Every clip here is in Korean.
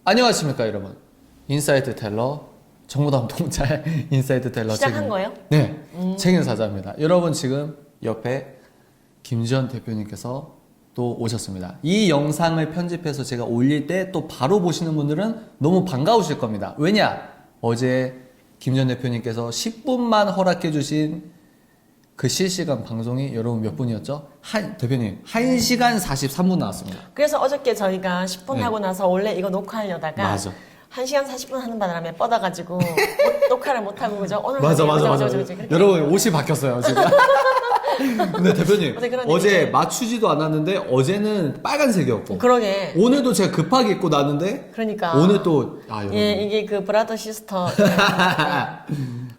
안녕하십니까 여러분. 인사이드 텔러 정보담 통찰 인사이드 텔러 시작한 거예요? 네, 책임사자입니다. 여러분 지금 옆에 김지현 대표님께서 또 오셨습니다. 이 영상을 편집해서 제가 올릴 때 또 바로 보시는 분들은 너무 반가우실 겁니다. 왜냐? 어제 김지현 대표님께서 10분만 허락해 주신 그 실시간 방송이 여러분 몇 분이었죠? 대표님 1시간 43분 나왔습니다. 그래서 어저께 저희가 10분 네. 하고 나서 원래 이거 녹화하려다가 맞아. 1시간 40분 하는 바람에 뻗어가지고 녹화를 못하고 그죠? 오늘 맞아. 그렇게 여러분 옷이 바뀌었어요 지금. 근데 대표님 어제 그런 어제 얘기죠. 맞추지도 않았는데 어제는 빨간색이었고 그러게. 오늘도 제가 급하게 입고 나왔는데 그러니까 오늘 또 여러분. 예, 이게 그 브라더 시스터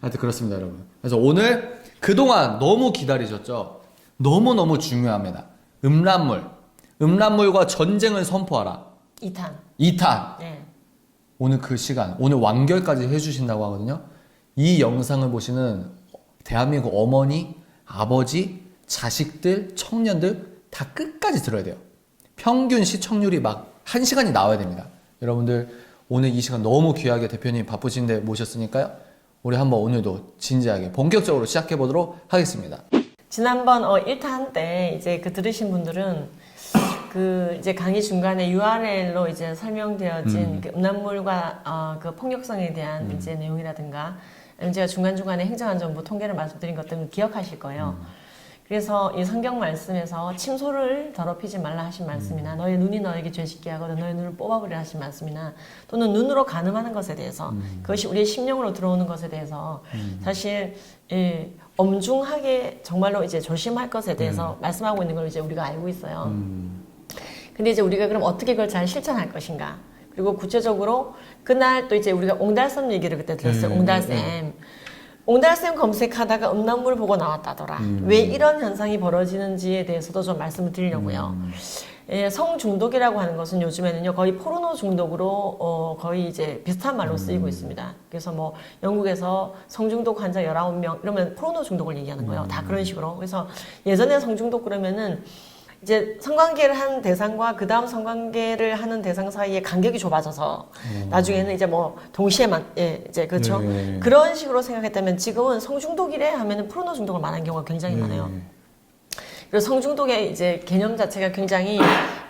하여튼 그렇습니다 여러분. 그래서 오늘 그동안 너무 기다리셨죠? 너무너무 중요합니다. 음란물과 전쟁을 선포하라 2탄. 2탄. 네. 오늘 그 시간, 오늘 완결까지 해주신다고 하거든요. 이 영상을 보시는 대한민국 어머니, 아버지, 자식들, 청년들 다 끝까지 들어야 돼요. 평균 시청률이 막 1시간이 나와야 됩니다. 여러분들 오늘 이 시간 너무 귀하게 대표님 바쁘신데 모셨으니까요. 우리 한번 오늘도 진지하게 본격적으로 시작해 보도록 하겠습니다. 지난번 1탄 때 이제 그 들으신 분들은 그 이제 강의 중간에 URL로 이제 설명되어진 그 음란물과 그 폭력성에 대한 이제 내용이라든가 아니면 제가 중간중간에 행정안전부 통계를 말씀드린 것들은 기억하실 거예요. 그래서 이 성경 말씀에서 침소를 더럽히지 말라 하신 말씀이나 너의 눈이 너에게 죄짓게 하거든 너의 눈을 뽑아버리라 하신 말씀이나 또는 눈으로 가늠하는 것에 대해서 그것이 우리의 심령으로 들어오는 것에 대해서 사실 엄중하게 정말로 이제 조심할 것에 대해서 말씀하고 있는 걸 이제 우리가 알고 있어요. 근데 이제 우리가 그럼 어떻게 그걸 잘 실천할 것인가? 그리고 구체적으로 그날 또 이제 우리가 옹달샘 얘기를 그때 들었어요. 옹달샘. 옹달샘 검색하다가 음란물 보고 나왔다더라. 왜 이런 현상이 벌어지는지에 대해서도 좀 말씀을 드리려고요. 예, 성중독이라고 하는 것은 요즘에는요 거의 포르노 중독으로 거의 이제 비슷한 말로 쓰이고 있습니다. 그래서 뭐 영국에서 성중독 환자 19명 이러면 포르노 중독을 얘기하는 거예요. 다 그런 식으로. 그래서 예전에 성중독 그러면은 이제 성관계를 한 대상과 그 다음 성관계를 하는 대상 사이에 간격이 좁아져서 나중에는 이제 뭐 동시에만 이제 그렇죠. 네. 그런 식으로 생각했다면 지금은 성중독이래 하면은 포르노 중독을 말하는 경우가 굉장히 많아요. 그리고 성중독의 이제 개념 자체가 굉장히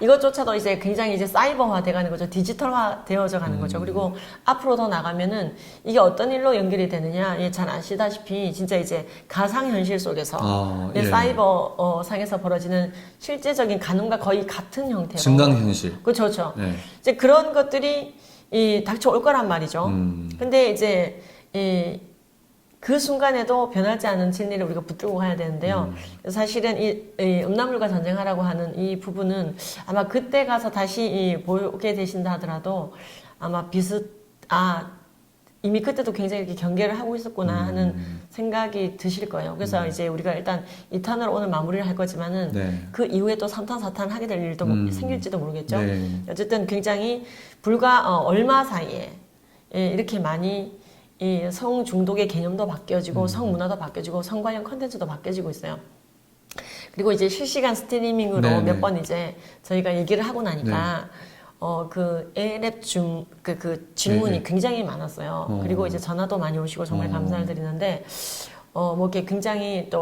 이것조차도 이제 굉장히 이제 사이버화 돼가는 거죠. 디지털화 되어져 가는 거죠. 그리고 앞으로 더 나가면은 이게 어떤 일로 연결이 되느냐. 예, 잘 아시다시피 진짜 이제 가상현실 속에서 사이버 상에서 벌어지는 실제적인 간음과 거의 같은 형태로. 증강현실. 그렇죠, 그렇죠. 네. 이제 그런 것들이 닥쳐올 거란 말이죠. 근데 이제 그 순간에도 변하지 않은 진리를 우리가 붙들고 가야 되는데요. 사실은 이 음란물과 전쟁하라고 하는 이 부분은 아마 그때 가서 다시 보게 되신다 하더라도 아마 이미 그때도 굉장히 이렇게 경계를 하고 있었구나 하는 생각이 드실 거예요. 그래서 이제 우리가 일단 2탄으로 오늘 마무리를 할 거지만은 그 이후에 또 3탄, 4탄 하게 될 일도 생길지도 모르겠죠. 어쨌든 굉장히 불과 얼마 사이에 이렇게 많이 이 성중독의 개념도 바뀌어지고 성문화도 바뀌어지고 성 관련 컨텐츠도 바뀌어지고 있어요. 그리고 이제 실시간 스트리밍으로 몇 번 이제 저희가 얘기를 하고 나니까 그 ALF 그 질문이 굉장히 많았어요. 그리고 이제 전화도 많이 오시고 정말 감사를 드리는데 뭐 이렇게 굉장히 또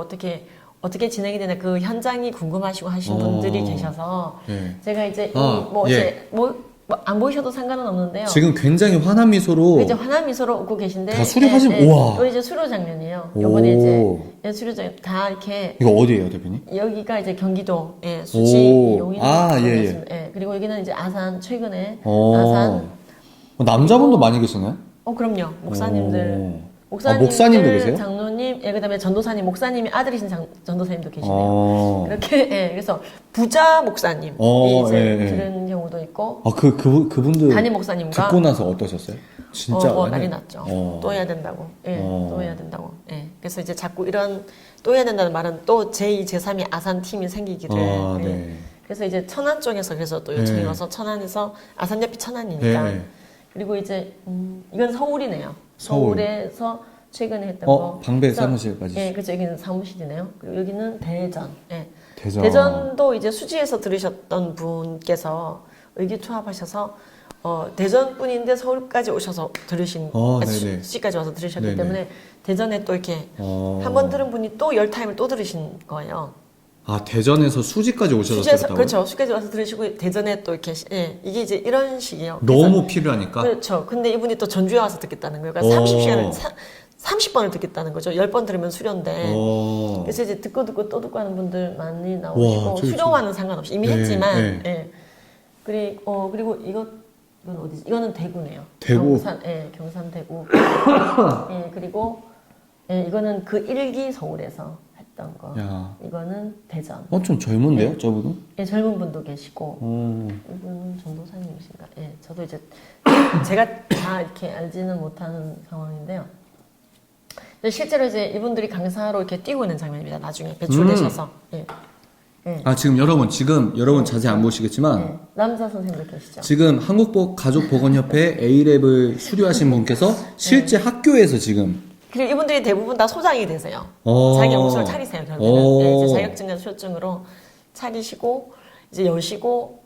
어떻게 진행이 되나 그 현장이 궁금하시고 하신 분들이 계셔서 제가 이제 안 보이셔도 상관은 없는데요. 지금 굉장히 환한 미소로 이제 환한 미소로 웃고 계신데 다 수료하신 우와. 이거 이제 수료 장면이에요. 요번에 이제 수료 장면 다 이렇게 이거 어디예요 대표님? 여기가 이제 경기도 수지 용인 예. 그리고 여기는 이제 아산 최근에 오. 아산 남자분도 많이 계시나요? 그럼요. 목사님들 목사님도 계세요? 장로님, 그다음에 전도사님, 목사님이 아들이신 전도사님도 계시네요. 이렇게 그래서 부자 목사님이 이제 들은 경우도 있고. 그분들 담임 목사님과 듣고 나서 어떠셨어요? 진짜 난리 났죠. 또 해야 된다고. 또 해야 된다고. 그래서 이제 자꾸 이런 또 해야 된다는 말은 또 제2, 제3의 아산 팀이 생기기를. 그래서 이제 천안 쪽에서 그래서 또 요청이 와서 천안에서 아산 옆이 천안이니까. 그리고 이제 이건 서울이네요. 서울에서 최근에 했던 거. 방배 사무실까지. 그렇죠. 여기는 사무실이네요. 그리고 여기는 대전. 대전도 이제 수지에서 들으셨던 분께서 의기투합하셔서 대전 분인데 서울까지 오셔서 들으신, 수지까지 와서 들으셨기 네네. 때문에 대전에 또 이렇게 한 번 들은 분이 또 10타임을 또 들으신 거예요. 아, 대전에서 수지까지 오셔서 들었다고요? 그렇죠. 수지까지 와서 들으시고 대전에 또 이렇게, 예, 이게 이제 이런 식이에요. 너무 필요하니까? 그렇죠. 근데 이분이 또 전주에 와서 듣겠다는 거예요. 그러니까 30시간을, 30번을 듣겠다는 거죠. 10번 들으면 수료인데. 그래서 이제 듣고 또 듣고 하는 분들 많이 나오시고, 수료와는 상관없이 이미 했지만, 예. 그리고 이건 어디지? 이거는 대구네요. 대구? 경산 대구. 예, 그리고, 예, 이거는 그 일기 서울에서 했던 거. 야. 이거는 대전. 좀 젊은데요, 저분은? 예, 젊은 분도 계시고. 이분은 전도사님이신가? 예, 저도 이제 제가 다 이렇게 알지는 못하는 상황인데요. 실제로 이제 이분들이 강사로 이렇게 뛰고 있는 장면입니다. 나중에 배출되셔서. 예. 예. 아, 지금 여러분 자세히 안 보시겠지만 예. 남자 선생님들 계시죠? 지금 한국가족보건협회 A랩을 수료하신 분께서 실제 학교에서 지금 그리고 이분들이 대부분 다 소장이 되세요. 자기 연구소를 차리세요, 결국은. 예, 이제 자격증과 수료증으로 차리시고, 이제 여시고,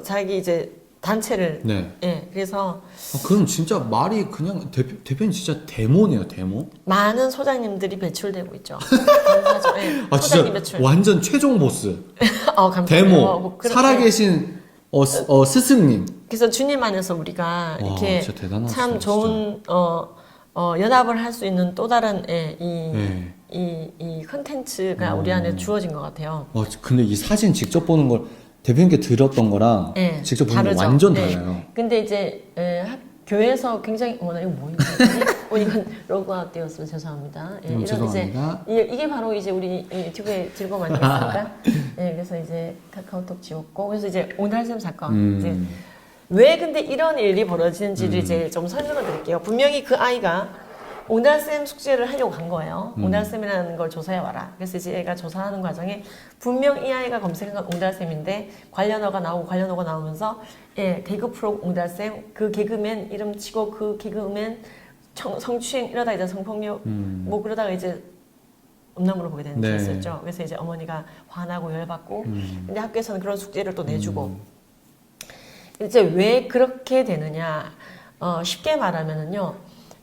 자기 이제 단체를. 예, 그래서. 그럼 진짜 말이 그냥 대표님 진짜 데모네요, 데모? 많은 소장님들이 배출되고 있죠. 감사하죠. 예, 아, 소장님 진짜 배출. 완전 최종 보스. 감사합니다. 데모. 살아계신 스승님. 그래서 주님 안에서 우리가 이렇게 진짜 대단하시다, 참 좋은, 연합을 할 수 있는 또 다른 이 컨텐츠가 우리 안에 주어진 것 같아요. 근데 이 사진 직접 보는 걸 대표님께 들었던 거랑 직접 보는 거 완전 달라요. 근데 이제 교회에서 굉장히 이거 뭐예요? 이건 로그아웃 되었으면 죄송합니다. 이런 죄송합니다. 이게 바로 이제 우리 유튜브의 즐거움 아니겠습니까? 그래서 이제 카카오톡 지웠고 그래서 이제 오날샘 사건 이제 왜 근데 이런 일이 벌어지는지를 이제 좀 설명을 드릴게요. 분명히 그 아이가 옹달샘 숙제를 하려고 간 거예요. 옹달샘이라는 걸 조사해와라. 그래서 이제 얘가 조사하는 과정에 분명 이 아이가 검색한 건 옹달샘인데 관련어가 나오면서 개그 프로 옹달샘, 그 개그맨 이름 치고 그 개그맨 성추행 이러다 이제 성폭력 뭐 그러다가 이제 음란물을 보게 되는 케이스였죠. 그래서 이제 어머니가 화나고 열받고 근데 학교에서는 그런 숙제를 또 내주고 이제 왜 그렇게 되느냐 쉽게 말하면은요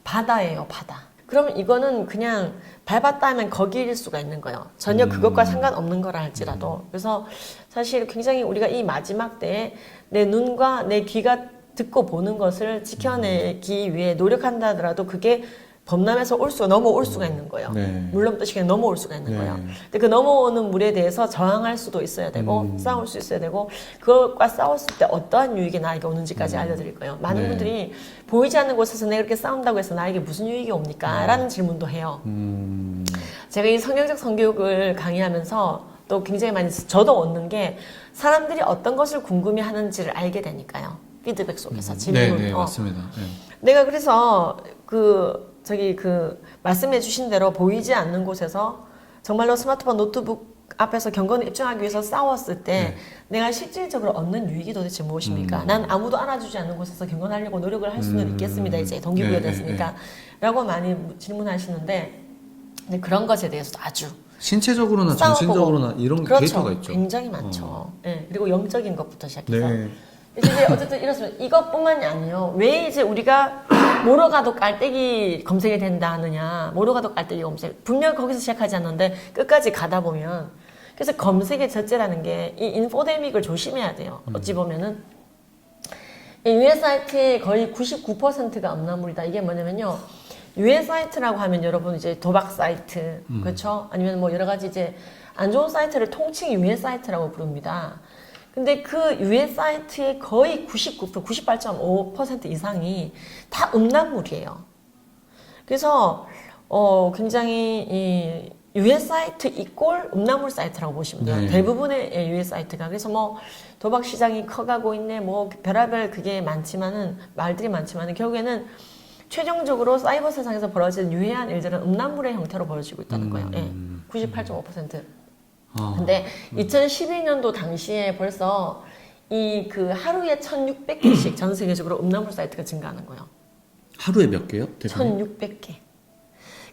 바다예요 바다. 그러면 이거는 그냥 밟았다 하면 거기일 수가 있는 거예요. 전혀 그것과 상관없는 거라 할지라도. 그래서 사실 굉장히 우리가 이 마지막 때에 내 눈과 내 귀가 듣고 보는 것을 지켜내기 위해 노력한다 하더라도 그게 범람에서 넘어올 수가 있는 거예요. 물론 뜻이 그냥 넘어올 수가 있는 거예요. 근데 그 넘어오는 물에 대해서 저항할 수도 있어야 되고 싸울 수 있어야 되고 그것과 싸웠을 때 어떠한 유익이 나에게 오는지까지 알려드릴 거예요. 많은 분들이 보이지 않는 곳에서 내가 이렇게 싸운다고 해서 나에게 무슨 유익이 옵니까? 라는 질문도 해요. 제가 이 성경적 성교육을 강의하면서 또 굉장히 많이 저도 얻는 게 사람들이 어떤 것을 궁금해하는지를 알게 되니까요. 피드백 속에서 질문. 네, 맞습니다. 내가 그래서 말씀해 주신 대로 보이지 않는 곳에서 정말로 스마트폰 노트북 앞에서 경건을 입증하기 위해서 싸웠을 때 내가 실질적으로 얻는 유익이 도대체 무엇입니까? 난 아무도 알아주지 않는 곳에서 경건하려고 노력을 할 수는 있겠습니다. 이제 동기부여 됐으니까. 라고 많이 질문하시는데 근데 그런 것에 대해서도 아주 신체적으로나 정신적으로나 이런 데이터가 있죠. 굉장히 많죠. 그리고 영적인 것부터 시작해서 이제 어쨌든 이렇습니다. 이것뿐만이 아니에요. 왜 이제 우리가 뭐로 가도 깔때기 검색이 된다 하느냐. 뭐로 가도 깔때기 검색. 분명 거기서 시작하지 않는데 끝까지 가다 보면 그래서 검색의 절제라는 게 이 인포데믹을 조심해야 돼요. 어찌 보면은 이 유해 사이트의 거의 99%가 음란물이다. 이게 뭐냐면요. 유해 사이트라고 하면 여러분 이제 도박 사이트 그렇죠? 아니면 뭐 여러 가지 이제 안 좋은 사이트를 통칭 유해 사이트라고 부릅니다. 근데 그 유해 사이트의 거의 98.5% 이상이 다 음란물이에요. 그래서 굉장히 이 유해 사이트 이꼴 음란물 사이트라고 보시면 돼요. 대부분의 유해 사이트가. 그래서 뭐 도박 시장이 커가고 있네. 뭐 별의별 그게 말들이 많지만은 결국에는 최종적으로 사이버 세상에서 벌어지는 유해한 일들은 음란물의 형태로 벌어지고 있다는 거예요. 98.5%. 근데 2012년도 당시에 벌써 그 하루에 1,600개씩 전 세계적으로 음란물 사이트가 증가하는 거예요. 하루에 몇 개요? 1,600개.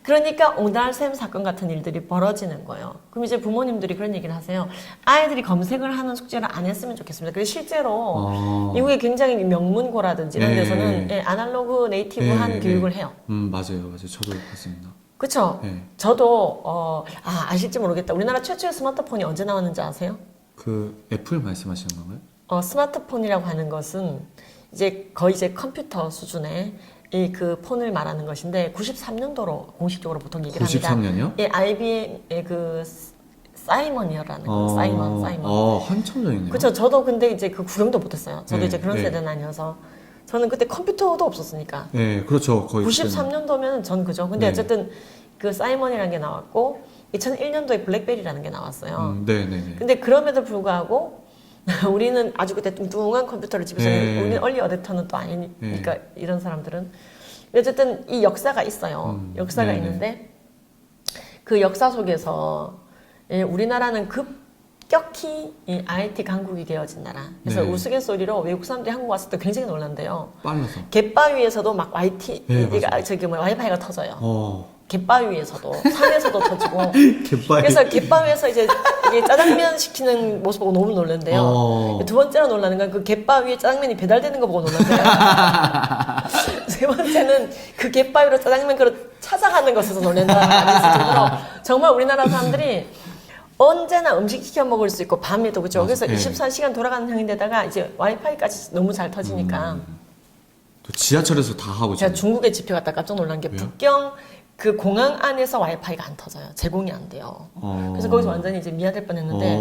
그러니까 옹달샘 사건 같은 일들이 벌어지는 거예요. 그럼 이제 부모님들이 그런 얘기를 하세요. 아이들이 검색을 하는 숙제를 안 했으면 좋겠습니다. 그래서 실제로 미국의 굉장히 명문고라든지 이런 데서는 아날로그 네이티브한 교육을 해요. 맞아요. 저도 봤습니다. 그렇죠. 저도 아실지 모르겠다. 우리나라 최초의 스마트폰이 언제 나왔는지 아세요? 그 애플 말씀하시는 건가요? 스마트폰이라고 하는 것은 이제 거의 이제 컴퓨터 수준의 그 폰을 말하는 것인데 93년도로 공식적으로 보통 얘기를 합니다. 93년이요? 예, IBM의 그 사이먼이라는 거, 사이먼. 한참 전이네요. 그렇죠. 저도 근데 이제 그 구경도 못했어요. 저도 네, 이제 그런 네. 세대는 아니어서 저는 그때 컴퓨터도 없었으니까. 네, 그렇죠. 거의 93년도면 전 그죠. 근데 네. 어쨌든 그 사이먼이라는 게 나왔고 2001년도에 블랙베리라는 게 나왔어요. 네네네. 근데 그럼에도 불구하고 우리는 아주 그때 뚱뚱한 컴퓨터를 집에서 우리는 얼리 어댑터는 또 아니니까 이런 사람들은 어쨌든 이 역사가 있어요. 역사가 있는데 그 역사 속에서 우리나라는 급격히 이 IT 강국이 되어진 나라. 그래서 우스갯소리로 외국 사람들이 한국 왔을 때 굉장히 놀란대요. 빨라서. 갯바위에서도 막 맞아요. 와이파이가 터져요. 갯바위에서도 산에서도 터지고 갯바위. 그래서 갯바위에서 이제 이게 짜장면 시키는 모습 보고 너무 놀란대요. 두 번째로 놀라는 건 그 갯바위에 짜장면이 배달되는 거 보고 놀란대요. 세 번째는 그 갯바위로 짜장면 그릇 찾아가는 것에서 놀란다. 정말 우리나라 사람들이 언제나 음식 시켜 먹을 수 있고 밤에도 그죠. 그래서 24시간 돌아가는 형인데다가 이제 와이파이까지 너무 잘 터지니까. 또 지하철에서 다 하고 제가 있잖아요. 중국에 집회갔다 깜짝 놀란 게 왜요? 북경 그 공항 안에서 와이파이가 안 터져요. 제공이 안 돼요. 그래서 거기서 완전히 이제 미화될 뻔했는데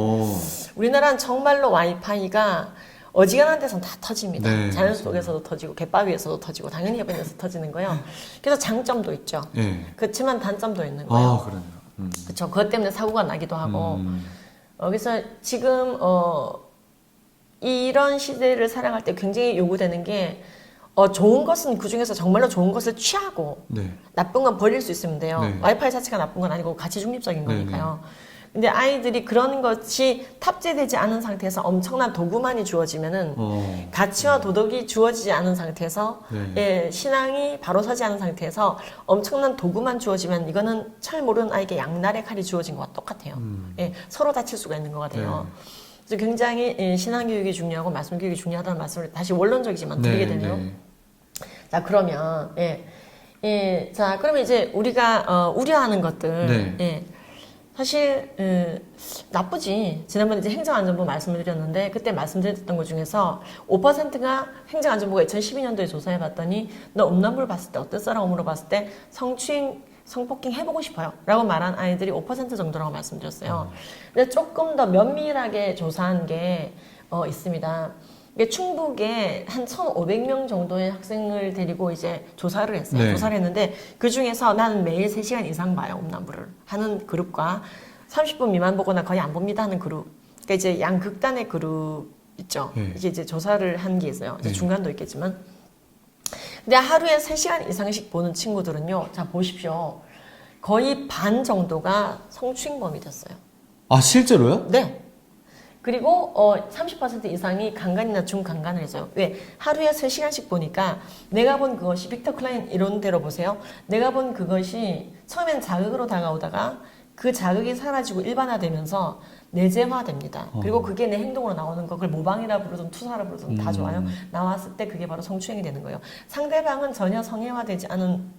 우리나라는 정말로 와이파이가 어지간한 데선 다 터집니다. 네, 자연 맞습니다. 속에서도 터지고 갯바위에서도 터지고 당연히 해변에서 터지는 거예요. 그래서 장점도 있죠. 네. 그렇지만 단점도 있는 거예요. 그러네요. 그렇죠. 그것 때문에 사고가 나기도 하고. 그래서 지금 이런 시대를 살아갈 때 굉장히 요구되는 게 좋은 것은 그 중에서 정말로 좋은 것을 취하고 나쁜 건 버릴 수 있으면 돼요. 와이파이 자체가 나쁜 건 아니고 가치 중립적인 거니까요. 근데 아이들이 그런 것이 탑재되지 않은 상태에서 엄청난 도구만이 주어지면은 가치와 도덕이 주어지지 않은 상태에서 신앙이 바로 서지 않은 상태에서 엄청난 도구만 주어지면 이거는 잘 모르는 아이에게 양날의 칼이 주어진 것과 똑같아요. 서로 다칠 수가 있는 것 같아요. 그래서 굉장히 신앙교육이 중요하고 말씀교육이 중요하다는 말씀을 다시 원론적이지만 드리게 되네요. 자, 그러면 자, 그러면 이제 우리가 우려하는 것들 사실 나쁘지. 지난번에 이제 행정안전부 말씀을 드렸는데 그때 말씀드렸던 것 중에서 5%가 행정안전부가 2012년도에 조사해 봤더니 너 음란물 봤을 때 어땠어라고 물어봤을 때 성추행 성폭행 해보고 싶어요 라고 말한 아이들이 5% 정도라고 말씀드렸어요. 근데 조금 더 면밀하게 조사한 게 있습니다. 이게 충북에 한 1,500명 정도의 학생을 데리고 이제 조사를 했어요. 조사를 했는데 그 중에서 나는 매일 3시간 이상 봐요, 음란물을 하는 그룹과 30분 미만 보거나 거의 안 봅니다 하는 그룹. 그러니까 이제 양극단의 그룹 있죠. 이게 이제 조사를 한 게 있어요. 이제 중간도 있겠지만. 근데 하루에 3시간 이상씩 보는 친구들은요, 자, 보십시오. 거의 반 정도가 성추행범이 됐어요. 아, 실제로요? 네. 그리고 30% 이상이 강간이나 중강간을 했어요. 왜? 하루에 3시간씩 보니까 내가 본 그것이 빅터 클라인 이론대로 보세요. 내가 본 그것이 처음엔 자극으로 다가오다가 그 자극이 사라지고 일반화되면서 내재화됩니다. 그리고 그게 내 행동으로 나오는 거, 그걸 모방이라 부르든 투사라 부르든 다 좋아요. 나왔을 때 그게 바로 성추행이 되는 거예요. 상대방은 전혀 성애화되지 않은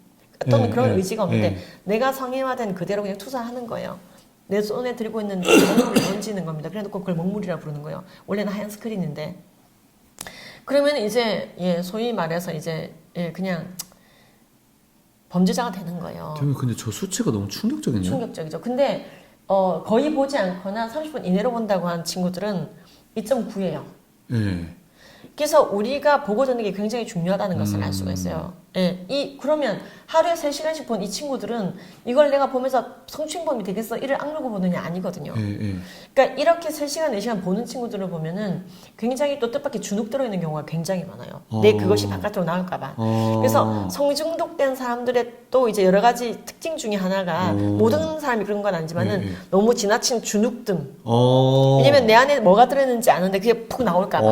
어떤 그런 의지가 없는데 내가 성애화된 그대로 그냥 투사하는 거예요. 내 손에 들고 있는 먹물을 던지는 겁니다. 그래놓고 그걸 먹물이라 부르는 거예요. 원래는 하얀 스크린인데. 그러면 이제 소위 말해서 이제 그냥 범죄자가 되는 거예요. 대표님, 근데 저 수치가 너무 충격적이네요. 충격적이죠. 근데 거의 보지 않거나 30분 이내로 본다고 한 친구들은 2.9예요. 그래서 우리가 보고 듣는 게 굉장히 중요하다는 것을 알 수가 있어요. 그러면 하루에 3시간씩 본 이 친구들은 이걸 내가 보면서 성추행범이 되겠어? 이를 악물고 보느냐? 아니거든요. 그러니까 이렇게 3시간, 4시간 보는 친구들을 보면은 굉장히 또 뜻밖의 주눅 들어있는 경우가 굉장히 많아요. 내 그것이 바깥으로 나올까봐. 그래서 성중독된 사람들의 또 이제 여러 가지 특징 중에 하나가 모든 사람이 그런 건 아니지만은 너무 지나친 주눅듦. 왜냐면 내 안에 뭐가 들어있는지 아는데 그게 푹 나올까봐.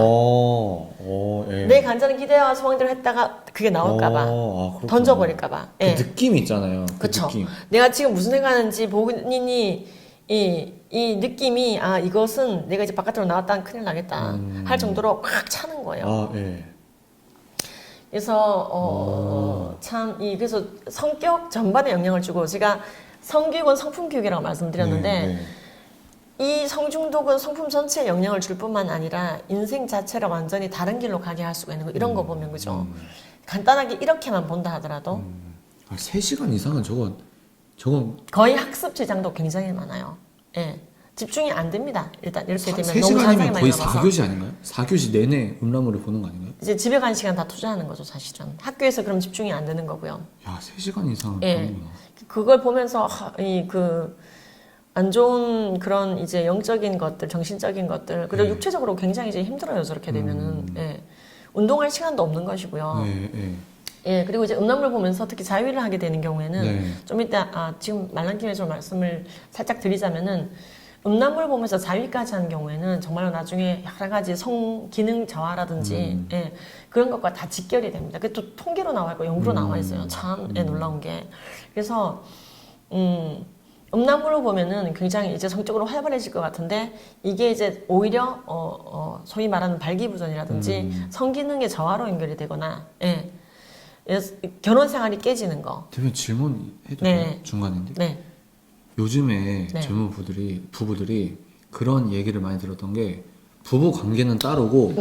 예. 내 간절한 기대와 소망대로 했다가 그게 나올까봐 던져버릴까봐. 그 느낌 있잖아요. 그 그쵸. 느낌. 내가 지금 무슨 생각하는지 본인이 이 느낌이 이것은 내가 이제 바깥으로 나왔다면 큰일 나겠다 할 정도로 꽉 차는 거예요. 예. 그래서 그래서 성격 전반에 영향을 주고 제가 성교육은 성품 교육이라고 말씀드렸는데 이 성중독은 성품 전체에 영향을 줄 뿐만 아니라 인생 자체를 완전히 다른 길로 가게 할 수가 있는 거 이런 거 보면 그죠? 간단하게 이렇게만 본다 하더라도 3시간 이상은 저건 거의 학습 지장도 굉장히 많아요. 예. 집중이 안 됩니다. 일단 이렇게 되면 3시간이면 거의 4교시 아닌가요? 4교시 내내 음란물을 보는 거 아닌가요? 이제 집에 간 시간 다 투자하는 거죠, 사실은. 학교에서 그럼 집중이 안 되는 거고요. 야, 3시간 이상 예. 보는구나. 그걸 보면서 안 좋은 그런 이제 영적인 것들, 정신적인 것들, 그리고 육체적으로 굉장히 이제 힘들어요, 저렇게 되면은. 예. 운동할 시간도 없는 것이고요. 예, 그리고 이제 음란물 보면서 특히 자위를 하게 되는 경우에는 좀 이따 지금 말란 김에 좀 말씀을 살짝 드리자면은 음란물 보면서 자위까지 하는 경우에는 정말로 나중에 여러 가지 성 기능 저하라든지 예, 그런 것과 다 직결이 됩니다. 그게 또 통계로 나와 있고 연구로 나와 있어요. 참 놀라운 게. 그래서 음란물을 보면은 굉장히 이제 성적으로 활발해질 것 같은데 이게 이제 오히려 소위 말하는 발기부전이라든지 성기능의 저하로 연결이 되거나 예. 결혼 생활이 깨지는 거. 대표님 질문 해도 돼요? 중간인데? 네. 요즘에 젊은 부부들이 그런 얘기를 많이 들었던 게 부부 관계는 따로고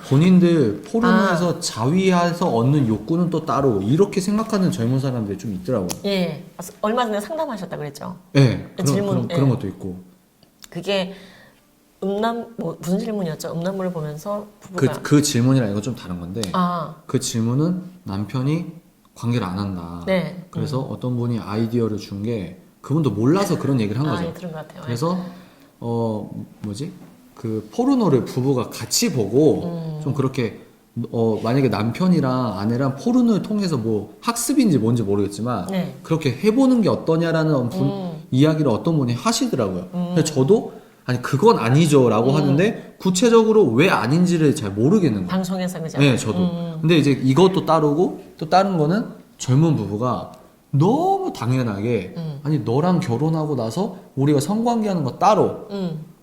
본인들 포르노에서 자위해서 얻는 욕구는 또 따로 이렇게 생각하는 젊은 사람들이 좀 있더라고요. 예. 얼마 전에 상담하셨다 그랬죠? 네. 그런 것도 있고. 그게 무슨 질문이었죠? 음란물을 보면서 부부가 그 질문이랑 이거 좀 다른 건데 그 질문은 남편이 관계를 안 한다. 그래서 어떤 분이 아이디어를 준 게 그분도 몰라서 그런 얘기를 한 거죠. 예, 들은 것 같아요. 그래서 그 포르노를 부부가 같이 보고 좀 그렇게 만약에 남편이랑 아내랑 포르노를 통해서 뭐 학습인지 뭔지 모르겠지만 그렇게 해보는 게 어떠냐라는 이야기를 어떤 분이 하시더라고요. 근데 저도 아니 그건 아니죠라고 하는데 구체적으로 왜 아닌지를 잘 모르겠는 거예요. 방송에서 그죠? 네, 저도. 근데 이제 이것도 따르고 또 다른 거는 젊은 부부가 너무 당연하게 아니 너랑 결혼하고 나서 우리가 성관계하는 거 따로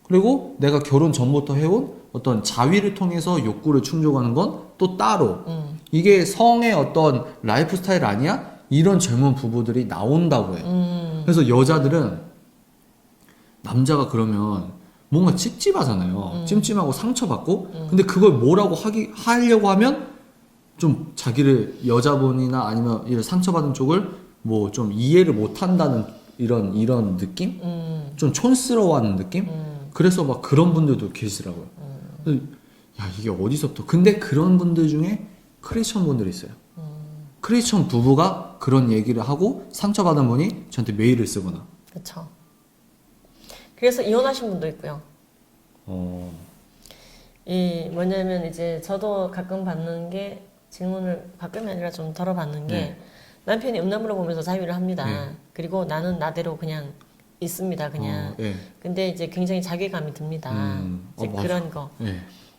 그리고 내가 결혼 전부터 해온 어떤 자위를 통해서 욕구를 충족하는 건 또 따로 이게 성의 어떤 라이프 스타일 아니야? 이런 젊은 부부들이 나온다고 해요. 그래서 여자들은 남자가 그러면 뭔가 찝찝하잖아요. 찜찜하고 상처받고 근데 그걸 뭐라고 하려고 하면 좀 자기를 여자분이나 아니면 이런 상처받은 쪽을 뭐 좀 이해를 못한다는 이런 느낌? 좀 촌스러워하는 느낌? 그래서 막 그런 분들도 계시더라고요. 야 이게 어디서부터? 근데 그런 분들 중에 크리스천 분들이 있어요. 크리스천 부부가 그런 얘기를 하고 상처받은 분이 저한테 메일을 쓰거나. 그렇죠. 그래서 이혼하신 분도 있고요. 뭐냐면 이제 저도 가끔 받는 게 질문을 가끔이 아니라 좀 덜어 받는 게 남편이 음란물을 보면서 자위를 합니다. 그리고 나는 나대로 그냥 있습니다. 그냥. 근데 이제 굉장히 자괴감이 듭니다. 이제 그런 거.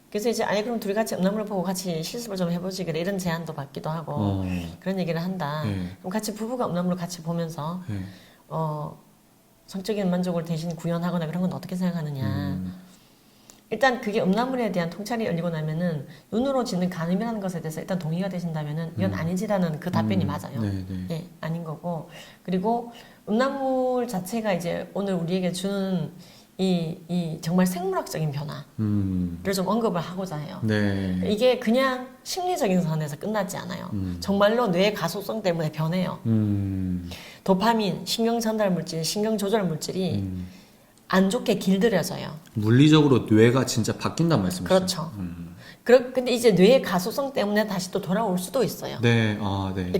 그래서 이제 아니 그럼 둘이 같이 음란물을 보고 같이 실습을 좀 해보지 그래 이런 제안도 받기도 하고 그런 얘기를 한다. 그럼 같이 부부가 음란물을 같이 보면서 성적인 만족을 대신 구현하거나 그런 건 어떻게 생각하느냐. 일단 그게 음란물에 대한 통찰이 열리고 나면은 눈으로 짓는 간음이라는 것에 대해서 일단 동의가 되신다면은 이건 아니지라는 그 답변이 맞아요. 예, 아닌 거고. 그리고 음란물 자체가 이제 오늘 우리에게 주는 이 정말 생물학적인 변화를 좀 언급을 하고자 해요. 이게 그냥 심리적인 선에서 끝나지 않아요. 정말로 뇌의 가소성 때문에 변해요. 도파민, 신경 전달 물질, 신경 조절 물질이 안 좋게 길들여져요. 물리적으로 뇌가 진짜 바뀐단 말씀이시죠? 그렇죠. 근데 이제 뇌의 가소성 때문에 다시 또 돌아올 수도 있어요. 네.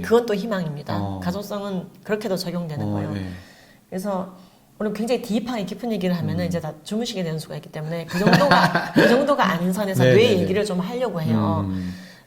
그건 또 희망입니다. 가소성은 그렇게도 적용되는 거예요. 그래서 오늘 굉장히 딥하게 깊은 얘기를 하면은 이제 다 주무시게 되는 수가 있기 때문에 그 정도가 아닌 선에서 뇌 얘기를 좀 하려고 해요.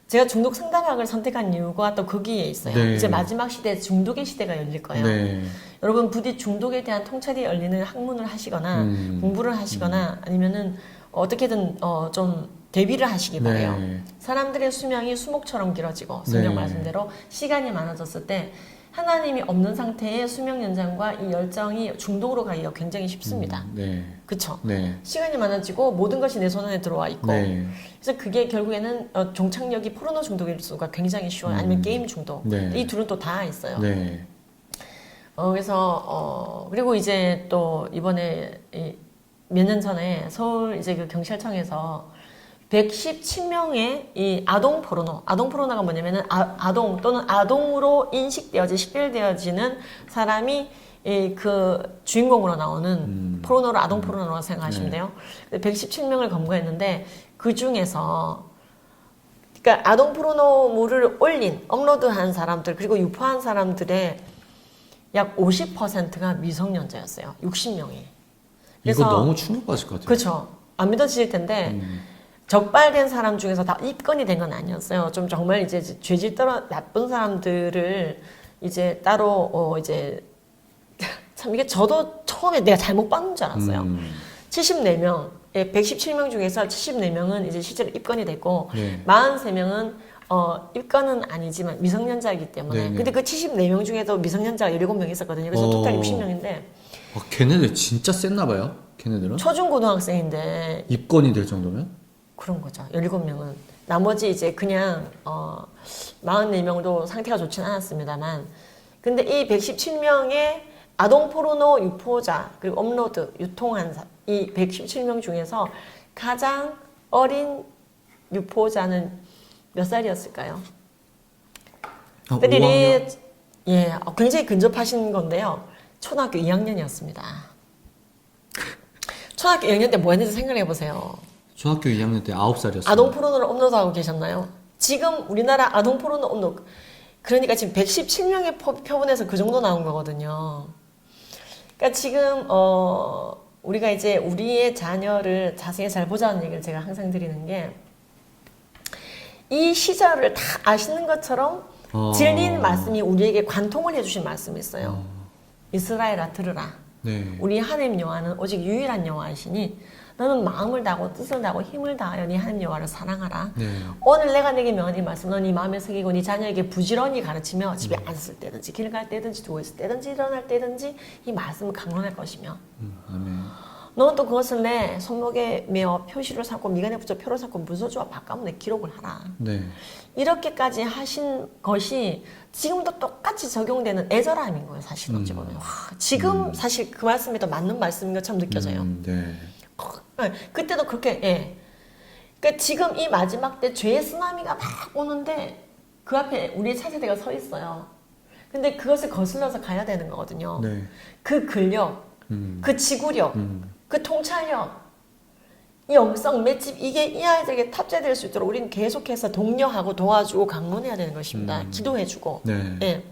제가 중독 상담학을 선택한 이유가 또 거기에 있어요. 이제 마지막 시대 중독의 시대가 열릴 거예요. 여러분 부디 중독에 대한 통찰이 열리는 학문을 하시거나 공부를 하시거나 아니면은 어떻게든 좀 대비를 하시기 바래요. 네. 사람들의 수명이 수목처럼 길어지고 성경 네. 말씀대로 시간이 많아졌을 때 하나님이 없는 상태의 수명 연장과 이 열정이 중독으로 가기가 굉장히 쉽습니다. 네. 그쵸? 네. 시간이 많아지고 모든 것이 내 손 안에 들어와 있고 네. 그래서 그게 결국에는 종착역이 포르노 중독일 수가 굉장히 쉬워요. 아니면 게임 중독. 네. 이 둘은 또 다 있어요. 네. 그래서 그리고 이제 또 이번에 몇 년 전에 서울 이제 그 경찰청에서 117명의 이 아동 포르노가 뭐냐면은 아동 또는 아동으로 인식되어지 식별되어지는 사람이 그 주인공으로 나오는 포르노를 아동 포르노라고 생각하시면 돼요. 117명을 검거했는데 그 중에서 그러니까 아동 포르노물을 업로드한 사람들 그리고 유포한 사람들의 약 50%가 미성년자였어요. 60명이. 이거 너무 충격받을 것 같아요. 그렇죠. 안 믿어지실 텐데 적발된 사람 중에서 다 입건이 된 건 아니었어요. 좀 정말 이제 죄질 나쁜 사람들을 이제 따로 이제 참 이게 저도 처음에 내가 잘못 받는 줄 알았어요. 74명, 117명 중에서 74명은 이제 실제로 입건이 됐고 네. 43명은 입건은 아니지만 미성년자이기 때문에 네네. 근데 그 74명 중에도 미성년자가 17명 있었거든요. 그래서 토탈 60명인데 걔네들 진짜 셌나 봐요. 걔네들은 초중고등학생인데 입건이 될 정도면? 그런 거죠. 17명은. 나머지 이제 그냥 44명도 상태가 좋진 않았습니다만 근데 이 117명의 아동 포르노 유포자 그리고 업로드 유통한 이 117명 중에서 가장 어린 유포자는 몇 살이었을까요? 5학년? 예, 굉장히 근접하신 건데요. 초등학교 2학년이었습니다. 초등학교 2학년 때 뭐 했는지 생각해 보세요. 중학교 2학년 때 9살이었어요. 아동 포르노를 업로드하고 계셨나요? 지금 우리나라 아동 포르노 업로드 그러니까 지금 117명의 표본에서 그 정도 나온 거거든요. 그러니까 지금 우리가 이제 우리의 자녀를 자세히 잘 보자는 얘기를 제가 항상 드리는 게 이 시절을 다 아시는 것처럼 진리인 말씀이 우리에게 관통을 해주신 말씀이 있어요. 이스라엘아 들으라. 네. 우리 하나님 여호와는 오직 유일한 여호와이시니 너는 마음을 다하고 뜻을 다하고 힘을 다하여 네 하나님 여호와를 사랑하라. 네. 오늘 내가 내게 명한 이 말씀 너네 마음에 새기고 네 자녀에게 부지런히 가르치며 집에 앉았을 때든지 길 갈 때든지 누워있을 때든지 일어날 때든지 이 말씀을 강론할 것이며 아멘. 너는 또 그것을 내 손목에 메어 표시를 삼고 미간에 붙여 표를 삼고 문서주와 바깥문에 기록을 하라. 네. 이렇게까지 하신 것이 지금도 똑같이 적용되는 애절함인 거예요. 사실 어찌 보면 와, 지금 사실 그 말씀이 더 맞는 말씀인 것처럼 느껴져요. 네. 그때도 그렇게 예. 그러니까 지금 이 마지막 때 죄의 쓰나미가 막 오는데 그 앞에 우리의 차세대가 서 있어요. 근데 그것을 거슬러서 가야 되는 거거든요. 네. 그 근력, 그 지구력, 그 통찰력, 이 영성, 맷집 이게 이 아이들에게 탑재될 수 있도록 우리는 계속해서 독려하고 도와주고 강론해야 되는 것입니다. 기도해주고, 네. 예.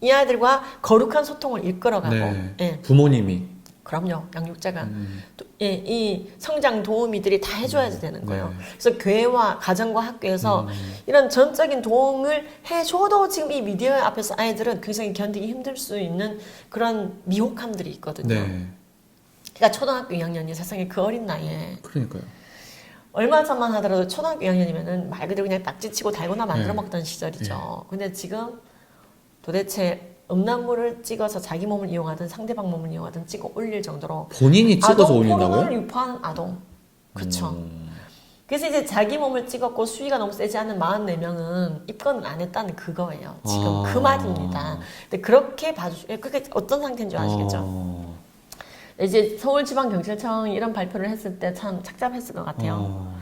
이 아이들과 거룩한 소통을 이끌어가고, 네. 예. 부모님이. 그럼요, 양육자가 또, 예, 이 성장 도우미들이 다 해줘야 되는 거예요. 네. 그래서 교회와 가정과 학교에서 이런 전적인 도움을 해줘도 지금 이 미디어 앞에서 아이들은 굉장히 견디기 힘들 수 있는 그런 미혹함들이 있거든요. 네. 그러니까 초등학교 2학년이 세상에 그 어린 나이에 그러니까요. 얼마 전만 하더라도 초등학교 2학년이면은 말 그대로 그냥 딱지치고 달고나 만들어 네. 먹던 시절이죠. 근데 지금 도대체 음란물을 찍어서 자기 몸을 이용하든 상대방 몸을 이용하든 찍어 올릴 정도로 본인이 찍어서 아동 올린다고요? 포르노를 유포하는 아동. 그쵸. 그래서 이제 자기 몸을 찍었고 수위가 너무 세지 않은 44명은 입건을 안 했다는 그거예요. 지금 그 말입니다. 근데 그렇게 그게 어떤 상태인 줄 아시겠죠? 이제 서울지방경찰청이 이런 발표를 했을 때 참 착잡했을 것 같아요.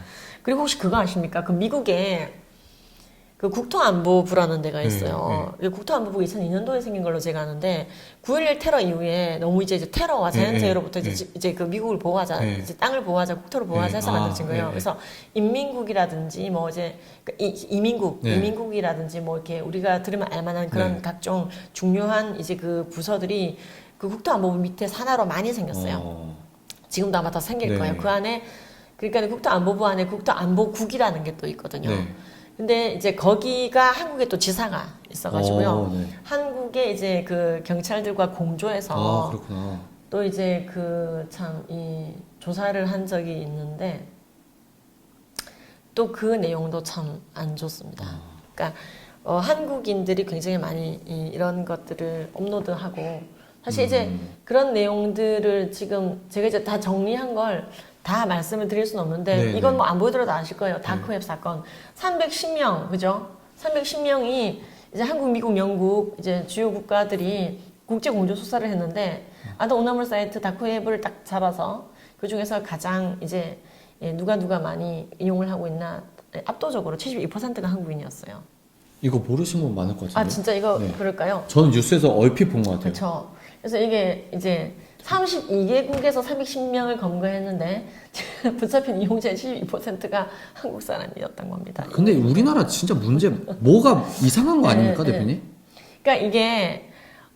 그리고 혹시 그거 아십니까? 그 미국에 그 국토안보부라는 데가 있어요. 국토안보부가 2002년도에 생긴 걸로 제가 아는데 9.11 테러 이후에 너무 이제 테러와 자연재해로부터 이제 그 미국을 보호하자, 이제 땅을 보호하자, 국토를 보호하자 해서 만들어진 거예요. 그래서 인민국이라든지 뭐 이제 이민국이라든지 뭐 이렇게 우리가 들으면 알만한 그런 각종 중요한 이제 그 부서들이 그 국토안보부 밑에 산하로 많이 생겼어요. 지금도 아마 더 생길 거예요. 그 안에 그러니까 국토안보부 안에 국토안보국이라는 게 또 있거든요. 근데 이제 거기가 한국에 또 지사가 있어가지고요. 한국에 이제 그 경찰들과 공조해서 또 이제 그 참 이 조사를 한 적이 있는데 또 그 내용도 참 안 좋습니다. 그러니까 한국인들이 굉장히 많이 이런 것들을 업로드하고 사실 이제 그런 내용들을 지금 제가 이제 다 정리한 걸 다 말씀을 드릴 수는 없는데 네, 이건 네. 뭐 안 보여드려도 아실 거예요. 다크웹 사건 310명 그죠? 310명이 이제 한국, 미국, 영국 이제 주요 국가들이 국제 공조 수사를 했는데 아동 오너물 사이트 다크웹을 딱 잡아서 그 중에서 가장 이제 누가 많이 이용을 하고 있나 압도적으로 72%가 한국인이었어요. 이거 모르신 분 많을 것 같은데. 아 진짜 이거 네. 그럴까요? 저는 뉴스에서 얼핏 본 것 같아요. 그렇죠. 그래서 이게 이제 32개국에서 310명을 검거했는데 붙잡힌 이용자의 72%가 한국 사람이었던 겁니다. 근데 우리나라 진짜 문제 뭐가 이상한 거 아닙니까, 네, 대표님? 그러니까 이게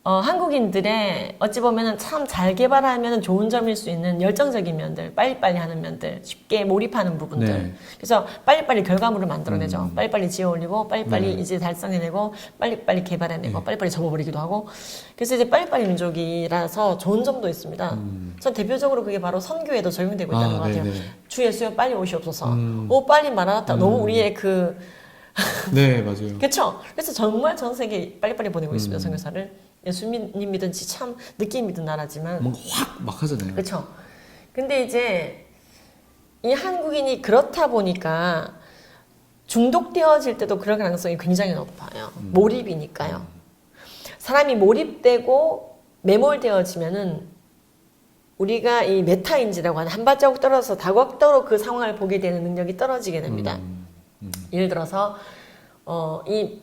한국인들의 어찌 보면은 참 잘 개발하면 좋은 점일 수 있는 열정적인 면들, 빨리빨리 하는 면들, 쉽게 몰입하는 부분들. 네. 그래서 빨리빨리 결과물을 만들어내죠. 빨리빨리 지어올리고, 빨리빨리 이제 달성해내고, 빨리빨리 개발해내고, 빨리빨리 접어버리기도 하고. 그래서 이제 빨리빨리 민족이라서 좋은 점도 있습니다. 전 대표적으로 그게 바로 선교에도 적용되고 있다는 것 같아요. 네네. 주 예수여 빨리 오시옵소서. 오 빨리 마라나타. 너무 우리의 그 네, 맞아요. 그렇죠. 그래서 정말 전 세계 빨리빨리 보내고 있습니다. 선교사를. 예수님이든지 참 느낌 있는 나라지만 뭔가 확 막 하잖아요. 그렇죠. 근데 이제 이 한국인이 그렇다 보니까 중독되어질 때도 그럴 가능성이 굉장히 높아요. 몰입이니까요. 사람이 몰입되고 매몰되어지면은 우리가 이 메타인지라고 하는 한 발자국 떨어져서 다각도로 그 상황을 보게 되는 능력이 떨어지게 됩니다. 예를 들어서 이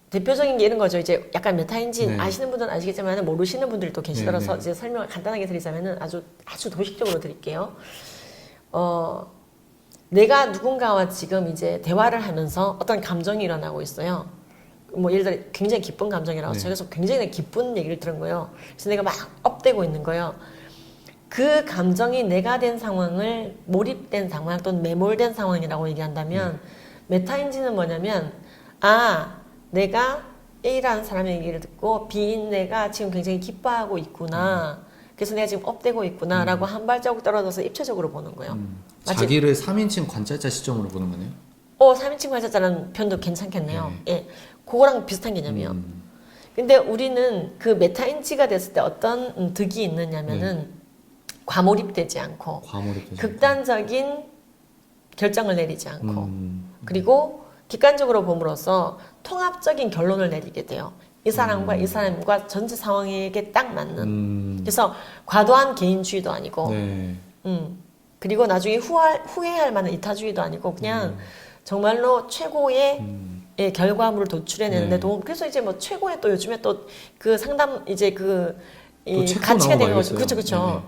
대표적인 게 이런 거죠. 이제 약간 메타인지 네. 아시는 분들은 아시겠지만 모르시는 분들도 계시더라서 네. 이제 설명을 간단하게 드리자면은 아주 도식적으로 드릴게요. 내가 누군가와 지금 이제 대화를 하면서 어떤 감정이 일어나고 있어요. 뭐 예를 들어 굉장히 기쁜 감정이라고 네. 그래서 굉장히 기쁜 얘기를 들은 거예요. 그래서 내가 막 업되고 있는 거예요. 그 감정이 내가 된 상황을 몰입된 상황 또는 매몰된 상황이라고 얘기한다면 메타인지는 뭐냐면 내가 A라는 사람의 얘기를 듣고 B인 내가 지금 굉장히 기뻐하고 있구나. 그래서 내가 지금 업되고 있구나 라고 한 발자국 떨어져서 입체적으로 보는 거예요. 마치 자기를 3인칭 관찰자 시점으로 보는 거네요. 3인칭 관찰자라는 표현도 괜찮겠네요. 예, 그거랑 비슷한 개념이에요. 근데 우리는 그 메타인지가 됐을 때 어떤 득이 있느냐면은 과몰입되지 않고 극단적인 결정을 내리지 않고 그리고 객관적으로 봄으로써 통합적인 결론을 내리게 돼요. 이 사람과 이 사람과 전체 상황에게 딱 맞는. 그래서 과도한 개인주의도 아니고, 네. 그리고 나중에 후회할 만한 이타주의도 아니고 그냥 정말로 최고의 결과물을 도출해내는데 도움. 그래서 이제 뭐 최고의 또 요즘에 또 그 상담 이제 이 가치가 되는 거죠. 그렇죠, 그렇죠.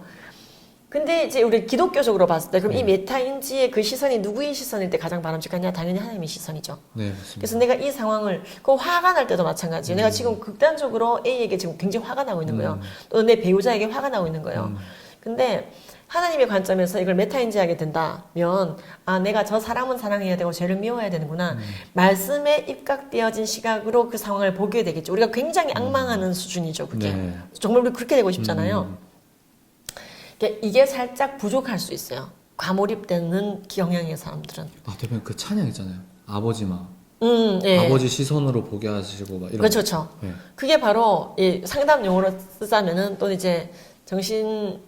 근데 이제 우리 기독교적으로 봤을 때 그럼 이 메타인지의 그 시선이 누구의 시선일 때 가장 바람직하냐? 당연히 하나님의 시선이죠. 네, 맞습니다. 그래서 내가 이 상황을 그 화가 날 때도 마찬가지예요. 내가 지금 극단적으로 A에게 지금 굉장히 화가 나고 있는 거예요. 또 내 배우자에게 화가 나고 있는 거예요. 근데 하나님의 관점에서 이걸 메타인지하게 된다면 내가 저 사람은 사랑해야 되고 죄를 미워해야 되는구나. 말씀에 입각되어진 시각으로 그 상황을 보게 되겠죠. 우리가 굉장히 악망하는 수준이죠. 그게. 네. 정말 우리 그렇게 되고 싶잖아요. 이게 살짝 부족할 수 있어요. 과몰입되는 경향의 사람들은. 대표님 그 찬양 있잖아요. 아버지마. 네. 아버지 시선으로 보게 하시고 막 이런. 그렇죠, 그렇죠. 네. 그게 바로 이 상담 용어로 쓰자면은 또 이제 정신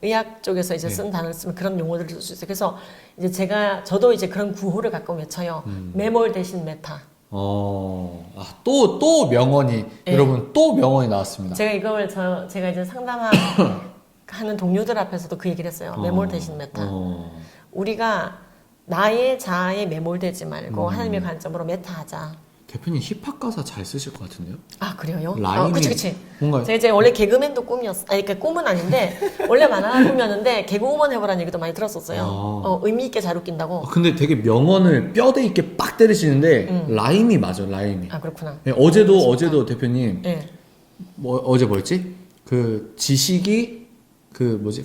의학 쪽에서 이제 쓴 단어를 쓰면 그런 용어들을 쓸 수 있어요. 그래서 이제 저도 이제 그런 구호를 가끔 외쳐요. 매몰 대신 메타. 또 명언이 여러분 또 명언이 나왔습니다. 제가 이걸 제가 이제 하는 동료들 앞에서도 그 얘기를 했어요. 매몰 대신 메타. 우리가 나의 자아에 매몰되지 말고 하나님의 관점으로 메타하자. 대표님 힙합 가사 잘 쓰실 것 같은데요? 그래요? 라임이 그치. 뭔가 제가 이제 원래 개그맨도 꿈이었어. 그러니까 꿈은 아닌데 원래 만화 꿈이었는데 개그우먼 해보라는 얘기도 많이 들었었어요. 의미 있게 잘 웃긴다고. 근데 되게 명언을 뼈대 있게 빡 때리시는데 라임이 맞아, 라임이. 그렇구나. 네, 어제도 대표님 네. 어제 뭐였지? 그 지식이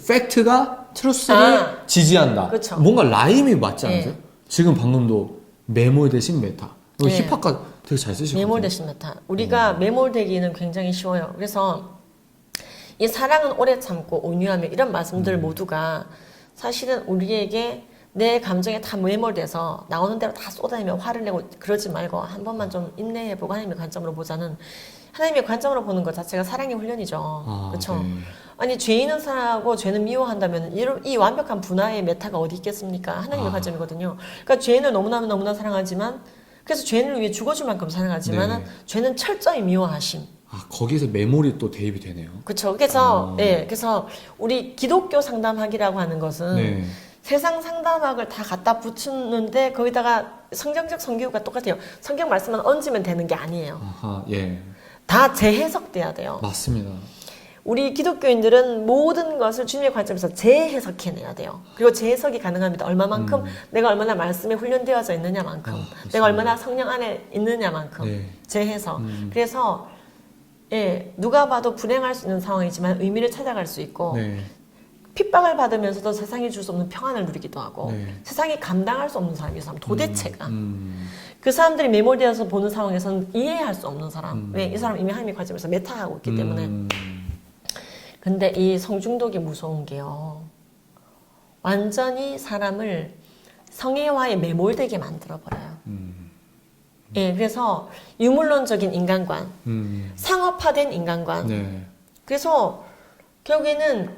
팩트가 트루스를 지지한다. 그쵸. 뭔가 라임이 맞지 않으세요? 네. 지금 방금도 매몰 대신 메타. 힙합가 되게 잘 쓰시거든요. 매몰 대신 메타. 우리가 매몰되기는 굉장히 쉬워요. 그래서 이 사랑은 오래 참고 온유하며 이런 말씀들 모두가 사실은 우리에게 내 감정에 다 매몰돼서 나오는 대로 다 쏟아내며 화를 내고 그러지 말고 한 번만 좀 인내해보고 하나님의 관점으로 보자는, 하나님의 관점으로 보는 것 자체가 사랑의 훈련이죠. 그렇죠? 네. 아니 죄인은 사랑하고 죄는 미워한다면 이 완벽한 분화의 메타가 어디 있겠습니까? 하나님의 관점이거든요. 그러니까 죄인을 너무나 사랑하지만, 그래서 죄인을 위해 죽어줄 만큼 사랑하지만 네. 죄는 철저히 미워하심. 거기서 메모리 또 대입이 되네요. 그렇죠. 그래서 그래서 우리 기독교 상담학이라고 하는 것은 네. 세상 상담학을 다 갖다 붙이는데 거기다가 성경적 성교가 똑같아요. 성경 말씀만 얹으면 되는 게 아니에요. 예. 다 재해석돼야 돼요. 맞습니다. 우리 기독교인들은 모든 것을 주님의 관점에서 재해석해내야 돼요. 그리고 재해석이 가능합니다. 얼마만큼 내가 얼마나 말씀에 훈련되어져 있느냐만큼, 내가 얼마나 성령 안에 있느냐만큼 네. 재해석. 그래서 누가 봐도 불행할 수 있는 상황이지만 의미를 찾아갈 수 있고, 네. 핍박을 받으면서도 세상이 줄 수 없는 평안을 누리기도 하고, 네. 세상이 감당할 수 없는 사람이 사람 도대체가 그 사람들이 매몰되어서 보는 상황에서는 이해할 수 없는 사람. 왜? 이 사람 이미 하나님의 관점에서 메타하고 있기 때문에. 근데 이 성중독이 무서운 게요, 완전히 사람을 성애화에 매몰되게 만들어버려요. 그래서 유물론적인 인간관, 상업화된 인간관. 네. 그래서 결국에는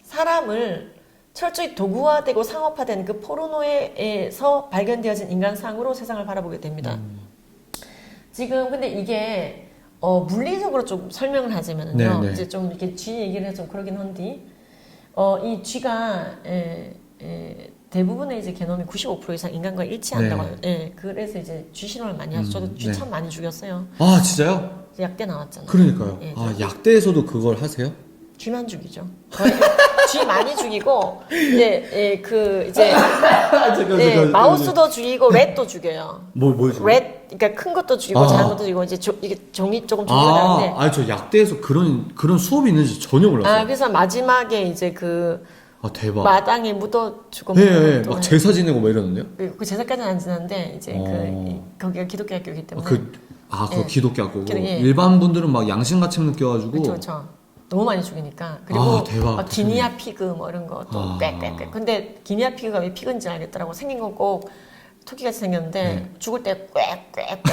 사람을 철저히 도구화되고 상업화된 그 포르노에서 발견되어진 인간상으로 세상을 바라보게 됩니다. 지금 근데 이게 물리적으로 좀 설명을 하자면요, 네. 이제 좀 이렇게 쥐 얘기를 해서 좀 그러긴 한데, 이 쥐가 대부분의 이제 게놈이 95% 이상 인간과 일치한다고 해요. 그래서 이제 쥐 실험을 많이 하죠. 저도 쥐 참 많이 죽였어요. 진짜요? 약대 나왔잖아요. 그러니까요. 약대에서도 그걸 하세요? 쥐만 죽이죠. 거의 쥐 많이 죽이고 이제 마우스도 죽이고 렛도 죽여요. 뭐죠? 렛, 그러니까 큰 것도 죽이고 작은 것도 죽이고 이제 이게 종이 조금 종류가 다른데. 저 약대에서 그런 수업이 있는지 전혀 몰랐어요. 그래서 마지막에 이제 대박. 마당에 묻어주고. 네, 막 제사 지내고 막 이러는데요? 그 제사까지는 안 지났는데 이제 거기가 기독교 학교이기 때문에. 거 기독교 학교고. 예. 일반 분들은 막 양심가침 느껴가지고. 그렇죠. 너무 많이 죽이니까. 그리고 대박. 막 기니아 피그 뭐 이런 것도 꽥꽥꽥. 근데 기니아 피그가 왜 피그인지 알겠더라고. 생긴 건 꼭 토끼같이 생겼는데 죽을 때 꽥꽥꽥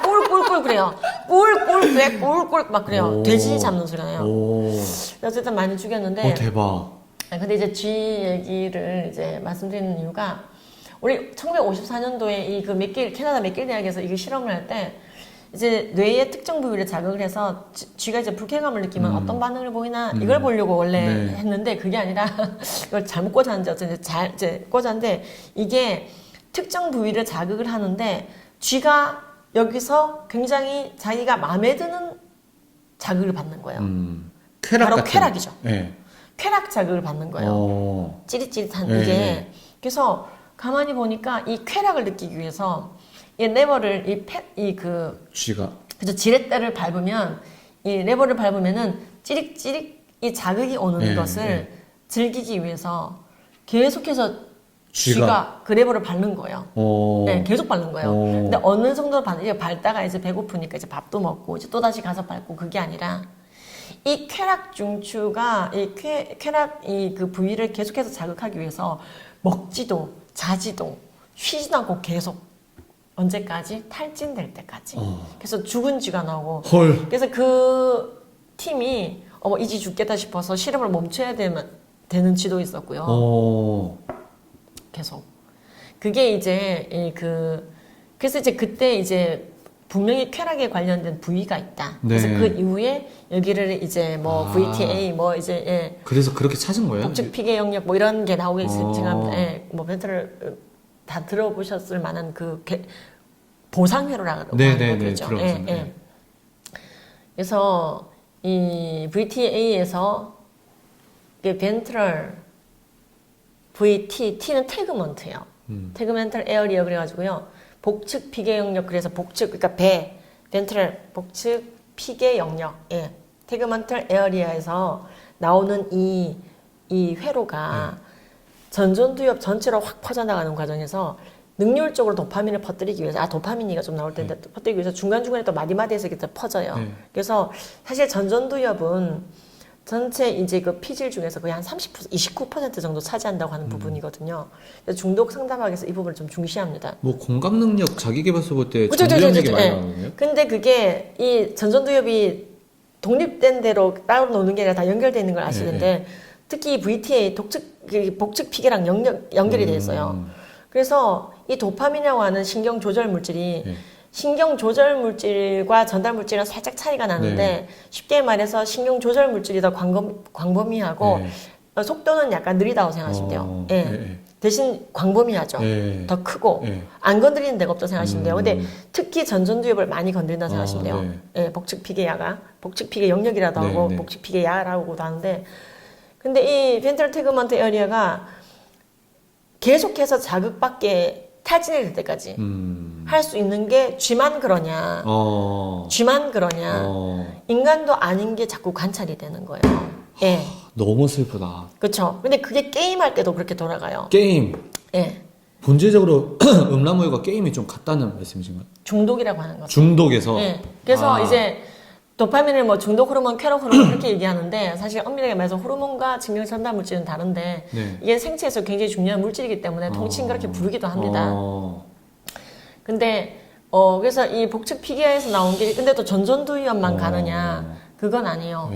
꿀꿀꿀 그래요. 꿀꿀꽥 꿀꿀 막 그래요. 돼지 잡는 소리가 나요. 어쨌든 많이 죽였는데. 대박. 근데 이제 쥐 얘기를 이제 말씀드리는 이유가, 우리 1954년도에 이 캐나다 맥길 대학에서 이거 실험을 할 때 이제 뇌의 특정 부위를 자극을 해서 쥐가 이제 불쾌감을 느끼면 어떤 반응을 보이나 이걸 보려고 원래 했는데, 그게 아니라 이걸 잘못 꽂았는지 어쨌든 이제 꽂았는데, 이게 특정 부위를 자극을 하는데 쥐가 여기서 굉장히 자기가 마음에 드는 자극을 받는 거예요. 바로 쾌락이죠. 네. 쾌락 자극을 받는 거예요. 찌릿찌릿한 이게. 그래서 가만히 보니까 이 쾌락을 느끼기 위해서 이 레버를 쥐가 그래서 지렛대를 밟으면, 이 레버를 밟으면은 찌릿찌릿 이 자극이 오는 것을 즐기기 위해서 계속해서 쥐가 그 레버를 밟는 거예요. 계속 밟는 거예요. 근데 어느 정도 밟다가 이제 배고프니까 이제 밥도 먹고 이제 또 다시 가서 밟고, 그게 아니라 이 쾌락 중추가 쾌락 그 부위를 계속해서 자극하기 위해서 먹지도 자지도 쉬지도 않고 계속, 언제까지? 탈진될 때까지. 그래서 죽은 쥐가 나오고. 그래서 그 팀이 이 쥐 죽겠다 싶어서 실험을 멈춰야 되는 쥐도 있었고요. 계속. 그게 이제 그래서 이제 그때 이제 분명히 쾌락에 관련된 부위가 있다. 그래서 그 이후에 여기를 이제 VTA 그래서 그렇게 찾은 거예요? 복측 피계 영역 이런 게 나오게 제가 벤트를 다 들어보셨을 만한 보상회로라고 하는 거죠. 그래서 이 VTA에서 벤트럴 VT, T는 태그먼트예요. 태그멘탈 에어리어 그래가지고요. 복측 피계 영역, 그래서 복측, 그러니까 벤트럴 복측 피계 영역, 태그멘탈 에어리어에서 나오는 이 회로가 전전두엽 전체로 확 퍼져나가는 과정에서 능률적으로 도파민을 퍼뜨리기 위해서, 도파민이가 좀 나올 텐데 퍼뜨리기 위해서 중간중간에 또 마디마디에서 이렇게 퍼져요. 그래서 사실 전전두엽은 전체 이제 그 피질 중에서 거의 한 30%, 29% 정도 차지한다고 하는 부분이거든요. 그래서 중독 상담학에서 이 부분을 좀 중시합니다. 뭐 공감 능력 자기 개발서 볼 때 그쵸, 전두엽 그쵸, 얘기 그쵸, 많이 예. 나오네요. 근데 그게 이 전전두엽이 독립된 대로 따로 노는 게 아니라 다 연결되어 있는 걸 아시는데 특히 VTA 복측 피계랑 연결이 돼 있어요. 그래서 이 도파민이라고 하는 신경 조절 물질이 신경 조절 물질과 전달 물질은 살짝 차이가 나는데 쉽게 말해서 신경 조절 물질이 더 광범위하고 속도는 약간 느리다고 생각하시면 돼요. 대신 광범위하죠. 더 크고 안 건드리는 데가 없다고 생각하시면 돼요. 근데 특히 전전두엽을 많이 건드린다고 생각하시면 돼요. 복측피계야가 복측피계 영역이라도 하고 복측피계야라고도 하는데 근데 이 벤트럴 태그먼트 에어리어가 계속해서 자극받게 탈진이 될 때까지 할 수 있는 게 쥐만 그러냐 쥐만 그러냐 인간도 아닌 게 자꾸 관찰이 되는 거예요. 예. 너무 슬프다. 그렇죠. 근데 그게 게임할 때도 그렇게 돌아가요. 게임. 예. 본질적으로 음란물과 게임이 좀 같다는 말씀이신가요? 중독이라고 하는 거죠. 중독에서. 예. 그래서 이제 도파민을 뭐 중독 호르몬, 쾌락 호르몬 이렇게 얘기하는데 사실 엄밀하게 말해서 호르몬과 증명 전달 물질은 다른데 이게 생체에서 굉장히 중요한 물질이기 때문에 통칭 그렇게 부르기도 합니다. 근데 그래서 이 복측 피계에서 나온 게 근데 또 전전두엽만 가느냐 그건 아니에요.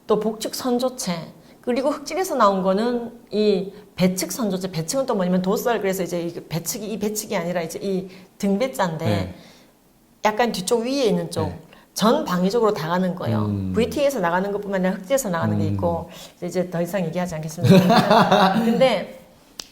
또 복측 선조체 그리고 흑질에서 나온 거는 이 배측 선조체 배측은 또 뭐냐면 도살 그래서 이제 이 배측이 아니라 이제 이 등배자인데 약간 뒤쪽 위에 있는 쪽 전 방위적으로 다 가는 거예요. VT에서 나가는 것뿐만 아니라 흑질에서 나가는 게 있고 이제 더 이상 얘기하지 않겠습니다. 근데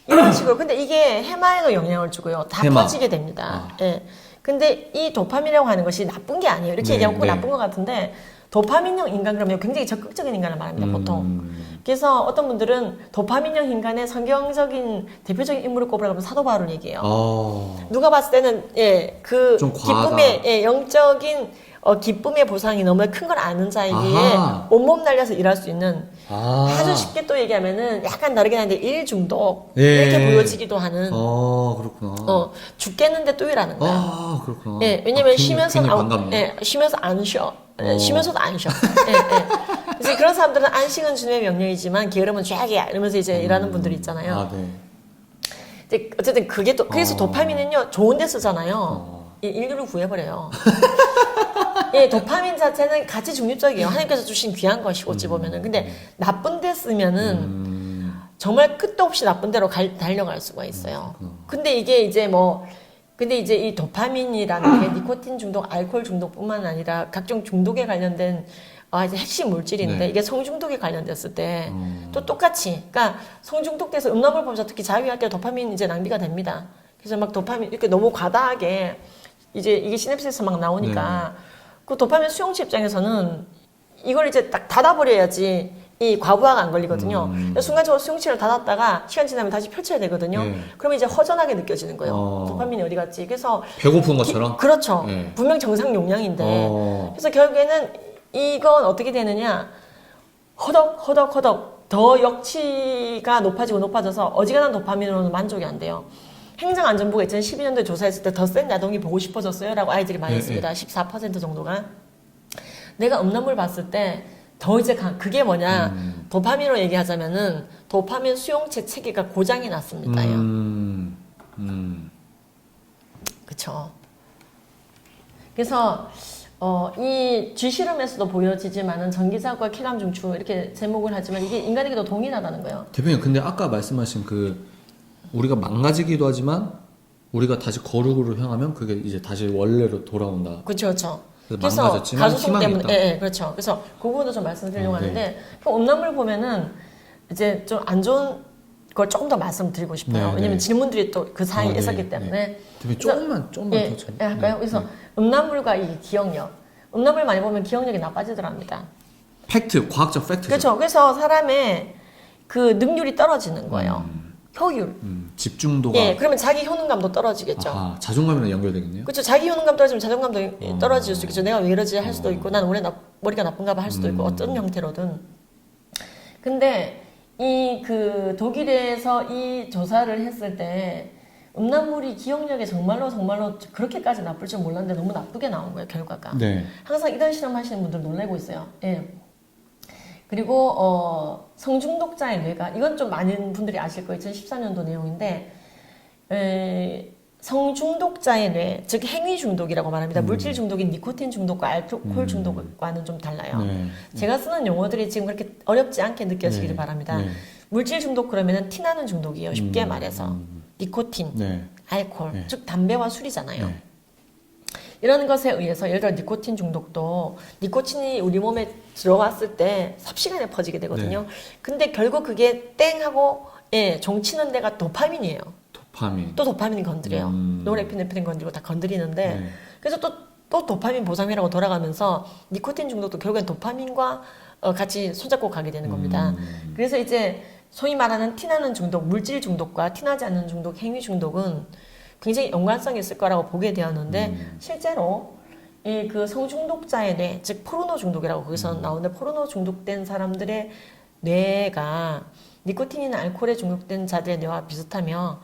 이런 식으로 근데 이게 해마에도 영향을 주고요. 다 퍼지게 됩니다. 예. 근데 이 도파민이라고 하는 것이 나쁜 게 아니에요. 이렇게 얘기하면 꼭 나쁜 것 같은데 도파민형 인간 그러면 굉장히 적극적인 인간을 말합니다. 보통. 그래서 어떤 분들은 도파민형 인간의 성경적인 대표적인 인물을 꼽으라고 하면 사도 바울을 얘기해요. 누가 봤을 때는 그 기쁨의 영적인 기쁨의 보상이 너무 큰 걸 아는 자이기에 온몸 날려서 일할 수 있는 아주 쉽게 또 얘기하면은 약간 다르긴 한데 일 중독 이렇게 보여지기도 하는 그렇구나. 죽겠는데 또 일하는 거야. 그렇구나. 왜냐면 쉬면서 쉬면서 안 쉬어. 쉬면서도 안 쉬어. 그래서 그런 사람들은 안식은 주님의 명령이지만 게으름은 죄악이야 이러면서 이제 일하는 분들이 있잖아요. 이제 어쨌든 그게 또 그래서 도파민은요 좋은 데 쓰잖아요. 인류를 구해버려요. 도파민 자체는 가치 중립적이에요. 하나님께서 주신 귀한 것이고 어찌 보면은. 근데 나쁜 데 쓰면은 정말 끝도 없이 나쁜 데로 달려갈 수가 있어요. 근데 이게 이제 근데 이제 이 도파민이라는 게 니코틴 중독, 알코올 중독뿐만 아니라 각종 중독에 관련된 이제 핵심 물질인데 이게 성중독에 관련됐을 때 또 똑같이 그러니까 성중독돼서 음란물 보면서 특히 자위할 때 도파민 이제 낭비가 됩니다. 그래서 막 도파민 이렇게 너무 과다하게 이제 이게 시냅스에서 막 나오니까 그 도파민 수용체 입장에서는 이걸 이제 딱 닫아버려야지 이 과부하가 안 걸리거든요. 순간적으로 수용체를 닫았다가 시간 지나면 다시 펼쳐야 되거든요. 그러면 이제 허전하게 느껴지는 거예요. 도파민이 어디 갔지? 그래서 배고픈 것처럼? 그렇죠. 분명 정상 용량인데 그래서 결국에는 이건 어떻게 되느냐 허덕 더 역치가 높아져서 어지간한 도파민으로는 만족이 안 돼요. 행정안전부가 2012년도에 조사했을 때 더 센 야동이 보고 싶어졌어요 라고 아이들이 많이 했습니다. 14% 정도가. 내가 음란물 봤을 때 더 이제 그게 뭐냐 도파민으로 얘기하자면은 도파민 수용체 체계가 고장이 났습니다. 그쵸. 그래서 이 쥐실험에서도 보여지지만은 전기자극과 쾌감 중추 이렇게 제목을 하지만 이게 인간에게도 동일하다는 거예요. 대표님 근데 아까 말씀하신 우리가 망가지기도 하지만 우리가 다시 거룩으로 향하면 그게 이제 다시 원래로 돌아온다. 그렇죠. 그래서 가소성 때문에, 그렇죠. 그래서 그 부분도 좀 말씀드리려고 하는데, 그 음란물 보면은 이제 좀 안 좋은 걸 조금 더 말씀드리고 싶어요. 왜냐면 질문들이 또 그 사이에 있었기 때문에. 대표님 조금만 더 할까요? 그래서 음란물과 이 기억력, 음란물 많이 보면 기억력이 나빠지더랍니다. 팩트, 과학적 팩트죠. 그렇죠. 그래서 사람의 그 능률이 떨어지는 거예요. 효율. 집중도가. 그러면 자기 효능감도 떨어지겠죠. 자존감이랑 연결되겠네요. 그렇죠. 자기 효능감 떨어지면 자존감도 떨어질 수 있겠죠. 내가 왜 이러지 할 수도 있고, 난 원래 머리가 나쁜가 봐 할 수도 있고, 어떤 형태로든. 근데 그 독일에서 이 조사를 했을 때 음란물이 기억력에 정말로 그렇게까지 나쁠 줄 몰랐는데 너무 나쁘게 나온 거예요, 결과가. 항상 이런 실험 하시는 분들 놀라고 있어요. 그리고 성중독자의 뇌가 이건 좀 많은 분들이 아실 거예요. 2014년도 내용인데 성중독자의 뇌, 즉 행위 중독이라고 말합니다. 물질 중독인 니코틴 중독과 알코올 중독과는 좀 달라요. 네. 제가 쓰는 용어들이 지금 그렇게 어렵지 않게 느껴지기를 네. 바랍니다. 네. 물질 중독 그러면은 티나는 중독이에요. 쉽게 말해서 니코틴, 네. 알코올, 네. 즉 담배와 술이잖아요. 네. 이런 것에 의해서 예를 들어 니코틴 중독도 니코틴이 우리 몸에 들어왔을 때 삽시간에 퍼지게 되거든요. 네. 근데 결국 그게 땡 하고 종치는 데가 도파민이에요. 도파민. 또 도파민 건드려요. 노르에피네프린 건드리고 다 건드리는데 네. 그래서 또 도파민 보상이라고 돌아가면서 니코틴 중독도 결국엔 도파민과 같이 손잡고 가게 되는 겁니다. 그래서 이제 소위 말하는 티나는 중독, 물질 중독과 티나지 않는 중독, 행위 중독은 굉장히 연관성이 있을 거라고 보게 되었는데 실제로 이 그 성중독자의 뇌, 즉 포르노 중독이라고 거기서 나오는데 포르노 중독된 사람들의 뇌가 니코틴이나 알코올에 중독된 자들의 뇌와 비슷하며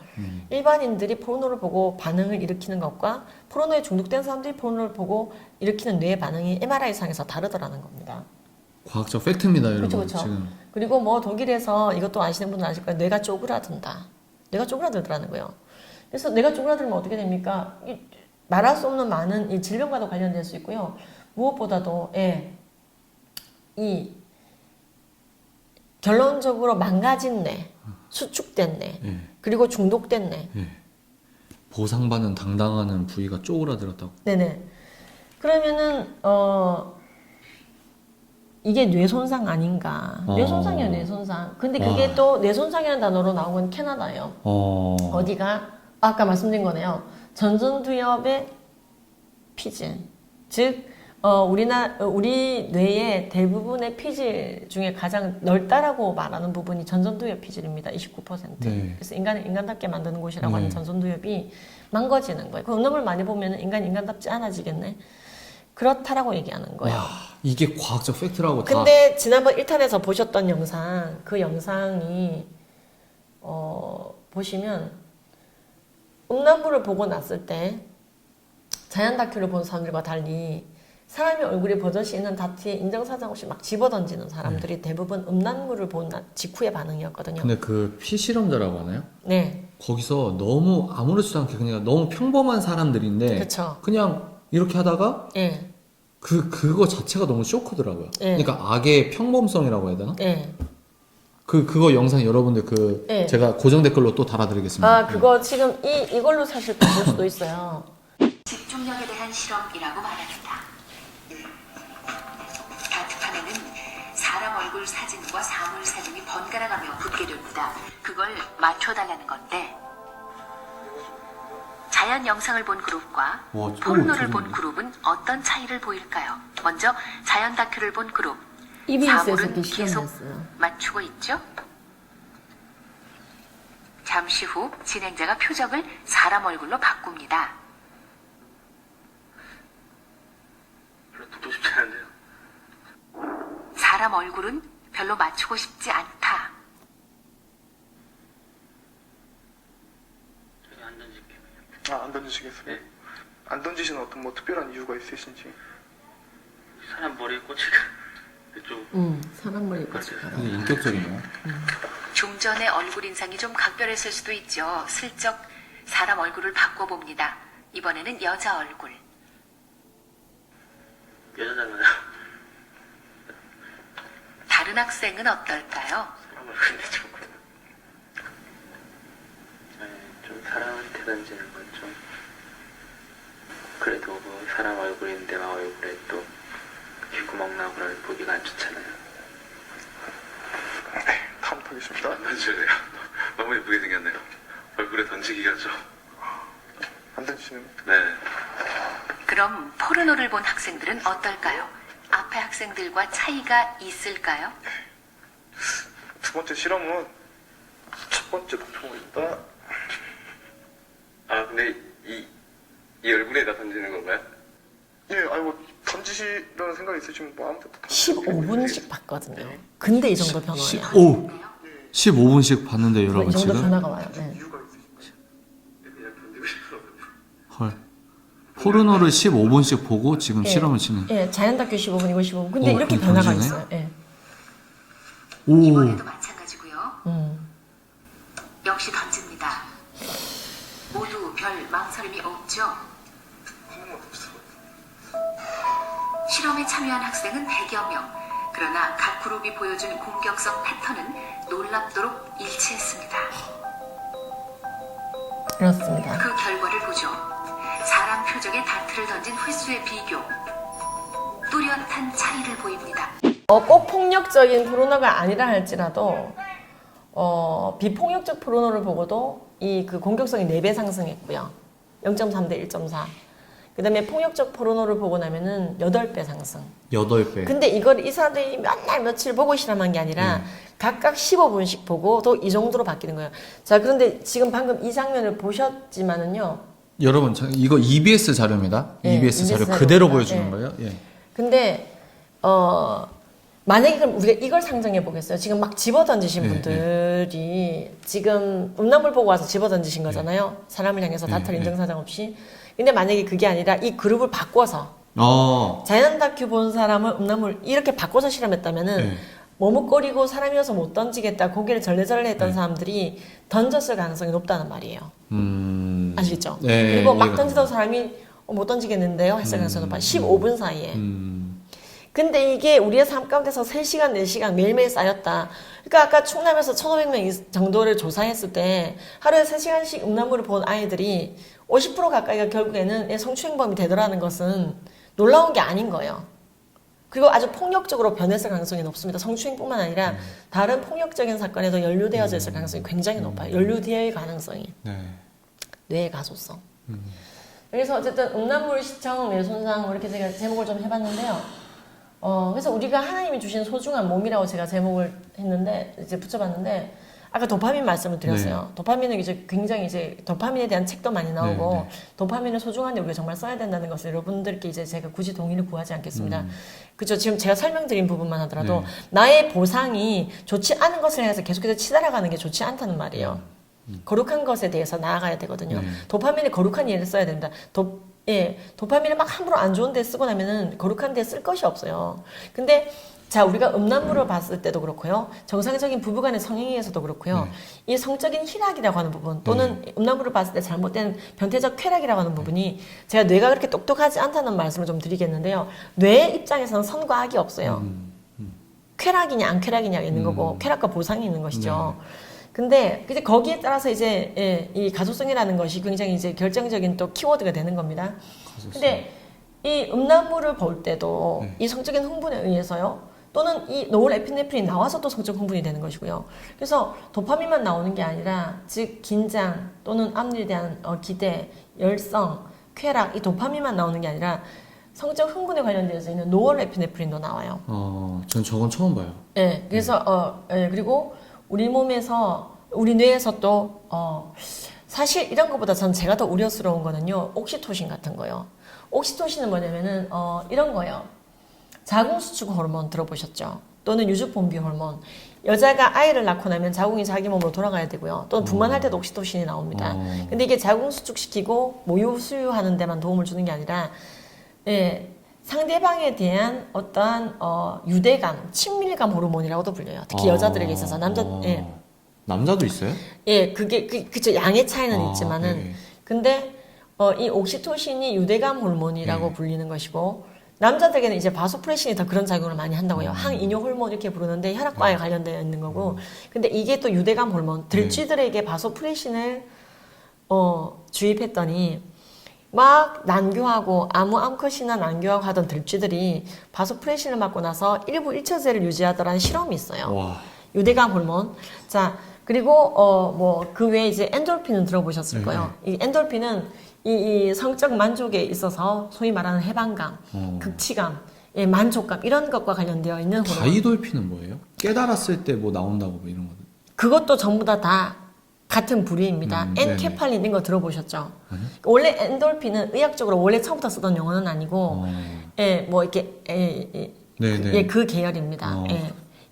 일반인들이 포르노를 보고 반응을 일으키는 것과 포르노에 중독된 사람들이 포르노를 보고 일으키는 뇌의 반응이 MRI상에서 다르더라는 겁니다. 과학적 팩트입니다, 여러분. 그렇죠. 지금. 그리고 뭐 독일에서 이것도 아시는 분은 아실 거예요. 뇌가 쪼그라든다. 뇌가 쪼그라들더라는 거예요. 그래서 뇌가 쪼그라들면 어떻게 됩니까? 말할 수 없는 많은 이 질병과도 관련될 수 있고요. 무엇보다도 이 결론적으로 망가진 뇌, 수축된 뇌, 예. 그리고 중독된 뇌. 예. 보상받는 당당하는 부위가 쪼그라들었다고. 네네. 그러면은 이게 뇌손상 아닌가? 뇌손상이에요, 뇌손상. 근데 그게 또 뇌손상이라는 단어로 나온 건 캐나다예요. 어디가? 아까 말씀드린 거네요. 전전두엽의 피질. 즉, 우리 뇌의 대부분의 피질 중에 가장 넓다라고 말하는 부분이 전전두엽 피질입니다. 29%. 네. 그래서 인간답게 만드는 곳이라고 네. 하는 전전두엽이 망가지는 거예요. 그 음놈을 많이 보면 인간답지 않아지겠네. 그렇다라고 얘기하는 거예요. 와, 이게 과학적 팩트라고 다. 근데 지난번 1탄에서 보셨던 영상, 그 영상이 보시면 음란물을 보고 났을 때 자연 다큐를 본 사람들과 달리 사람의 얼굴이 버젓이 있는 다트에 인정사정 없이 막 집어던지는 사람들이 대부분 음란물을 본 직후의 반응이었거든요. 근데 그 피실험자라고 하나요? 네, 거기서 너무 아무렇지도 않게 그냥 너무 평범한 사람들인데 그렇죠. 그냥 이렇게 하다가 예, 그거 자체가 너무 쇼크더라고요. 네. 그러니까 악의 평범성이라고 해야 되나? 예. 그거 영상 여러분들 네. 제가 고정 댓글로 또 달아드리겠습니다. 아, 그거 지금 이걸로 사실 볼 수도 있어요. 집중력에 대한 실험이라고 말합니다. 다트판에는 사람 얼굴 사진과 사물 사진이 번갈아가며 붙게 됩니다. 그걸 맞춰달라는 건데 자연 영상을 본 그룹과 와, 포르노를 본 그룹은 어떤 차이를 보일까요? 먼저 자연 다큐를 본 그룹 EBS에서 사물은 이렇게 계속 실험했어요. 맞추고 있죠? 잠시 후 진행자가 표정을 사람 얼굴로 바꿉니다. 별로 듣고 싶지 않은데요. 사람 얼굴은 별로 맞추고 싶지 않다. 저는 안 던질게요. 아, 안 던지시겠어요? 네. 안 던지시는 어떤 뭐 특별한 이유가 있으신지. 사람 머리에 꽂히가 좀 사람 머리 꽂힐까 되게 인격적이네요. 좀 전에 얼굴 인상이 좀 각별했을 수도 있죠. 슬쩍 사람 얼굴을 바꿔봅니다. 이번에는 여자 얼굴. 여자잖아요. 다른 학생은 어떨까요? 사람 얼굴인데 좀 좀 사람한테 던지는 건 좀 그래도 뭐 사람 얼굴인데 막 얼굴에 또 귓구멍 나고 그러면 보기가 안 좋잖아요. 다음 타겠습니다. 안 던질래요? 너무 예쁘게 생겼네요. 얼굴에 던지기가 좀. 안 던지시는. 네. 그럼 포르노를 본 학생들은 어떨까요? 앞에 학생들과 차이가 있을까요? 두 번째 실험은 첫 번째 목표입니다. 아, 근데 이 얼굴에다 던지는 건가요? 예, 아니 뭐 던지시려는 생각이 있으시면 뭐 아무데나 15분씩 봤거든요. 근데 이 정도 변화야. 15분씩 봤는데 이 여러분 정도 지금 변화가 와요. 네. 이유가 있으신지. 그냥 던지고 싶어가지고. 헐. 포르노를 15분씩 보고 지금 예. 실험을 진행. 예, 자연 다큐 15분, 이거 15분. 근데 어, 이렇게 그럼 변화가 던지네? 있어요. 예. 이번에도 마찬가지고요. 역시 던집니다. 모두 별 망설임이 없죠. 실험에 참여한 학생은 100여 명. 그러나 각 그룹이 보여준 공격성 패턴은 놀랍도록 일치했습니다. 그렇습니다. 그 결과를 보죠. 사람 표적에 다트를 던진 횟수의 비교. 뚜렷한 차이를 보입니다. 꼭 폭력적인 포르노가 아니라 할지라도 비폭력적 포르노를 보고도 이 그 공격성이 4배 상승했고요. 0.3대 1.4. 그 다음에 폭력적 포르노를 보고 나면은 8배 상승. 8배. 근데 이걸 이 사람들이 몇 날 며칠 보고 실험한 게 아니라 각각 15분씩 보고 또 이 정도로 바뀌는 거예요. 자, 그런데 지금 방금 이 장면을 보셨지만은요. 여러분, 이거 EBS 자료입니다. 네, EBS 자료 EBS 그대로 자료입니다. 보여주는 네. 거예요. 예. 근데 만약에 그럼 우리가 이걸 상정해 보겠어요. 지금 막 집어 던지신 네, 분들이 지금 음란물 보고 와서 집어 던지신 거잖아요. 사람을 향해서 다툴 네. 인정사정 없이. 근데 만약에 그게 아니라 이 그룹을 바꿔서 어. 자연 다큐 본 사람을 음란물 이렇게 바꿔서 실험했다면은 네. 머뭇거리고 사람이어서 못 던지겠다 고개를 절레절레 했던 네. 사람들이 던졌을 가능성이 높다는 말이에요. 아시겠죠? 네, 그리고 막 이해가 던지던 사람이 못 던지겠는데요 했을 가능성이 높아요. 15분 사이에. 근데 이게 우리의 삶 가운데서 3시간, 4시간 매일매일 쌓였다. 그러니까 아까 충남에서 1,500명 정도를 조사했을 때 하루에 3시간씩 음란물을 본 아이들이 50% 가까이가 결국에는 성추행범이 되더라는 것은 놀라운 게 아닌 거예요. 그리고 아주 폭력적으로 변했을 가능성이 높습니다. 성추행뿐만 아니라 다른 폭력적인 사건에도 연루되어져 있을 가능성이 굉장히 높아요. 연루될 가능성이. 네. 뇌의 가소성. 그래서 어쨌든 음란물 시청 뇌손상 이렇게 제가 제목을 좀 해봤는데요. 그래서 우리가 하나님이 주신 소중한 몸이라고 제가 제목을 했는데 이제 붙여봤는데 아까 도파민 말씀을 드렸어요. 도파민은 이제 굉장히 이제 도파민에 대한 책도 많이 나오고 도파민은 소중한데 우리가 정말 써야 된다는 것을 여러분들께 이제 제가 굳이 동의를 구하지 않겠습니다. 그죠? 지금 제가 설명드린 부분만 하더라도 나의 보상이 좋지 않은 것을 해서 계속해서 치달아가는 게 좋지 않다는 말이에요. 거룩한 것에 대해서 나아가야 되거든요. 도파민이 거룩한 일을 써야 된다. 도파민을 막 함부로 안 좋은 데 쓰고 나면은 거룩한 데 쓸 것이 없어요. 근데 자, 우리가 음란물을 봤을 때도 그렇고요. 정상적인 부부간의 성행위에서도 그렇고요. 이 성적인 희락이라고 하는 부분 또는 음란물을 봤을 때 잘못된 변태적 쾌락이라고 하는 부분이 제가 뇌가 그렇게 똑똑하지 않다는 말씀을 좀 드리겠는데요. 뇌의 입장에서는 선과 악이 없어요. 쾌락이냐 안 쾌락이냐가 있는 거고 쾌락과 보상이 있는 것이죠. 근데 이제 거기에 따라서 이제 이 가소성이라는 것이 굉장히 이제 결정적인 또 키워드가 되는 겁니다. 근데 이 음란물을 볼 때도 이 성적인 흥분에 의해서요. 또는 이 노을에피네프린이 나와서 또 성적 흥분이 되는 것이고요. 그래서 도파민만 나오는 게 아니라 즉 긴장 또는 앞일에 대한 기대, 열성, 쾌락 이 도파민만 나오는 게 아니라 성적 흥분에 관련되어서 있는 노을에피네프린도 나와요. 전 저건 처음 봐요. 네, 그래서 그리고 우리 몸에서 우리 뇌에서 또 사실 이런 것보다 전 제가 더 우려스러운 거는요 옥시토신 같은 거요. 옥시토신은 뭐냐면은 이런 거예요. 자궁수축 호르몬 들어보셨죠? 또는 유주분비 호르몬. 여자가 아이를 낳고 나면 자궁이 자기 몸으로 돌아가야 되고요. 또는 분만할 때도 옥시토신이 나옵니다. 근데 이게 자궁수축시키고 모유 수유하는 데만 도움을 주는 게 아니라 상대방에 대한 어떠한 유대감, 친밀감 호르몬이라고도 불려요. 특히 여자들에게 있어서 남자도 있어요? 그게 그쵸 양의 차이는 있지만은 근데 이 옥시토신이 유대감 호르몬이라고 불리는 것이고 남자들에게는 이제 바소프레신이 더 그런 작용을 많이 한다고요. 항이뇨 호르몬 이렇게 부르는데 혈압과에 관련되어 있는 거고 근데 이게 또 유대감 호르몬 들쥐들에게 바소프레신을 주입했더니 막 난교하고 암컷이나 난교하고 하던 들쥐들이 바소프레신을 맞고 나서 일부 일처제를 유지하더라는 실험이 있어요. 와. 유대감 호르몬. 자, 그리고 그 외에 이제 엔돌핀은 들어보셨을 거예요. 이 엔돌핀은 이 성적 만족에 있어서 소위 말하는 해방감, 극치감, 만족감 이런 것과 관련되어 있는 호르몬. 다이돌핀은 뭐예요? 깨달았을 때 뭐 나온다고 뭐 이런 거. 그것도 전부 다 같은 부류입니다. 엔케팔린 이런 거 들어보셨죠? 원래 엔돌핀은 의학적으로 원래 처음부터 쓰던 용어는 아니고, 그 계열입니다.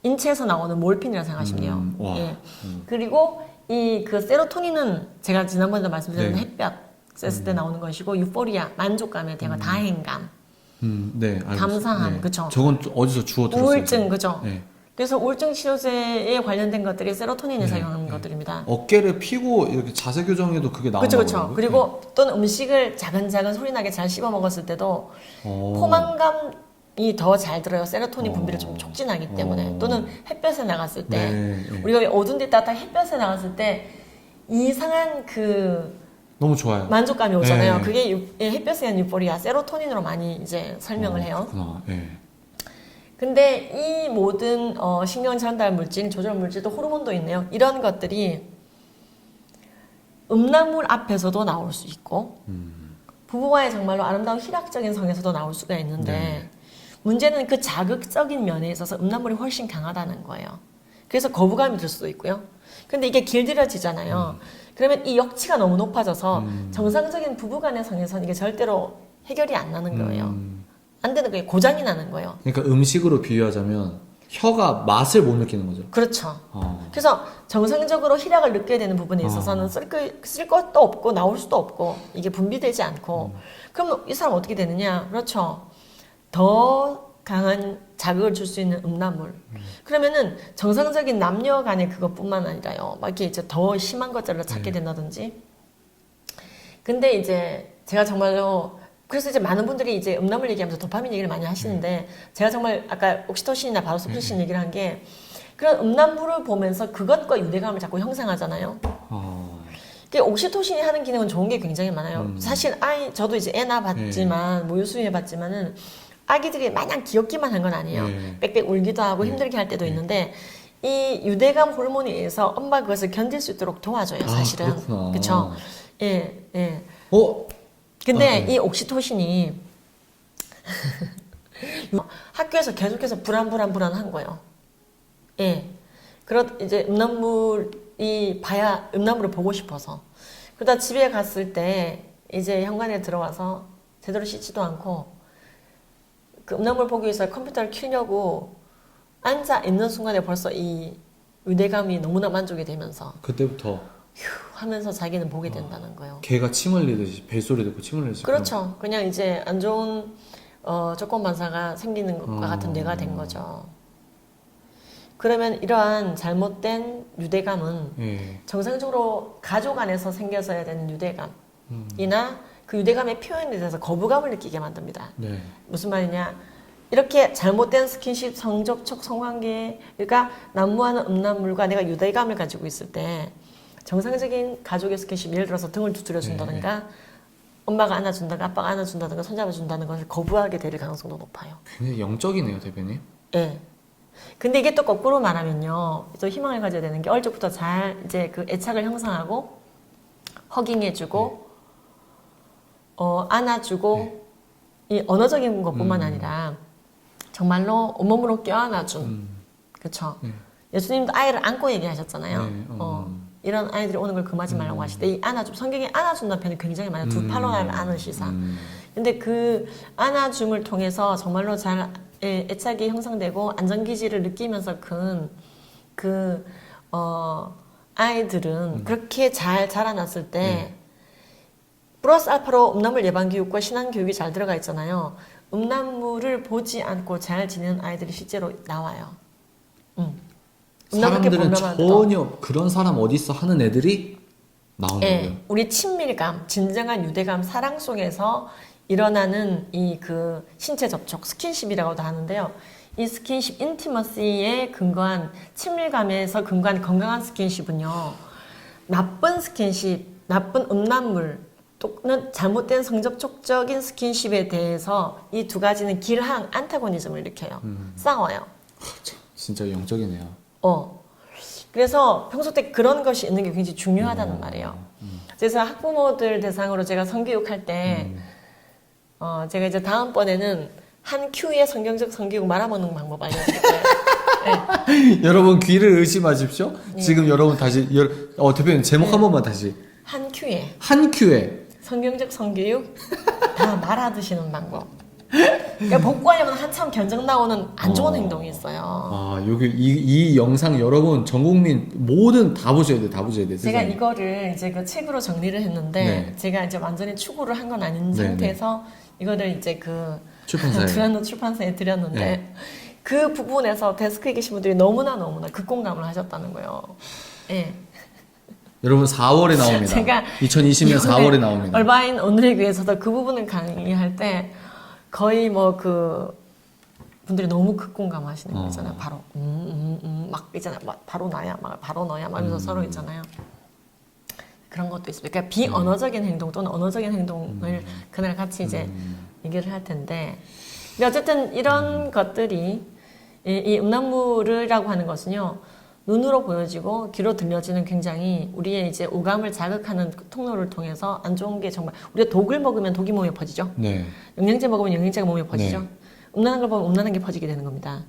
인체에서 나오는 몰핀이라고 생각하시면 돼요. 그리고 그 세로토닌은 제가 지난번에도 말씀드렸는데 햇볕 쐈을 때 나오는 것이고, 유포리아, 만족감에 대한 다행감, 알겠습니다. 감사함, 네. 그쵸? 저건 어디서 주워 들었어요? 우울증, 그죠? 네. 그래서 우울증 치료제에 관련된 것들이 세로토닌이 작용하는 것들입니다. 어깨를 펴고 이렇게 자세 교정에도 그게 나온다고 그렇죠, 그렇죠. 그리고 또는 음식을 작은 소리나게 잘 씹어 먹었을 때도 포만감이 더 잘 들어요. 세로토닌 분비를 좀 촉진하기 때문에. 또는 햇볕에 나갔을 때 우리가 어두운 데 있다가 햇볕에 나갔을 때 이상한 너무 좋아요. 만족감이 오잖아요. 그게 햇볕에 대한 유포리아, 세로토닌으로 많이 이제 설명을 해요. 그렇구나. 근데 이 모든 신경 전달 물질, 조절 물질도 호르몬도 있네요. 이런 것들이 음란물 앞에서도 나올 수 있고 부부와의 정말로 아름다운 희락적인 성에서도 나올 수가 있는데 문제는 그 자극적인 면에 있어서 음란물이 훨씬 강하다는 거예요. 그래서 거부감이 들 수도 있고요. 근데 이게 길들여지잖아요. 그러면 이 역치가 너무 높아져서 정상적인 부부간의 성에서는 이게 절대로 해결이 안 나는 거예요. 안 되는 거예요. 고장이 나는 거예요. 그러니까 음식으로 비유하자면 혀가 맛을 못 느끼는 거죠. 그렇죠. 그래서 정상적으로 희락을 느껴야 되는 부분에 있어서는 쓸 것도 없고 나올 수도 없고 이게 분비되지 않고 그럼 이 사람 어떻게 되느냐? 그렇죠. 더 강한 자극을 줄 수 있는 음란물. 그러면은 정상적인 남녀 간의 그것뿐만 아니라요. 막 이렇게 이제 더 심한 것들을 찾게 된다든지. 근데 이제 제가 정말로 그래서 이제 많은 분들이 이제 음란물 얘기하면서 도파민 얘기를 많이 하시는데 제가 정말 아까 옥시토신이나 바로스프신 얘기를 한 게 그런 음란물을 보면서 그것과 유대감을 자꾸 형성하잖아요. 옥시토신이 하는 기능은 좋은 게 굉장히 많아요. 사실 저도 이제 애 낳아봤지만 뭐 유수해봤지만은 아기들이 마냥 귀엽기만 한 건 아니에요. 빽빽 울기도 하고 힘들게 할 때도 있는데 이 유대감 호르몬에 의해서 엄마가 그것을 견딜 수 있도록 도와줘요. 사실은. 그렇죠. 예. 근데 이 옥시토신이 학교에서 계속해서 불안한 거예요. 예. 이제 음란물을 보고 싶어서. 그러다 집에 갔을 때 이제 현관에 들어와서 제대로 씻지도 않고 그 음란물 보기 위해서 컴퓨터를 켜려고 앉아 있는 순간에 벌써 이 유대감이 너무나 만족이 되면서 그때부터 하면서 자기는 보게 된다는 거예요. 개가 침 흘리듯이 벨소리 듣고 침 흘리듯이. 그렇죠. 그냥 이제 안 좋은 조건 반사가 생기는 것과 같은 뇌가 된 거죠. 그러면 이러한 잘못된 유대감은 정상적으로 가족 안에서 생겨서야 되는 유대감이나 그 유대감의 표현에 대해서 거부감을 느끼게 만듭니다. 무슨 말이냐? 이렇게 잘못된 스킨십, 성접촉, 성관계, 그러니까 난무하는 음란물과 내가 유대감을 가지고 있을 때 정상적인 가족의 스킨십, 예를 들어서 등을 두드려준다든가 엄마가 안아준다든가 아빠가 안아준다든가 손잡아준다는 것을 거부하게 될 가능성도 높아요. 굉장히 영적이네요, 대표님. 네. 근데 이게 또 거꾸로 말하면요. 또 희망을 가져야 되는 게 어릴 적부터 잘 이제 그 애착을 형성하고 허깅해주고 안아주고 이 언어적인 것뿐만 아니라 정말로 온몸으로 껴안아준 그렇죠. 예수님도 아이를 안고 얘기하셨잖아요. 이런 아이들이 오는 걸 금하지 말라고 하실 때 이 성경에 안아준다는 표현이 굉장히 많아요. 두 팔로 안으시사. 근데 그 안아줌을 통해서 정말로 잘 애착이 형성되고 안전기지를 느끼면서 큰 아이들은 그렇게 잘 자라났을 때 플러스 알파로 음란물 예방 교육과 신앙 교육이 잘 들어가 있잖아요. 음란물을 보지 않고 잘 지내는 아이들이 실제로 나와요. 사람들은 전혀 그런 사람 어디 있어 하는 애들이 나오는 거예요. 우리 친밀감, 진정한 유대감, 사랑 속에서 일어나는 이 그 신체 접촉, 스킨십이라고도 하는데요. 이 스킨십, 인티머시에 근거한 친밀감에서 근거한 건강한 스킨십은요. 나쁜 스킨십, 나쁜 음란물 또는 잘못된 성접촉적인 스킨십에 대해서 이 두 가지는 길항, 안타고니즘을 일으켜요. 싸워요. 진짜 영적이네요. 그래서 평소 때 그런 것이 있는 게 굉장히 중요하다는 말이에요. 그래서 학부모들 대상으로 제가 성교육할 때 제가 이제 다음번에는 한 큐의 성경적 성교육 말아먹는 방법 알려드릴 거예요. 네. 여러분 귀를 의심하십시오. 지금 여러분 다시 대표님 제목 한 번만 다시. 한 큐에 성경적 성교육 다 말아드시는 방법. 그러니까 복구하려면 한참 견적 나오는 안 좋은 행동이 있어요. 여기 이 영상 여러분 전 국민 모든 다 보셔야 돼, 제가 세상에. 이거를 이제 그 책으로 정리를 했는데 제가 이제 완전히 추구를 한 건 아닌 상태에서 이거를 이제 그 출판사에 두란노 출판사에 드렸는데 그 부분에서 데스크에 계신 분들이 너무나 극공감을 하셨다는 거예요. 예. 여러분 4월에 나옵니다. 제가 2020년 4월에 나옵니다. 얼바인 오늘의 교회에서도 그 부분을 강의할 때 거의 뭐 그 분들이 너무 극공감하시는 거 있잖아요. 바로 막 있잖아요. 막 바로 나야, 막 바로 너야, 막 이러면서 서로 있잖아요. 그런 것도 있습니다. 그러니까 비언어적인 행동 또는 언어적인 행동을 그날 같이 이제 얘기를 할 텐데, 근데 어쨌든 이런 것들이 이 음란물이라고 하는 것은요, 눈으로 보여지고 귀로 들려지는 굉장히 우리의 이제 오감을 자극하는 통로를 통해서 안 좋은 게 정말, 우리가 독을 먹으면 독이 몸에 퍼지죠. 네. 영양제 먹으면 영양제가 몸에 퍼지죠. 네. 음란한 걸 보면 음란한 게 퍼지게 되는 겁니다.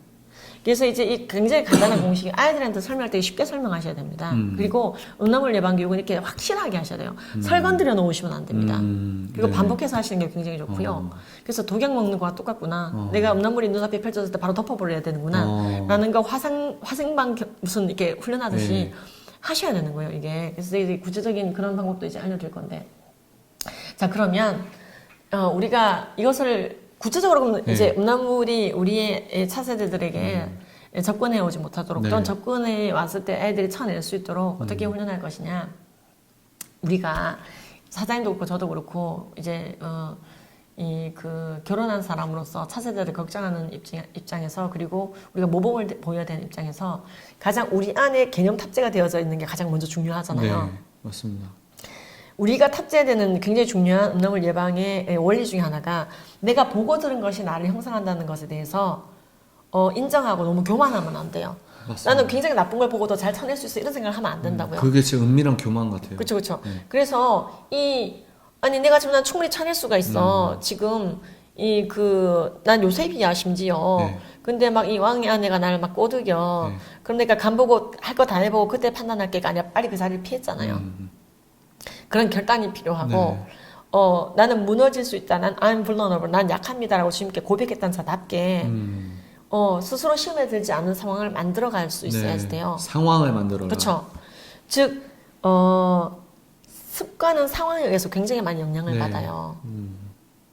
그래서 이제 이 굉장히 간단한 공식이 아이들한테 설명할 때 쉽게 설명하셔야 됩니다. 그리고 음란물 예방 교육은 이렇게 확실하게 하셔야 돼요. 설 건드려 놓으시면 안 됩니다. 그리고 네. 반복해서 하시는 게 굉장히 좋고요. 그래서 독약 먹는 거와 똑같구나. 내가 음란물이 눈앞에 펼쳐졌을 때 바로 덮어버려야 되는구나. 라는 거 화생방 무슨 이렇게 훈련하듯이 네. 하셔야 되는 거예요, 이게. 그래서 이제 구체적인 그런 방법도 이제 알려드릴 건데. 자, 그러면 우리가 이것을 구체적으로 그러면 네. 이제 음란물이 우리의 차세대들에게 접근해 오지 못하도록 네. 또는 접근해 왔을 때 애들이 쳐낼 수 있도록 어떻게 훈련할 것이냐. 우리가 사장님도 그렇고 저도 그렇고 이제 이 그 결혼한 사람으로서 차세대를 걱정하는 입장에서, 그리고 우리가 모범을 보여야 되는 입장에서 가장 우리 안에 개념 탑재가 되어져 있는 게 가장 먼저 중요하잖아요. 네. 맞습니다. 우리가 탑재되는 굉장히 중요한 음란물 예방의 원리 중에 하나가 내가 보고 들은 것이 나를 형성한다는 것에 대해서 인정하고 너무 교만하면 안 돼요. 맞습니다. 나는 굉장히 나쁜 걸 보고도 잘 쳐낼 수 있어, 이런 생각을 하면 안 된다고요. 그게 진짜 은밀한 교만 같아요. 그렇죠, 그렇죠. 네. 그래서 아니 내가 지금 난 충분히 쳐낼 수가 있어. 지금 난 요셉이야 심지어. 네. 근데 막 이 왕의 아내가 나를 막 꼬드겨. 네. 그럼 내가 간 보고 할 거 다 해보고 그때 판단할 게가 아니라 빨리 그 자리를 피했잖아요. 그런 결단이 필요하고, 네. 나는 무너질 수 있다. 난 I'm vulnerable. 난 약합니다라고 주님께 고백했던 자답게 스스로 시험에 들지 않는 상황을 만들어갈 수 있어야 네. 돼요. 상황을 만들어라. 그렇죠. 즉 습관은 상황에 의해서 굉장히 많이 영향을 네. 받아요.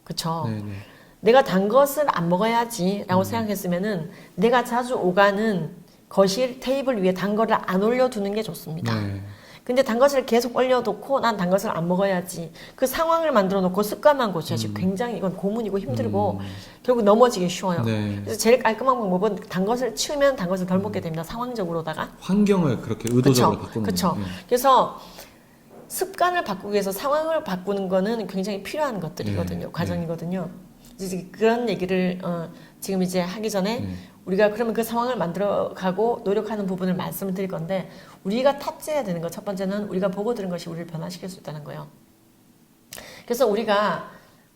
그렇죠. 네, 네. 내가 단 것을 안 먹어야지라고 생각했으면은 내가 자주 오가는 거실 테이블 위에 단 거를 안 올려두는 게 좋습니다. 네. 근데 단 것을 계속 올려놓고 난 단 것을 안 먹어야지, 그 상황을 만들어 놓고 습관만 고쳐야지. 굉장히 이건 고문이고 힘들고 결국 넘어지기 쉬워요. 네. 그래서 제일 깔끔한 방법은 단 것을 치우면 단 것을 덜 먹게 됩니다. 상황적으로다가. 환경을 그렇게 의도적으로 바꾸는 그렇죠. 거예요. 네. 그래서 습관을 바꾸기 위해서 상황을 바꾸는 거는 굉장히 필요한 것들이거든요. 네. 과정이거든요. 이제 그런 얘기를 지금 이제 하기 전에 네. 우리가 그러면 그 상황을 만들어가고 노력하는 부분을 말씀을 드릴 건데, 우리가 탑재해야 되는 것 첫 번째는 우리가 보고 들은 것이 우리를 변화시킬 수 있다는 거예요. 그래서 우리가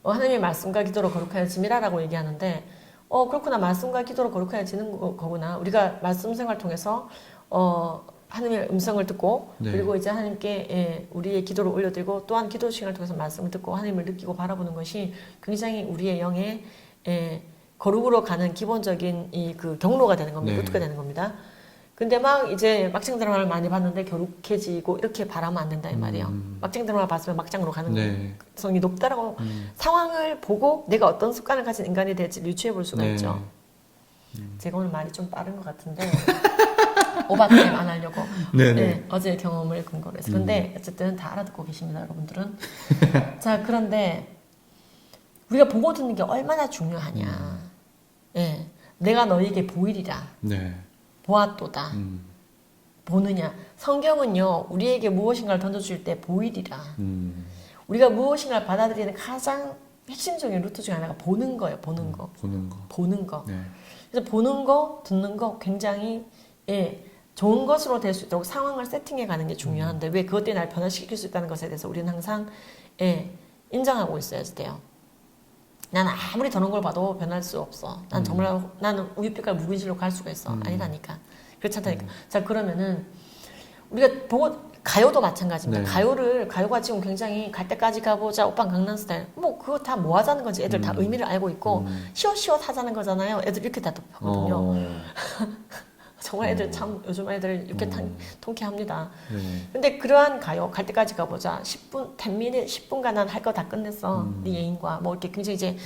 하나님의 말씀과 기도로 거룩하여짐이라고 얘기하는데, 그렇구나, 말씀과 기도로 거룩하여지는 거구나. 우리가 말씀 생활 통해서 하나님의 음성을 듣고, 네. 그리고 이제 하나님께 우리의 기도를 올려드리고, 또한 기도 시간을 통해서 말씀을 듣고 하나님을 느끼고 바라보는 것이 굉장히 우리의 영의 거룩으로 가는 기본적인 그 경로가 되는 겁니다. 네. 루트가 되는 겁니다. 근데 막 이제 막장 드라마를 많이 봤는데 거룩해지고 이렇게 바라면 안 된다 이 말이에요. 막장 드라마 봤으면 막장으로 가는 네. 성이 높다라고 상황을 보고 내가 어떤 습관을 가진 인간이 될지 유추해 볼 수가 네. 있죠. 제가 오늘 말이 좀 빠른 것 같은데 오버타임 안 하려고. 네. 어제 경험을 근거로 해서. 근데 어쨌든 다 알아듣고 계십니다, 여러분들은. 자, 그런데 우리가 보고 듣는 게 얼마나 중요하냐. 예, 내가 너에게 보이리라. 네. 보았도다. 보느냐. 성경은요, 우리에게 무엇인가를 던져줄 때 보이리라. 우리가 무엇인가를 받아들이는 가장 핵심적인 루트 중에 하나가 보는 거예요. 보는 거. 보는 거. 네. 그래서 보는 거, 듣는 거 굉장히 좋은 것으로 될 수 있도록 상황을 세팅해 가는 게 중요한데, 왜 그것 때문에 날 변화시킬 수 있다는 것에 대해서 우리는 항상 인정하고 있어야 돼요. 나는 아무리 더러운 걸 봐도 변할 수 없어. 난 정말 나는 우유빛깔 묵은실로 갈 수가 있어. 아니라니까. 그렇지 않다니까. 자, 그러면은 우리가 보고 가요도 마찬가지입니다. 네. 가요가 지금 굉장히 갈 때까지 가보자, 오빠 강남스타일. 뭐 그거 다 뭐 하자는 건지 애들 다 의미를 알고 있고 시옷시옷 하자는 거잖아요. 애들 이렇게 다 하거든요. 정말 애들 참 요즘 애들 이렇게 통쾌합니다. 네. 근데 그러한 가요, 갈 때까지 가보자, 10분, 10minute, 10분간 난 할 거 다 끝냈어. 네 애인과 뭐 이렇게 굉장히 이제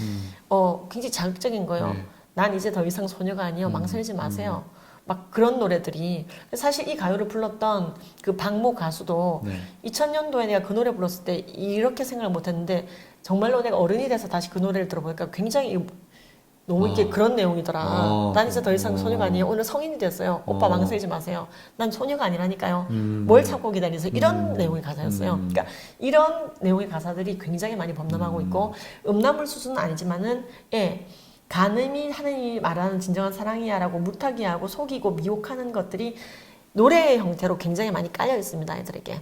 굉장히 자극적인 거예요. 네. 난 이제 더 이상 소녀가 아니요. 망설이지 마세요. 막 그런 노래들이 사실 이 가요를 불렀던 그 박모 가수도 2000년도에 내가 그 노래 불렀을 때 이렇게 생각을 못했는데 정말로 내가 어른이 돼서 다시 그 노래를 들어보니까 굉장히 너무 이렇게 그런 내용이더라. 난 이제 더 이상 소녀가 아니에요. 오늘 성인이 됐어요. 오빠 망설이지 마세요. 난 소녀가 아니라니까요. 뭘 참고 기다리세요. 이런 내용의 가사였어요. 그러니까 이런 내용의 가사들이 굉장히 많이 범람하고 있고 음란물 수준은 아니지만은 간음이 하느님이 말하는 진정한 사랑이야 라고 무탁이하고 속이고 미혹하는 것들이 노래의 형태로 굉장히 많이 깔려 있습니다. 애들에게.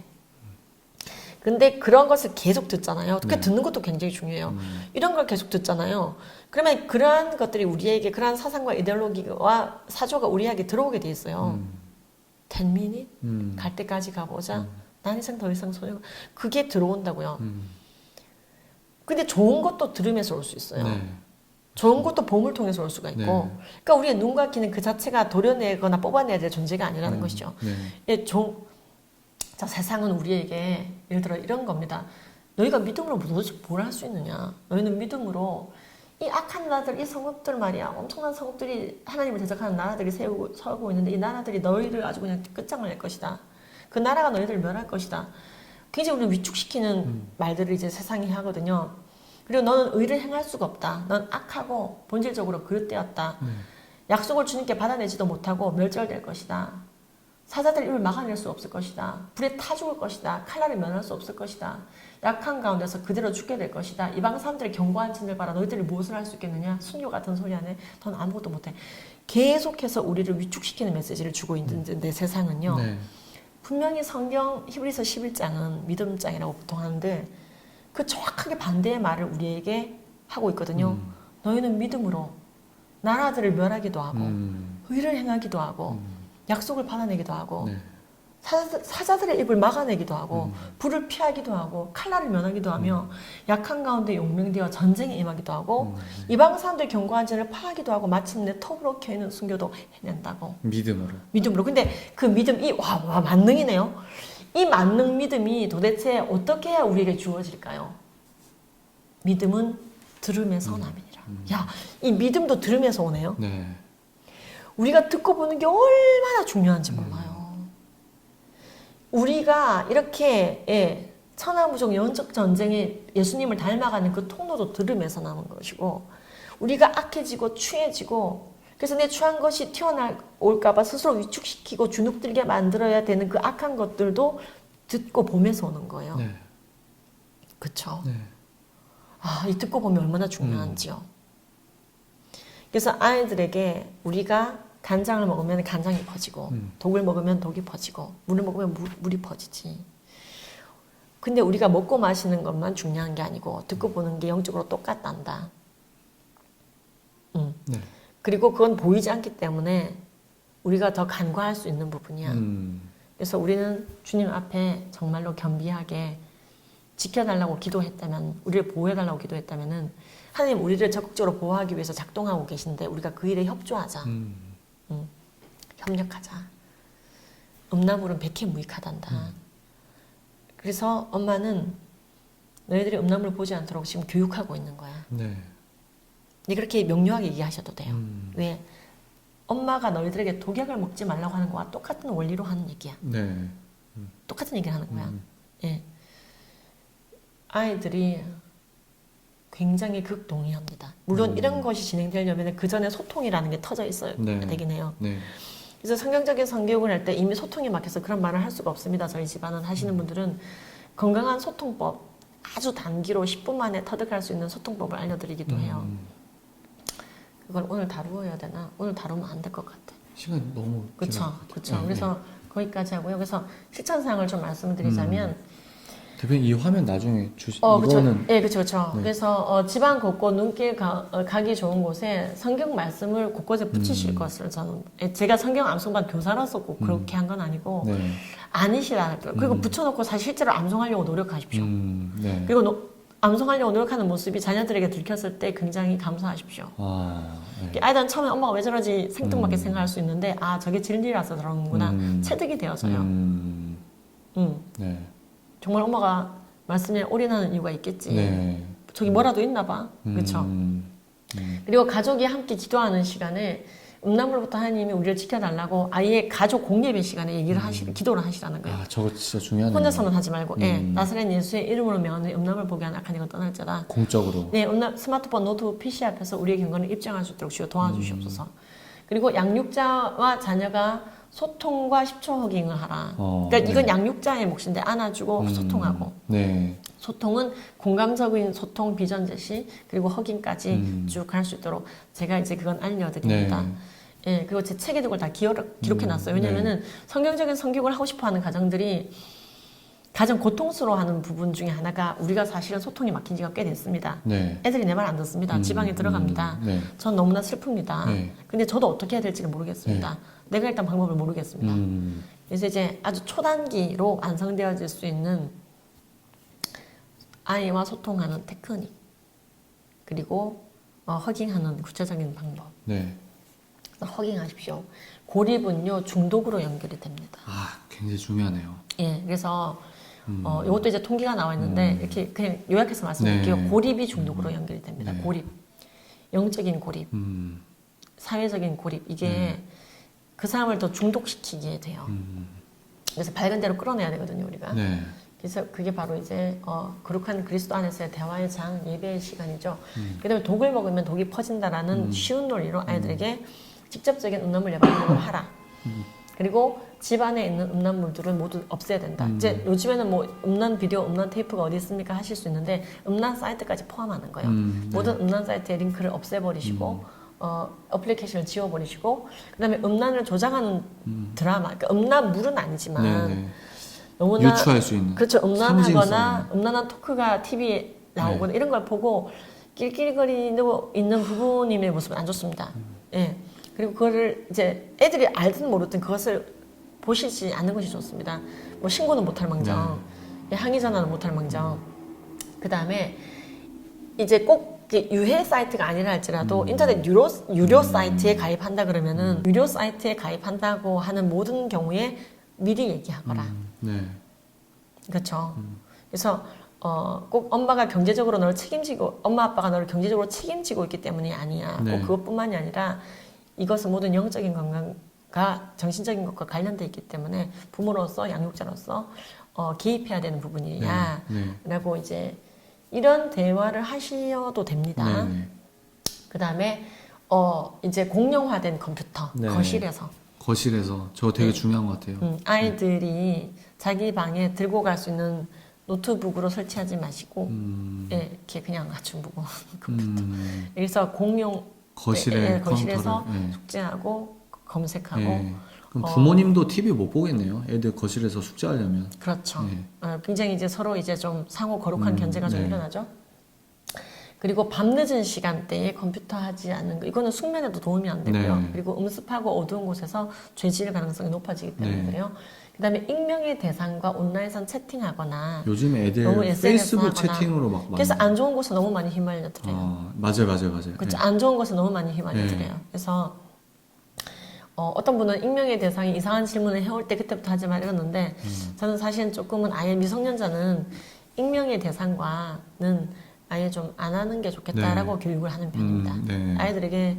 근데 그런 것을 계속 듣잖아요. 듣는 것도 굉장히 중요해요. 이런 걸 계속 듣잖아요. 그러면 그러한 것들이 우리에게 그러한 사상과 이데올로기와 사조가 우리에게 들어오게 돼 있어요. 10 minute? 갈 때까지 가보자. 난 이상 더 이상 소녀가 그게 들어온다고요. 근데 좋은 것도 들으면서 올 수 있어요. 좋은 것도 봄을 통해서 올 수가 있고 그러니까 우리의 눈과 귀는 그 자체가 도려내거나 뽑아내야 될 존재가 아니라는 것이죠. 자, 세상은 우리에게 예를 들어 이런 겁니다. 너희가 믿음으로 무엇이 뭘 할 수 있느냐. 너희는 믿음으로 이 악한 나라들, 이 성읍들 말이야. 엄청난 성읍들이 하나님을 대적하는 나라들이 서고 있는데 이 나라들이 너희를 아주 그냥 끝장을 낼 것이다. 그 나라가 너희들을 멸할 것이다. 굉장히 우리를 위축시키는 말들을 이제 세상이 하거든요. 그리고 너는 의를 행할 수가 없다. 넌 악하고 본질적으로 그릇되었다. 약속을 주님께 받아내지도 못하고 멸절될 것이다. 사자들 입을 막아낼 수 없을 것이다. 불에 타 죽을 것이다. 칼날을 면할 수 없을 것이다. 약한 가운데서 그대로 죽게 될 것이다. 이방 사람들의 견고한 진을 봐라. 너희들이 무엇을 할 수 있겠느냐? 순교 같은 소리 안에 넌 아무것도 못해. 계속해서 우리를 위축시키는 메시지를 주고 있는데 세상은요. 분명히 성경 히브리서 11장은 믿음장이라고 보통 하는데 그 정확하게 반대의 말을 우리에게 하고 있거든요. 너희는 믿음으로 나라들을 멸하기도 하고 의를 행하기도 하고 약속을 받아내기도 하고 사자들의 입을 막아내기도 하고 불을 피하기도 하고 칼날을 면하기도 하며 약한 가운데 용맹되어 전쟁에 임하기도 하고 이방 사람들 견고한 진을 파하기도 하고 마침내 톱으로 켜있는 순교도 해낸다고. 믿음으로. 근데 그 믿음이 와 만능이네요. 이 만능 믿음이 도대체 어떻게 해야 우리에게 주어질까요? 믿음은 들음에서 남이니라. 야, 이 믿음도 들음에서 오네요. 우리가 듣고 보는 게 얼마나 중요한지 몰라요. 우리가 이렇게 천하무적 영적 전쟁에 예수님을 닮아가는 그 통로도 들음에서 남은 것이고 우리가 악해지고 추해지고 그래서 내 추한 것이 튀어나올까봐 스스로 위축시키고 주눅들게 만들어야 되는 그 악한 것들도 듣고 보면서 오는 거예요. 그쵸? 아, 이 듣고 보면 얼마나 중요한지요. 그래서 아이들에게 우리가 간장을 먹으면 간장이 퍼지고 독을 먹으면 독이 퍼지고 물을 먹으면 물이 퍼지지. 근데 우리가 먹고 마시는 것만 중요한 게 아니고 듣고 보는 게 영적으로 똑같단다. 그리고 그건 보이지 않기 때문에 우리가 더 간과할 수 있는 부분이야. 그래서 우리는 주님 앞에 정말로 겸비하게 지켜달라고 기도했다면, 우리를 보호해달라고 기도했다면은 하나님 우리를 적극적으로 보호하기 위해서 작동하고 계신데 우리가 그 일에 협조하자. 협력하자. 음란물은 백해무익하단다. 그래서 엄마는 너희들이 음란물 보지 않도록 지금 교육하고 있는 거야. 근데 그렇게 명료하게 얘기하셔도 돼요. 왜? 엄마가 너희들에게 독약을 먹지 말라고 하는 거와 똑같은 원리로 하는 얘기야. 똑같은 얘기를 하는 거야. 예. 아이들이 굉장히 극동의합니다. 물론 이런 것이 진행되려면 그 전에 소통이라는 게 터져 있어야 되긴 해요. 그래서 성경적인 성교육을 할 때 이미 소통이 막혀서 그런 말을 할 수가 없습니다. 저희 집안은 하시는 분들은 건강한 소통법, 아주 단기로 10분 만에 터득할 수 있는 소통법을 알려드리기도 해요. 그걸 오늘 다루어야 되나? 오늘 다루면 안 될 것 같아. 시간이 너무 그렇죠. 그래서 거기까지 하고요. 그래서 실천사항을 좀 말씀드리자면 대표님 이 화면 나중에 이거는 그렇죠. 그래서 집안 곳곳 눈길 가기 좋은 곳에 성경 말씀을 곳곳에 붙이실 것을 저는 제가 성경 암송반 교사로서 꼭 그렇게 한 건 아니고 아니시라는 거예요. 그리고 붙여놓고 사실 실제로 암송하려고 노력하십시오. 그리고 암송하려고 노력하는 모습이 자녀들에게 들켰을 때 굉장히 감사하십시오. 아이들은 처음에 엄마가 왜 저러지 생뚱맞게 생각할 수 있는데 아 저게 진리라서 저러는구나 체득이 되어서요. 정말 엄마가 말씀에 올인하는 이유가 있겠지. 저기 뭐라도 있나 봐. 그렇죠? 그리고 가족이 함께 기도하는 시간에 음란물부터 하나님이 우리를 지켜달라고 아예 가족 공예배 시간에 얘기를 기도를 하시라는 거예요. 아, 저거 진짜 중요하네요. 혼자서는 하지 말고, 예, 나사렛 예수의 이름으로 명하는 음란물 보게 하는 악한 이건 떠날지어다. 공적으로. 네, 스마트폰, 노트북, PC 앞에서 우리의 경건을 입증할 수 있도록 주여 도와주시옵소서. 그리고 양육자와 자녀가 소통과 십초 허깅을 하라. 그러니까 이건 양육자의 몫인데 안아주고 소통하고. 네. 소통은 공감적인 소통, 비전 제시, 그리고 허깅까지 쭉 갈 수 있도록 제가 이제 그건 알려드립니다. 네. 예, 그리고 제 책에도 그걸 다 기록해놨어요. 왜냐면은 성경적인 성교육을 하고 싶어 하는 가정들이 가장 고통스러워하는 부분 중에 하나가 우리가 사실은 소통이 막힌 지가 꽤 됐습니다. 네. 애들이 내 말 안 듣습니다. 지방에 들어갑니다. 네. 전 너무나 슬픕니다. 네. 근데 저도 어떻게 해야 될지는 모르겠습니다. 내가 일단 방법을 모르겠습니다. 그래서 이제 아주 초단기로 완성되어질 수 있는 아이와 소통하는 테크닉 그리고 허깅하는 구체적인 방법. 네. 허깅하십시오. 고립은요 중독으로 연결이 됩니다. 아, 굉장히 중요하네요. 예, 그래서 이것도 이제 통계가 나와 있는데 이렇게 그냥 요약해서 말씀드릴게요. 네. 고립이 중독으로 연결이 됩니다. 네. 고립, 영적인 고립, 사회적인 고립 이게 그 사람을 더 중독시키게 돼요. 그래서 밝은 대로 끌어내야 되거든요, 우리가. 네. 그래서 그게 바로 이제 거룩한 그리스도 안에서의 대화의 장, 예배의 시간이죠. 그다음에 독을 먹으면 독이 퍼진다라는 쉬운 논리로 아이들에게 직접적인 음란물 예방을 하라. 그리고 집안에 있는 음란물들은 모두 없애야 된다. 이제 요즘에는 뭐 음란 비디오, 음란 테이프가 어디 있습니까 하실 수 있는데 음란 사이트까지 포함하는 거예요. 모든 음란 사이트의 링크를 없애버리시고 어플리케이션을 지워버리시고 그다음에 음란을 조장하는 드라마, 그러니까 음란물은 아니지만 네. 너무나 유추할 수 있는. 그렇죠. 음란하거나 상징성. 음란한 토크가 TV에 나오거나 이런 걸 보고 낄낄거리고 있는 부모님의 모습은 안 좋습니다. 예. 그리고 그거를 이제 애들이 알든 모르든 그것을 보시지 않는 것이 좋습니다. 뭐 신고는 못할 망정, 항의 전화는 못할 망정. 그 다음에 이제 꼭 유해 사이트가 아니라 할지라도 인터넷 유료 사이트에 가입한다 그러면은 유료 사이트에 가입한다고 하는 모든 경우에 미리 얘기하거라. 네. 그렇죠. 그래서 꼭 엄마가 경제적으로 너를 책임지고 엄마 아빠가 너를 경제적으로 책임지고 있기 때문이 아니야. 네. 꼭 그것뿐만이 아니라 이것은 모든 영적인 건강과 정신적인 것과 관련돼 있기 때문에 부모로서 양육자로서 개입해야 되는 부분이야. 네. 라고 이제 이런 대화를 하셔도 됩니다. 네. 그 다음에 이제 공용화된 컴퓨터 네. 거실에서 저거 되게 중요한 것 같아요. 아이들이 자기 방에 들고 갈 수 있는 노트북으로 설치하지 마시고 예, 이렇게 그냥 아주 무거운 컴퓨터. 그래서 공용 거실에서 네. 숙제하고 검색하고 네. 그럼 부모님도 TV 못 보겠네요. 애들 거실에서 숙제하려면. 그렇죠. 네. 굉장히 이제 서로 이제 좀 상호 거룩한 견제가 좀 네. 일어나죠. 그리고 밤늦은 시간대에 컴퓨터 하지 않는 거 이거는 숙면에도 도움이 안 되고요. 네. 그리고 음습하고 어두운 곳에서 죄질 가능성이 높아지기 때문에 네. 그래요. 그다음에 익명의 대상과 온라인상 채팅하거나 요즘 애들 너무 SNS 페이스북 하거나. 채팅으로 막 많이. 그래서 안 좋은 곳에 너무 많이 휘말려들어요. 맞아요. 그렇죠. 네. 안 좋은 곳에 너무 많이 휘말려들어요. 네. 그래서 어떤 분은 익명의 대상이 이상한 질문을 해올 때 그때부터 하지 마 이러는데 저는 사실은 조금은 아예 미성년자는 익명의 대상과는 아예 좀 안 하는 게 좋겠다라고 교육을 하는 편입니다. 네. 아이들에게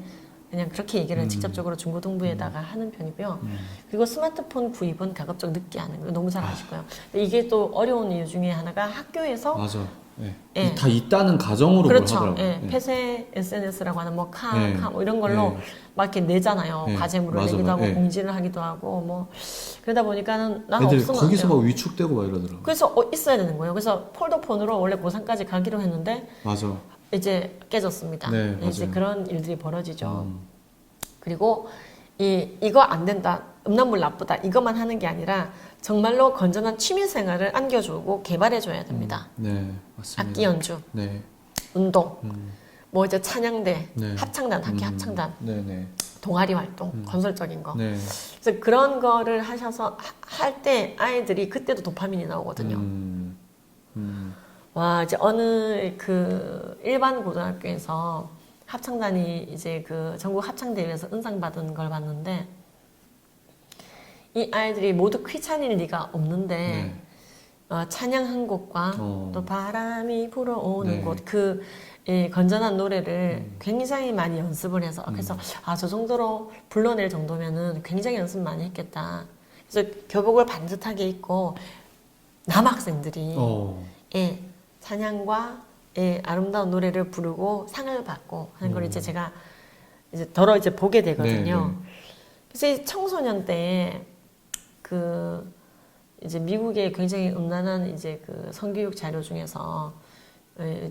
그냥 그렇게 얘기를 직접적으로 중고등부에다가 하는 편이고요. 그리고 스마트폰 구입은 가급적 늦게 하는 거 너무 잘 아시고요. 이게 또 어려운 이유 중에 하나가 학교에서 맞아. 네. 예. 다 있다는 가정으로 그렇죠. 뭘 하더라고요. 예, 네. 폐쇄 SNS라고 하는 뭐 네. 뭐 이런 걸로 네. 막 이렇게 내잖아요. 네. 과제물을 맞아, 내기도 하고 네. 공지를 하기도 하고 뭐 그러다 보니까는 나는 애들 없으면 거기서 안 돼요. 막 위축되고 막 이러더라고요. 그래서 있어야 되는 거예요. 그래서 폴더폰으로 원래 고3까지 가기로 했는데 맞아. 이제 깨졌습니다. 네, 이제 맞아요. 그런 일들이 벌어지죠. 그리고 이거 안 된다, 음란물 나쁘다 이것만 하는 게 아니라 정말로 건전한 취미 생활을 안겨주고 개발해줘야 됩니다. 네, 맞습니다. 악기 연주, 네. 운동, 뭐 이제 찬양대, 네. 합창단, 학기 합창단, 네, 네. 동아리 활동, 건설적인 거. 네. 그래서 그런 거를 하셔서 할 때 아이들이 그때도 도파민이 나오거든요. 와, 이제 어느 그 일반 고등학교에서 합창단이 이제 그 전국 합창대회에서 은상 받은 걸 봤는데 이 아이들이 모두 퀴찬일 리가 없는데 네. 찬양 한 곡과 어. 또 바람이 불어오는 네. 곳 그 이 건전한 노래를 굉장히 많이 연습을 해서 그래서 저 정도로 불러낼 정도면은 굉장히 연습 많이 했겠다. 그래서 교복을 반듯하게 입고 남학생들이 예, 찬양과 예, 아름다운 노래를 부르고 상을 받고 하는 걸 이제 제가 이제 더러 이제 보게 되거든요. 그래서 이 청소년 때 그 이제 미국의 굉장히 음란한 이제 그 성교육 자료 중에서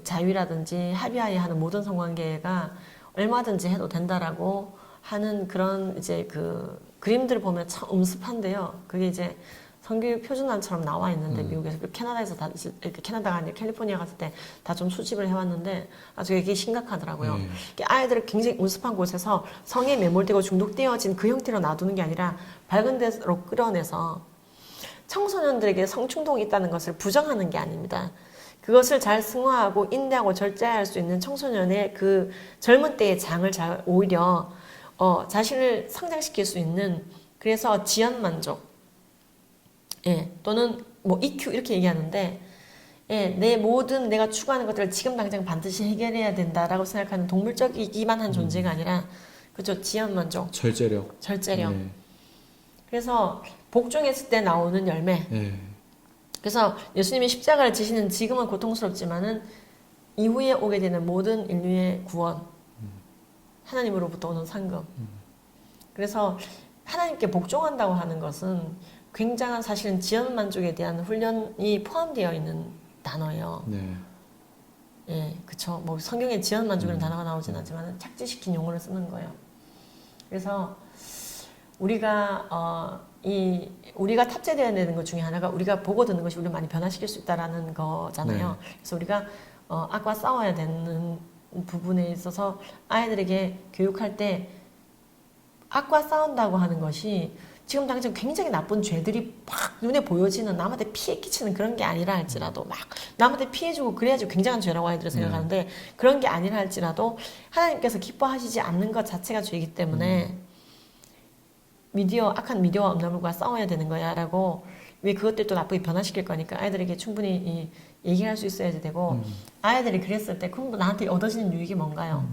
자유라든지 합의하에 하는 모든 성관계가 얼마든지 해도 된다라고 하는 그런 이제 그 그림들을 보면 참 음습한데요. 그게 이제 성교육 표준안처럼 나와 있는데 미국에서 캐나다에서 다 이렇게 캐나다가 아니라 캘리포니아 갔을 때 다 좀 수집을 해왔는데 아주 이게 심각하더라고요. 아이들을 굉장히 음습한 곳에서 성에 매몰되고 중독되어진 그 형태로 놔두는 게 아니라 밝은 데로 끌어내서 청소년들에게 성충동이 있다는 것을 부정하는 게 아닙니다. 그것을 잘 승화하고 인내하고 절제할 수 있는 청소년의 그 젊은 때의 장을 잘 오히려 자신을 성장시킬 수 있는 그래서 지연만족 예, 또는 뭐 EQ 이렇게 얘기하는데 예, 내 모든 내가 추구하는 것들을 지금 당장 반드시 해결해야 된다라고 생각하는 동물적이기만 한 존재가 아니라 그죠 지연만족 절제력 그래서 복종했을 때 나오는 열매 그래서 예수님이 십자가를 지시는 지금은 고통스럽지만은 이후에 오게 되는 모든 인류의 구원 하나님으로부터 오는 상급 그래서 하나님께 복종한다고 하는 것은 굉장한 사실은 지연만족에 대한 훈련이 포함되어 있는 단어예요. 예, 그쵸. 뭐 성경에 지연만족이라는 단어가 나오진 않지만 착지시킨 용어를 쓰는 거예요. 그래서 우리가 우리가 탑재되어야 되는 것 중에 하나가 우리가 보고 듣는 것이 우리를 많이 변화시킬 수 있다라는 거잖아요. 그래서 우리가 악과 싸워야 되는 부분에 있어서 아이들에게 교육할 때 악과 싸운다고 하는 것이 지금 당장 굉장히 나쁜 죄들이 막 눈에 보여지는 남한테 피해 끼치는 그런 게 아니라 할지라도 막 남한테 피해주고 그래야지 굉장한 죄라고 아이들은 생각하는데 그런 게 아니라 할지라도 하나님께서 기뻐하시지 않는 것 자체가 죄이기 때문에 악한 미디어와 음란물과 싸워야 되는 거야 라고 왜 그것들도 나쁘게 변화시킬 거니까 아이들에게 충분히 얘기를 할 수 있어야 되고 아이들이 그랬을 때 그럼 나한테 얻어지는 유익이 뭔가요?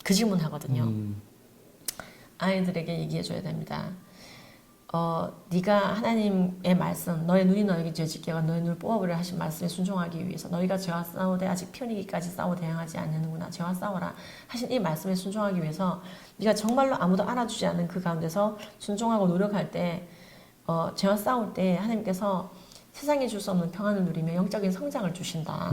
그 질문 하거든요. 아이들에게 얘기해줘야 됩니다. 네가 하나님의 말씀, 너의 눈이 너에게 죄짓게 하고 너의 눈을 뽑아버려 하신 말씀에 순종하기 위해서 너희가 죄와 싸우되 아직 편이기까지 싸워 대항하지 않는구나. 죄와 싸워라 하신 이 말씀에 순종하기 위해서 네가 정말로 아무도 알아주지 않는 그 가운데서 순종하고 노력할 때 죄와 싸울 때 하나님께서 세상에 줄 수 없는 평안을 누리며 영적인 성장을 주신다.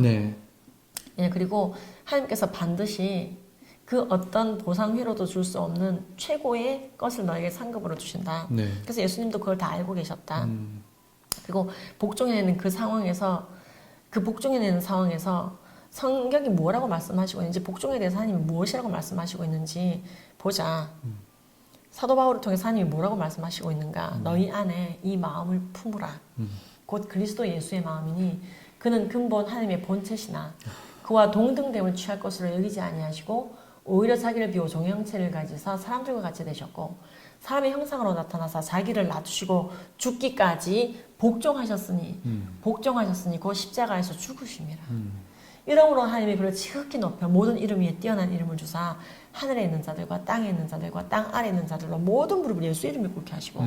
예, 그리고 하나님께서 반드시 그 어떤 보상회로도 줄 수 없는 최고의 것을 너에게 상급으로 주신다. 그래서 예수님도 그걸 다 알고 계셨다. 그리고 복종해내는 그 상황에서 성경이 뭐라고 말씀하시고 있는지 복종에 대해서 하나님이 무엇이라고 말씀하시고 있는지 보자. 사도 바울을 통해서 하나님이 뭐라고 말씀하시고 있는가. 너희 안에 이 마음을 품으라. 곧 그리스도 예수의 마음이니 그는 근본 하나님의 본체시나 그와 동등됨을 취할 것으로 여기지 아니하시고 오히려 자기를 비워 종의 형체를 가지사 사람들과 같이 되셨고 사람의 형상으로 나타나사 자기를 낮추시고 죽기까지 복종하셨으니 곧 십자가에서 죽으심이라. 이러므로 하나님이 그를 지극히 높여 모든 이름 위에 뛰어난 이름을 주사 하늘에 있는 자들과 땅에 있는 자들과 땅 아래에 있는 자들로 모든 무릎을 예수 이름에 꿇게 하시고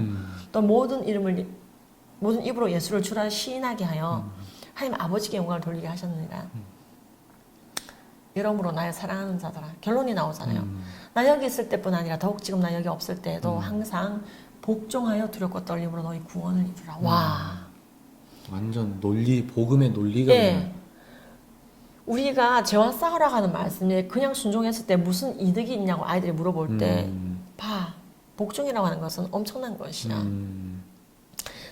또 모든 입으로 예수를 주라 시인하게 하여 하나님 아버지께 영광을 돌리게 하셨느니라. 이러므로 나의 사랑하는 자들아 결론이 나오잖아요. 나 여기 있을 때뿐 아니라 더욱 지금 나 여기 없을 때도 항상 복종하여 두렵고 떨림으로 너희 구원을 이루라. 와, 완전 복음의 논리가 네. 우리가 죄와 싸우라고 하는 말씀에 그냥 순종했을 때 무슨 이득이 있냐고 아이들이 물어볼 때 봐, 복종이라고 하는 것은 엄청난 것이야.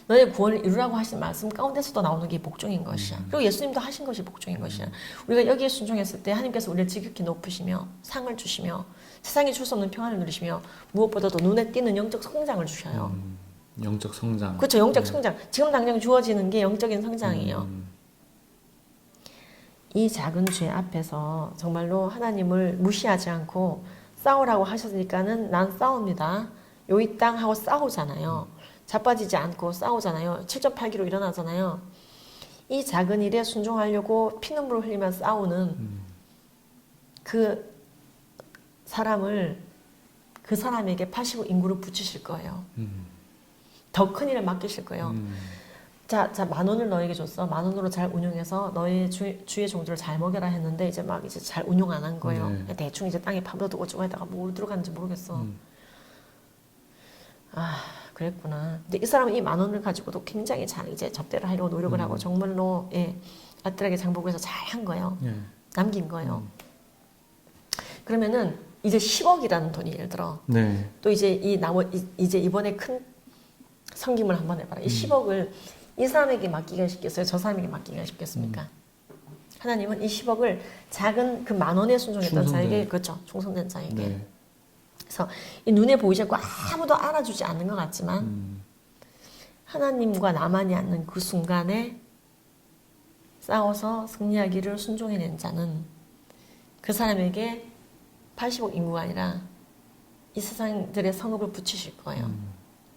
너의 구원을 이루라고 하신 말씀 가운데서도 나오는 게 복종인 것이야. 그리고 예수님도 하신 것이 복종인 것이야. 우리가 여기에 순종했을 때 하나님께서 우리를 지극히 높으시며 상을 주시며 세상에 줄 수 없는 평안을 누리시며 무엇보다도 눈에 띄는 영적 성장을 주셔요. 영적 성장. 그렇죠. 영적 성장. 지금 당장 주어지는 게 영적인 성장이에요. 이 작은 죄 앞에서 정말로 하나님을 무시하지 않고 싸우라고 하셨으니까는 난 싸웁니다. 요 이 땅 하고 싸우잖아요. 자빠지지 않고 싸우잖아요. 7.8kg 일어나잖아요. 이 작은 일에 순종하려고 피눈물을 흘리며 싸우는 그 사람을 그 사람에게 80억 인구를 붙이실 거예요. 더 큰 일을 맡기실 거예요. 자, 10,000원을 너에게 줬어. 10,000원으로 잘 운용해서 너의 주의 종들을 잘 먹여라 했는데 이제 막 이제 잘 운용 안 한 거예요. 네. 대충 이제 땅에 파묻어두고 저거에다가 뭘 들어갔는지 모르겠어. 아, 그랬구나. 근데 이 사람은 이 10,000원을 가지고도 굉장히 잘 이제 접대를 하려고 노력을 하고 정말로 예, 아들에게 장보고해서 잘 한 거예요. 예. 남긴 거예요. 그러면은 이제 10억이라는 돈이 예를 들어 네. 또 이제 이제 이번에 큰 섬김을 한번 해봐라. 이 10억을 이 사람에게 맡기가 쉽겠어요? 저 사람에게 맡기가 쉽겠습니까? 하나님은 이 10억을 작은 그 10,000원에 순종했던 자에게 그렇죠. 충성된 자에게. 네. 그래서 이 눈에 보이지 않고 아무도 알아주지 않는 것 같지만 하나님과 나만이 앉는 그 순간에 싸워서 승리하기를 순종해낸 자는 그 사람에게 80억 인구가 아니라 이 세상들의 성읍을 붙이실 거예요.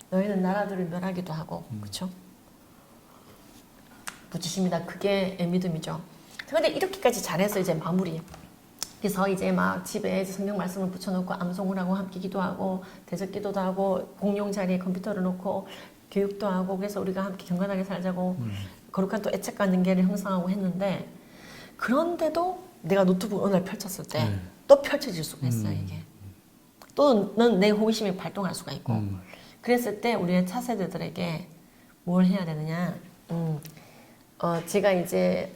너희는 나라들을 멸하기도 하고 그렇죠? 붙이십니다. 그게 믿음이죠. 그런데 이렇게까지 잘해서 이제 마무리. 그래서 이제 막 집에 성경 말씀을 붙여놓고 암송을 하고 함께 기도하고 대적 기도도 하고 공용 자리에 컴퓨터를 놓고 교육도 하고 그래서 우리가 함께 경건하게 살자고 거룩한 또 애착과 능계를 형성하고 했는데 그런데도 내가 노트북을 어느 날 펼쳤을 때 또 펼쳐질 수가 있어요. 이게. 또는 내 호기심이 발동할 수가 있고 그랬을 때 우리의 차세대들에게 뭘 해야 되느냐 제가 이제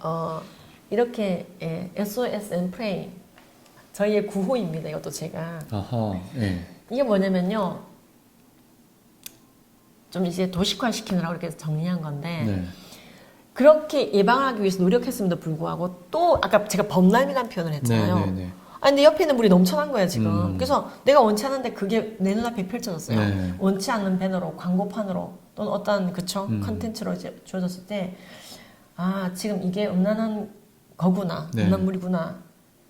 이렇게 SOS and Pray 저희의 구호입니다. 이것도 제가 아하. 예. 이게 뭐냐면요 좀 이제 도식화 시키느라고 이렇게 정리한 건데 네. 그렇게 예방하기 위해서 노력했음에도 불구하고 또 아까 제가 범람이라는 표현을 했잖아요. 네. 아니 근데 옆에 있는 물이 넘쳐난 거야 지금. 그래서 내가 원치 않은데 그게 내 눈앞에 펼쳐졌어요. 네. 원치 않는 배너로 광고판으로 또는 어떤 그쵸 컨텐츠로 이제 주어졌을 때 아 지금 이게 음란한 거구나 네. 음란 물이구나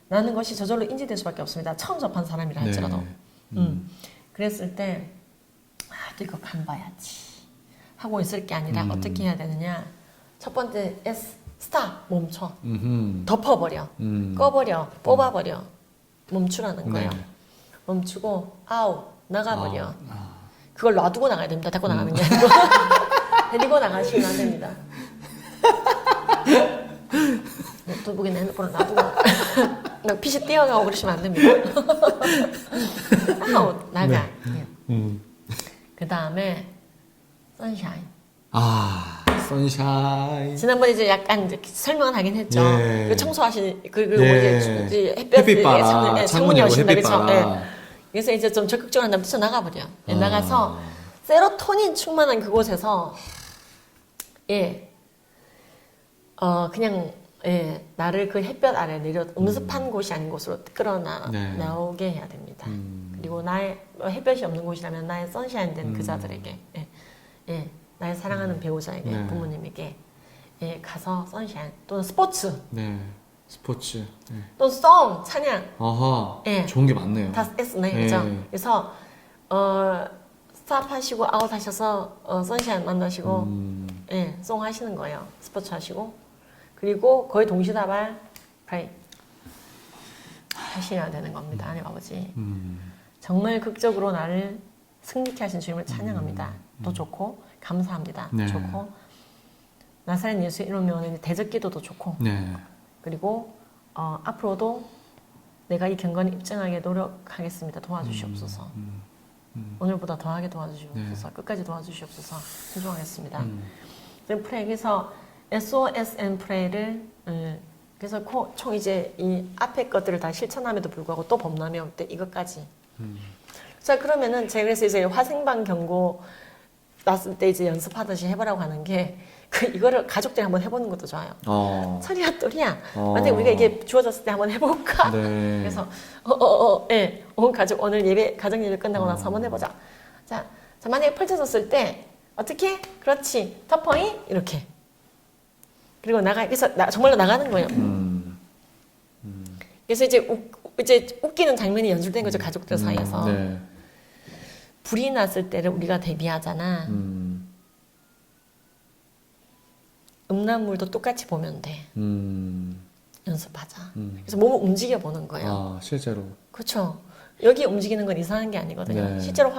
라는 것이 저절로 인지될 수밖에 없습니다. 처음 접한 사람이라 할지라도. 그랬을 때 아, 또 이거 간 봐야지 하고 있을 게 아니라 어떻게 해야 되느냐. 첫 번째 S 스탑 멈춰 덮어버려 꺼버려 뽑아버려 멈추라는 거예요. 네. 멈추고 아웃 나가버려. 그걸 놔두고 나가야 됩니다. 데리고 나가는 게 아니고 데리고 나가시면 안 됩니다. 노트북이나 핸드폰을 놔두고 막 빛이 뛰어가고 그러시면 안 됩니다. 아웃 나가. 그 다음에 선샤인. 아, 선샤인. 지난번에 이제 약간 이제 설명을 하긴 했죠. 예. 그 청소하신 그리고 예. 이제 햇볕 햇빛 봐라. 창문이 오신다 햇빛 그렇죠. 봐라. 그래서 이제 좀 적극적으로 한다면 뛰쳐 나가버려. 나가서 세로토닌 충만한 그곳에서 그냥 나를 그 햇볕 아래 내려 음습한 곳이 아닌 곳으로 나오게 해야 됩니다. 그리고 나의 햇볕이 없는 곳이라면 나의 선샤인 된 그 자들에게 나의 사랑하는 배우자에게 네. 부모님에게 가서 선샤인 또는 스포츠 네. 스포츠. 네. 또는 송 찬양 아하. 예. 좋은 게 많네요. 다 S네 예. 그죠? 그래서 스탑 하시고 아웃 하셔서 선샤인 만나시고 송 하시는 거예요. 스포츠 하시고 그리고 거의 동시다발 프레이 하셔야 되는 겁니다. 하나님 아버지 정말 극적으로 나를 승리케 하신 주님을 찬양합니다. 또 좋고 감사합니다. 네. 좋고 나사렛 예수 이름 명의 대적 기도도 좋고 네. 그리고 앞으로도 내가 이 경건을 입증하게 노력하겠습니다. 도와주시옵소서. 오늘보다 더하게 도와주시옵소서. 네. 끝까지 도와주시옵소서. 순종하겠습니다. 프레이에서 SOS and Pray를 그래서 총 이제 이 앞에 것들을 다 실천함에도 불구하고 또 범람이 올 때 이것까지. 자 그러면은 제가 그래서 이제 화생방 경고 났을 때 이제 연습하듯이 해보라고 하는 게 이거를 가족들이 한번 해보는 것도 좋아요. 철이야 똘이야. 만약에 우리가 이게 주어졌을 때 한번 해볼까? 네. 그래서 온 가족 오늘 예배 가정 예배 끝나고 나서 한번 해보자. 자 만약에 펼쳐졌을 때 어떻게? 그렇지. 터포이 이렇게. 그리고 그래서 정말로 나가는 거예요. 그래서 이제 웃기는 장면이 연출된 거죠 가족들 사이에서. 네. 불이 났을 때를 우리가 대비하잖아. 음란물도 똑같이 보면 돼. 연습하자. 음. 그래서 몸을 움직여 보는 거예요. 아, 실제로. 그렇죠. 여기 움직이는 건 이상한 게 아니거든요. 네. 실제로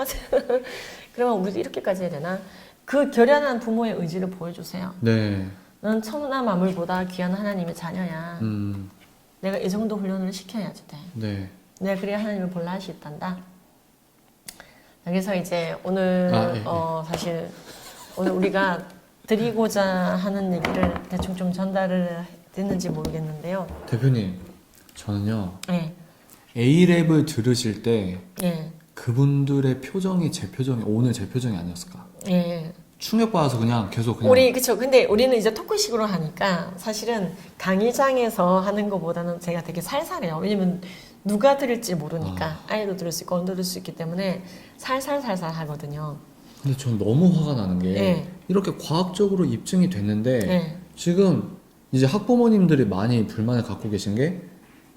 그러면 우리도 이렇게까지 해야 되나? 그 결연한 부모의 의지를 보여주세요. 네. 넌 천하 만물보다 귀한 하나님의 자녀야. 음. 내가 이 정도 훈련을 시켜야지 돼. 네. 내가 그래야 하나님을 볼라 할 수 있단다. 여기서 이제 오늘 예. 사실 오늘 우리가 드리고자 하는 얘기를 대충 좀 전달을 됐는지 모르겠는데요. 대표님, 저는요. 예. A랩을 들으실 때 예. 그분들의 표정이 오늘 제 표정이 아니었을까? 예. 충격받아서 계속 그쵸. 근데 우리는 이제 토크식으로 하니까 사실은 강의장에서 하는 것보다는 제가 되게 살살해요. 왜냐면 누가 들을지 모르니까 아이도 들을 수 있고 어른도 들을 수 있기 때문에 살살살살 하거든요. 근데 전 너무 화가 나는 게 네. 이렇게 과학적으로 입증이 됐는데 네. 지금 이제 학부모님들이 많이 불만을 갖고 계신 게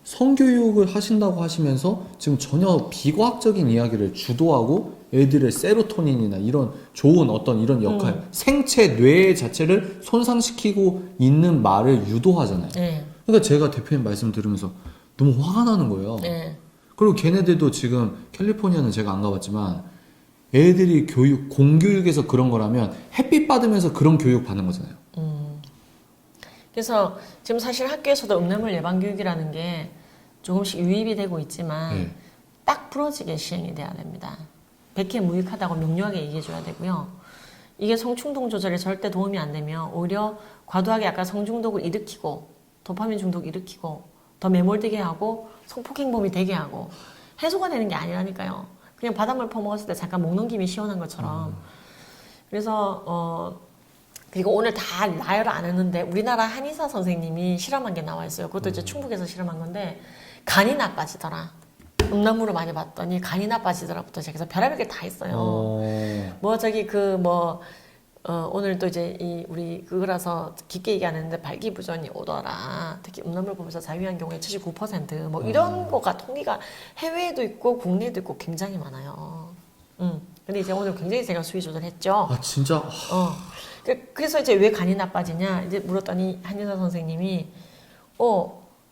성교육을 하신다고 하시면서 지금 전혀 비과학적인 이야기를 주도하고 애들의 세로토닌이나 이런 좋은 어떤 이런 역할, 생체 뇌 자체를 손상시키고 있는 말을 유도하잖아요. 네. 그러니까 제가 대표님 말씀 들으면서 너무 화가 나는 거예요. 네. 그리고 걔네들도 지금 캘리포니아는 제가 안 가봤지만 애들이 공교육에서 그런 거라면 햇빛 받으면서 그런 교육 받는 거잖아요. 그래서 지금 사실 학교에서도 음란물 예방 교육이라는 게 조금씩 유입이 되고 있지만 네. 딱 부러지게 시행이 돼야 됩니다. 백해무익하다고 명료하게 얘기해줘야 되고요. 이게 성충동 조절에 절대 도움이 안 되면 오히려 과도하게 약간 성중독을 일으키고 도파민 중독 일으키고 더 매몰되게 하고 성폭행범이 되게 하고 해소가 되는 게 아니라니까요. 그냥 바닷물 퍼먹었을 때 잠깐 목 넘김이 시원한 것처럼. 그래서 그리고 오늘 다 나열을 안 했는데 우리나라 한의사 선생님이 실험한 게 나와 있어요. 그것도 이제 충북에서 실험한 건데 간이 나빠지더라. 음란물을 많이 봤더니 간이 나빠지더라부터 시작해서 별의별 게 다 있어요. 뭐 저기 오늘 또 이제 우리 그거라서 깊게 얘기 안 했는데 발기부전이 오더라. 특히 음란물 보면서 자유한 경우에 79%뭐 이런 거가 통계가 해외에도 있고 국내에도 있고 굉장히 많아요. 근데 이제 오늘 굉장히 제가 수위 조절했죠. 아 진짜. 그래서 이제 왜 간이 나빠지냐 이제 물었더니 한의사 선생님이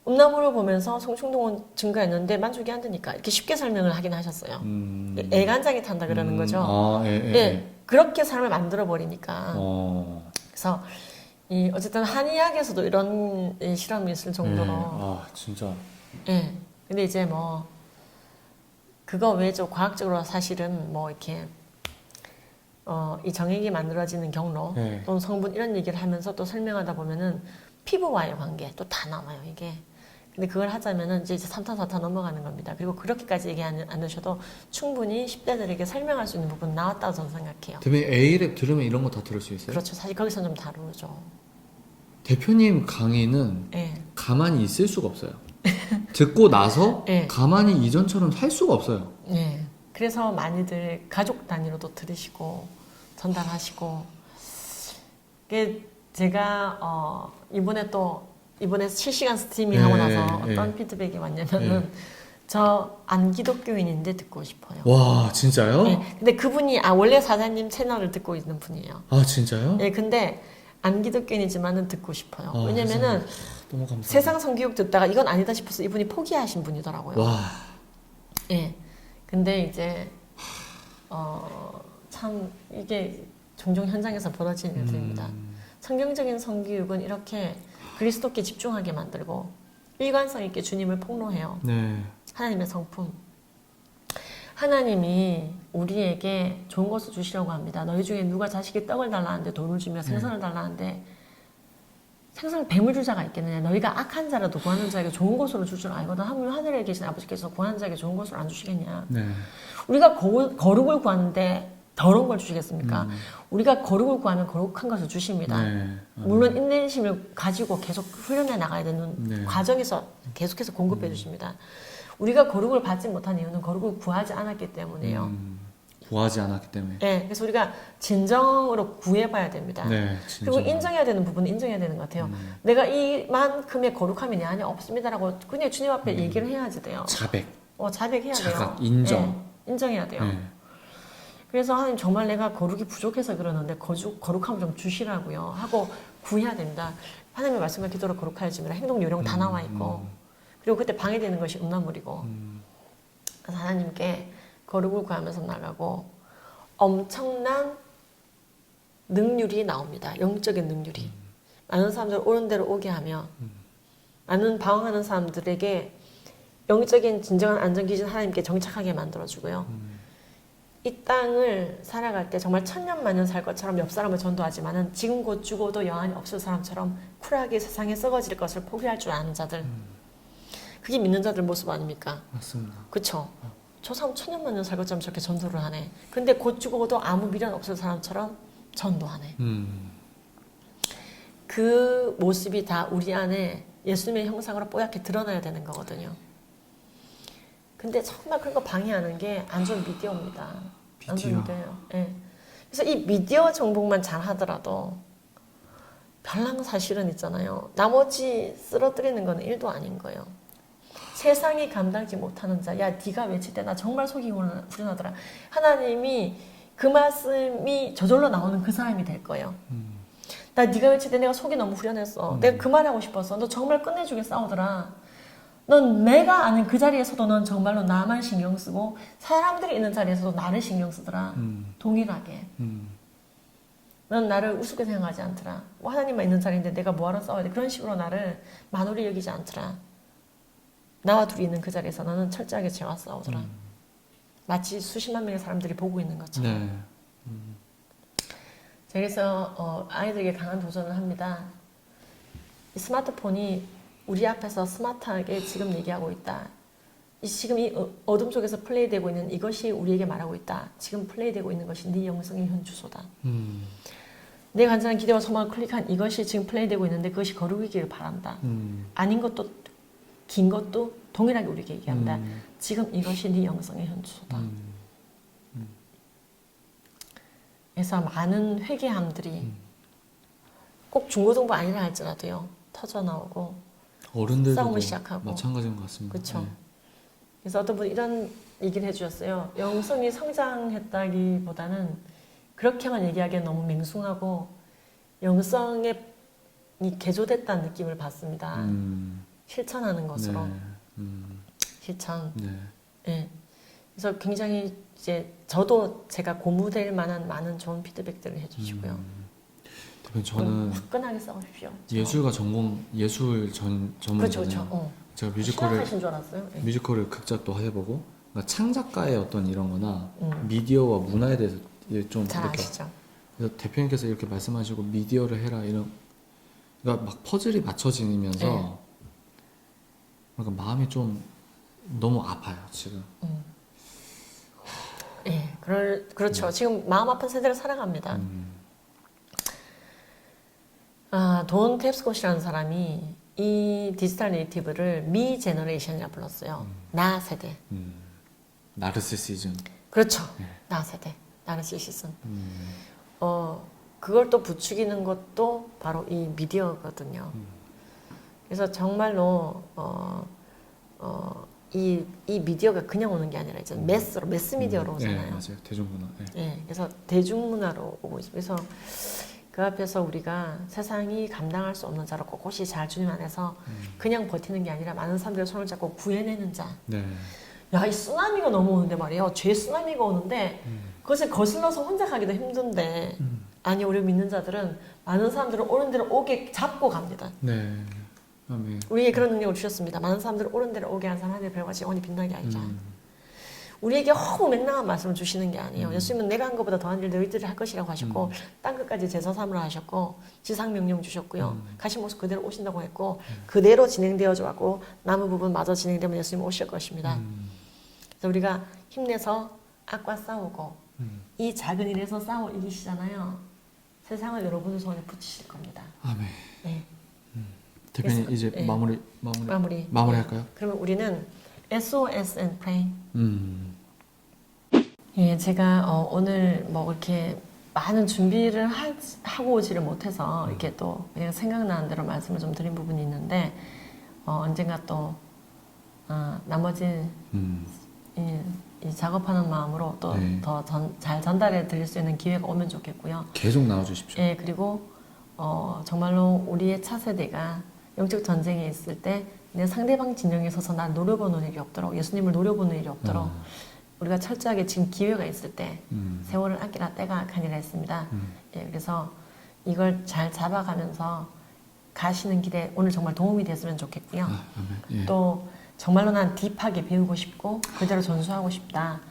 음란물을 보면서 성충동은 증가했는데 만족이 안 되니까 이렇게 쉽게 설명을 하긴 하셨어요. 애간장이 탄다 그러는 거죠. 예, 그렇게 삶을 만들어 버리니까. 그래서 어쨌든 한의학에서도 이런 실험이 있을 정도로. 아 진짜. 예. 근데 이제 뭐 그거 외죠 과학적으로 사실은 뭐 이렇게 이 정액이 만들어지는 경로 또는 성분 이런 얘기를 하면서 또 설명하다 보면은 피부와의 관계 또 다 나와요 이게. 근데 그걸 하자면은 이제 3탄 4탄 넘어가는 겁니다. 그리고 그렇게까지 얘기 안 하셔도 충분히 10대들에게 설명할 수 있는 부분 나왔다고 저는 생각해요. 대표님 A랩 들으면 이런 거 다 들을 수 있어요? 그렇죠. 사실 거기서 좀 다루죠. 대표님 강의는 예. 가만히 있을 수가 없어요. 듣고 나서 예. 가만히 이전처럼 살 수가 없어요. 예. 그래서 많이들 가족 단위로도 들으시고 전달하시고. 제가 이번에 실시간 스트리밍 하고 나서 어떤 피드백이 왔냐면은 저 안기독교인인데 듣고 싶어요. 와 진짜요? 네, 근데 그분이 원래 사장님 채널을 듣고 있는 분이에요. 아 진짜요? 네, 근데 안기독교인이지만은 듣고 싶어요. 왜냐면은 너무 감사합니다. 세상 성교육 듣다가 이건 아니다 싶어서 이분이 포기하신 분이더라고요. 와. 예. 근데 이제 참 이게 종종 현장에서 벌어지는 일들입니다. 성경적인 성교육은 이렇게 그리스도께 집중하게 만들고 일관성 있게 주님을 폭로해요. 네. 하나님의 성품. 하나님이 우리에게 좋은 것을 주시려고 합니다. 너희 중에 누가 자식이 떡을 달라는데 돌을 주며 생선을 달라는데 생선을 뱀을 줄 자가 있겠느냐. 너희가 악한 자라도 구하는 자에게 좋은 것으로 줄 줄 알거든. 하물며 하늘에 계신 아버지께서 구하는 자에게 좋은 것을 안 주시겠냐. 네. 우리가 거룩을 구하는데 더러운 걸 주시겠습니까? 우리가 거룩을 구하면 거룩한 것을 주십니다. 네. 물론 인내심을 가지고 계속 훈련해 나가야 되는 과정에서 계속해서 공급해 주십니다. 우리가 거룩을 받지 못한 이유는 거룩을 구하지 않았기 때문이에요. 구하지 않았기 때문에. 네, 그래서 우리가 진정으로 구해봐야 됩니다. 네, 그리고 인정해야 되는 부분은 인정해야 되는 것 같아요. 내가 이만큼의 거룩함이 내 안에 없습니다라고 그냥 주님 앞에 얘기를 해야지 돼요. 자백. 자백해야 자각, 돼요. 인정. 네, 인정해야 돼요. 네. 그래서 하나님 정말 내가 거룩이 부족해서 그러는데 거룩함을 좀 주시라고요 하고 구해야 됩니다. 하나님의 말씀과 기도로 거룩하여짐이라 행동 요령 다 나와 있고 그리고 그때 방해되는 것이 음란물이고 그래서 하나님께 거룩을 구하면서 나가고 엄청난 능률이 나옵니다. 영적인 능률이. 많은 사람들을 옳은 대로 오게 하며 많은 방황하는 사람들에게 영적인 진정한 안전기준 하나님께 정착하게 만들어주고요. 이 땅을 살아갈 때 정말 천년만년 살 것처럼 옆 사람을 전도하지만은 지금 곧 죽어도 여한이 없을 사람처럼 쿨하게 세상에 썩어질 것을 포기할 줄 아는 자들. 그게 믿는 자들 모습 아닙니까? 맞습니다. 그쵸? 저 사람 천년만년 살 것처럼 저렇게 전도를 하네. 근데 곧 죽어도 아무 미련 없을 사람처럼 전도하네. 그 모습이 다 우리 안에 예수님의 형상으로 뽀얗게 드러나야 되는 거거든요. 근데 정말 그런 거 방해하는 게 안 좋은 미디어입니다. 안 좋은 미디어예요. 예. 그래서 이 미디어 정복만 잘 하더라도 별난 사실은 있잖아요. 나머지 쓰러뜨리는 건 1도 아닌 거예요. 세상이 감당지 못하는 자, 야 네가 외칠 때 나 정말 속이 후련하더라. 하나님이 그 말씀이 저절로 나오는 그 사람이 될 거예요. 나 네가 외칠 때 내가 속이 너무 후련했어. 내가 그 말 하고 싶었어. 너 정말 끝내주게 싸우더라. 넌 내가 아는 그 자리에서도 넌 정말로 나만 신경 쓰고 사람들이 있는 자리에서도 나를 신경 쓰더라. 동일하게. 넌 나를 우습게 생각하지 않더라. 뭐 하나님만 있는 자리인데 내가 뭐하러 싸워야 돼. 그런 식으로 나를 만홀히 여기지 않더라. 나와 둘이 있는 그 자리에서 너는 철저하게 죄와 싸우더라. 마치 수십만 명의 사람들이 보고 있는 것처럼. 네. 그래서 아이들에게 강한 도전을 합니다. 이 스마트폰이 우리 앞에서 스마트하게 지금 얘기하고 있다. 지금 이 어둠 속에서 플레이되고 있는 이것이 우리에게 말하고 있다. 지금 플레이되고 있는 것이 네 영성의 현 주소다. 내 간절한 기대와 소망을 클릭한 이것이 지금 플레이되고 있는데 그것이 거룩이기를 바란다. 아닌 것도 긴 것도 동일하게 우리에게 얘기한다. 지금 이것이 네 영성의 현 주소다. 그래서 많은 회개함들이 꼭 중고등부 아니라 할지라도요. 터져나오고 어른들도 싸움을 시작하고 마찬가지인 것 같습니다. 그렇죠. 네. 그래서 어떤 분이 이런 얘기를 해주셨어요. 영성이 성장했다기보다는 그렇게만 얘기하기엔 너무 맹숭하고 영성이 개조됐다는 느낌을 받습니다. 실천하는 것으로. 네. 실천. 네. 네. 그래서 굉장히 이제 저도 제가 고무될 만한 많은 좋은 피드백들을 해주시고요. 대표님 저는 화끈하게 싸우십시오. 예술가 전공 예술 전문이잖아요. 그렇죠, 그렇죠. 제가 뮤지컬을 신학하신 줄 알았어요. 네. 뮤지컬을 극작도 해보고 그러니까 창작가의 어떤 이런거나 미디어와 문화에 대해서 좀 잘 이렇게 아시죠. 그래서 대표님께서 이렇게 말씀하시고 미디어를 해라 이런 그러니까 막 퍼즐이 맞춰지면서 네. 그러니까 마음이 좀 너무 아파요 지금. 예, 그렇죠. 지금 마음 아픈 세대를 살아갑니다. 돈 탭스콧이라는 사람이 이 디지털 네이티브를 미 제너레이션이라 불렀어요. 나 세대. 나르시시즘. 그렇죠. 나 세대. 나르시시즘. 그걸 또 부추기는 것도 바로 이 미디어거든요. 그래서 정말로 이 미디어가 그냥 오는 게 아니라 이제 매스 미디어로 오잖아요. 네, 맞아요. 대중문화. 네. 네, 그래서 대중문화로 오고 있어요. 그래서 그 앞에서 우리가 세상이 감당할 수 없는 자로 꼿꼿이 잘 주님 안에서 그냥 버티는 게 아니라 많은 사람들의 손을 잡고 구해내는 자. 네. 야, 이 쓰나미가 넘어오는데 말이에요. 죄 쓰나미가 오는데 그것을 거슬러서 혼자 가기도 힘든데 아니 우리 믿는 자들은 많은 사람들을 옳은 데로 오게 잡고 갑니다. 네. 아멘. 우리에게 그런 능력을 주셨습니다. 많은 사람들을 옳은 데로 오게 한 사람 하늘의 별과 영원히 빛나게 하리라. 우리에게 허무 맹랑한 말씀을 주시는 게 아니에요. 예수님은 내가 한 것보다 더한 일 너희들이 할 것이라고 하셨고 땅 끝까지 제사 삼으라 하셨고 지상 명령 주셨고요. 가신 모습 그대로 오신다고 했고 그대로 진행되어져 왔고 남은 부분 마저 진행되면 예수님 오실 것입니다. 그래서 우리가 힘내서 악과 싸우고 이 작은 일에서 싸워 이기시잖아요. 세상을 여러분의 손에 붙이실 겁니다. 아멘. 네. 대표님 그래서, 이제 네. 마무리할까요? 그러면 우리는 SOS and pray. 예, 제가 오늘 뭐 이렇게 많은 준비를 하고 오지를 못해서 이렇게 또 그냥 생각나는 대로 말씀을 좀 드린 부분이 있는데 언젠가 또 나머지 이 작업하는 마음으로 또 더 잘 전달해 드릴 수 있는 기회가 오면 좋겠고요. 계속 나와주십시오. 예, 그리고 정말로 우리의 차세대가 영적 전쟁에 있을 때 내 상대방 진영에 서서 날 노려보는 일이 없도록, 예수님을 노려보는 일이 없도록 우리가 철저하게 지금 기회가 있을 때 세월을 아끼라 때가 가니라 했습니다. 예, 그래서 이걸 잘 잡아가면서 가시는 길에 오늘 정말 도움이 됐으면 좋겠고요. 예. 또 정말로 난 딥하게 배우고 싶고 그대로 전수하고 싶다.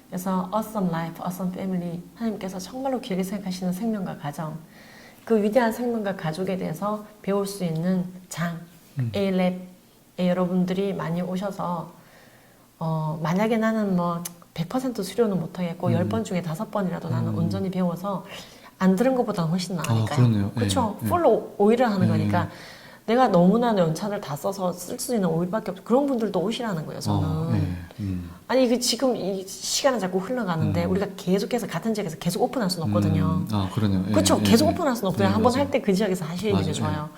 그래서 Awesome Life, Awesome Family, 하나님께서 정말로 길게 생각하시는 생명과 가정, 그 위대한 생명과 가족에 대해서 배울 수 있는 장, A랩에 여러분들이 많이 오셔서 만약에 나는 뭐 100% 수료는 못하겠고 10번 중에 5번이라도 나는 온전히 배워서 안 들은 것보다는 훨씬 나으니까요. 그렇네요. 그렇죠. 예. 풀로 오일을 하는 거니까 내가 너무나 연차를 다 써서 쓸 수 있는 오일밖에 없고 그런 분들도 오시라는 거예요. 저는. 아니 이게 지금 이 시간은 자꾸 흘러가는데 우리가 계속해서 같은 지역에서 계속 오픈할 수는 없거든요. 그러네요. 그렇죠. 예, 계속 예. 오픈할 수는 없어요. 네, 한번 맞아요. 할 때 그 지역에서 하시는 게 맞아요. 좋아요.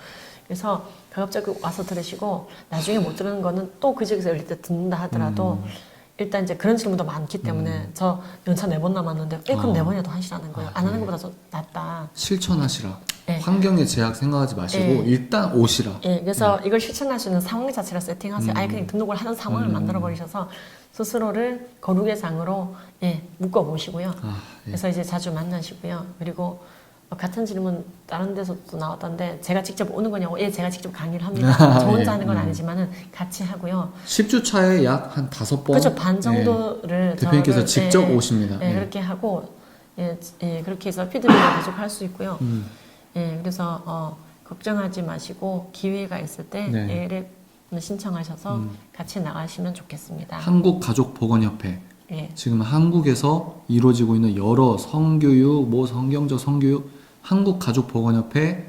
그래서 가급적 와서 들으시고 나중에 못 들은 거는 또 그 지역에서 열릴 때 듣는다 하더라도 일단 이제 그런 질문도 많기 때문에 저 연차 4번 남았는데 그럼 4번이라도 하시라는 거예요. 안 하는 것보다 더 낫다. 실천하시라. 예. 환경의 제약 생각하지 마시고 예. 일단 오시라. 예, 그래서 이걸 실천할 수 있는 상황 자체를 세팅하세요. 아예 그냥 등록을 하는 상황을 만들어 버리셔서 스스로를 거룩의 장으로 묶어 보시고요. 예. 그래서 이제 자주 만나시고요. 그리고 같은 질문 다른 데서도 나왔던데 제가 직접 오는 거냐고? 예, 제가 직접 강의를 합니다. 저 혼자 예. 하는 건 아니지만은 같이 하고요. 10주 차에 약 한 5번. 그렇죠. 반 정도를 대표님께서 저를, 직접 오십니다. 예, 예. 그렇게 하고 그렇게 해서 피드백을 계속 할 수 있고요. 그래서 걱정하지 마시고 기회가 있을 때 네. ALF 신청하셔서 같이 나가시면 좋겠습니다. 한국가족보건협회. 예. 지금 한국에서 이루어지고 있는 여러 성교육, 성경적 성교육, 한국가족보건협회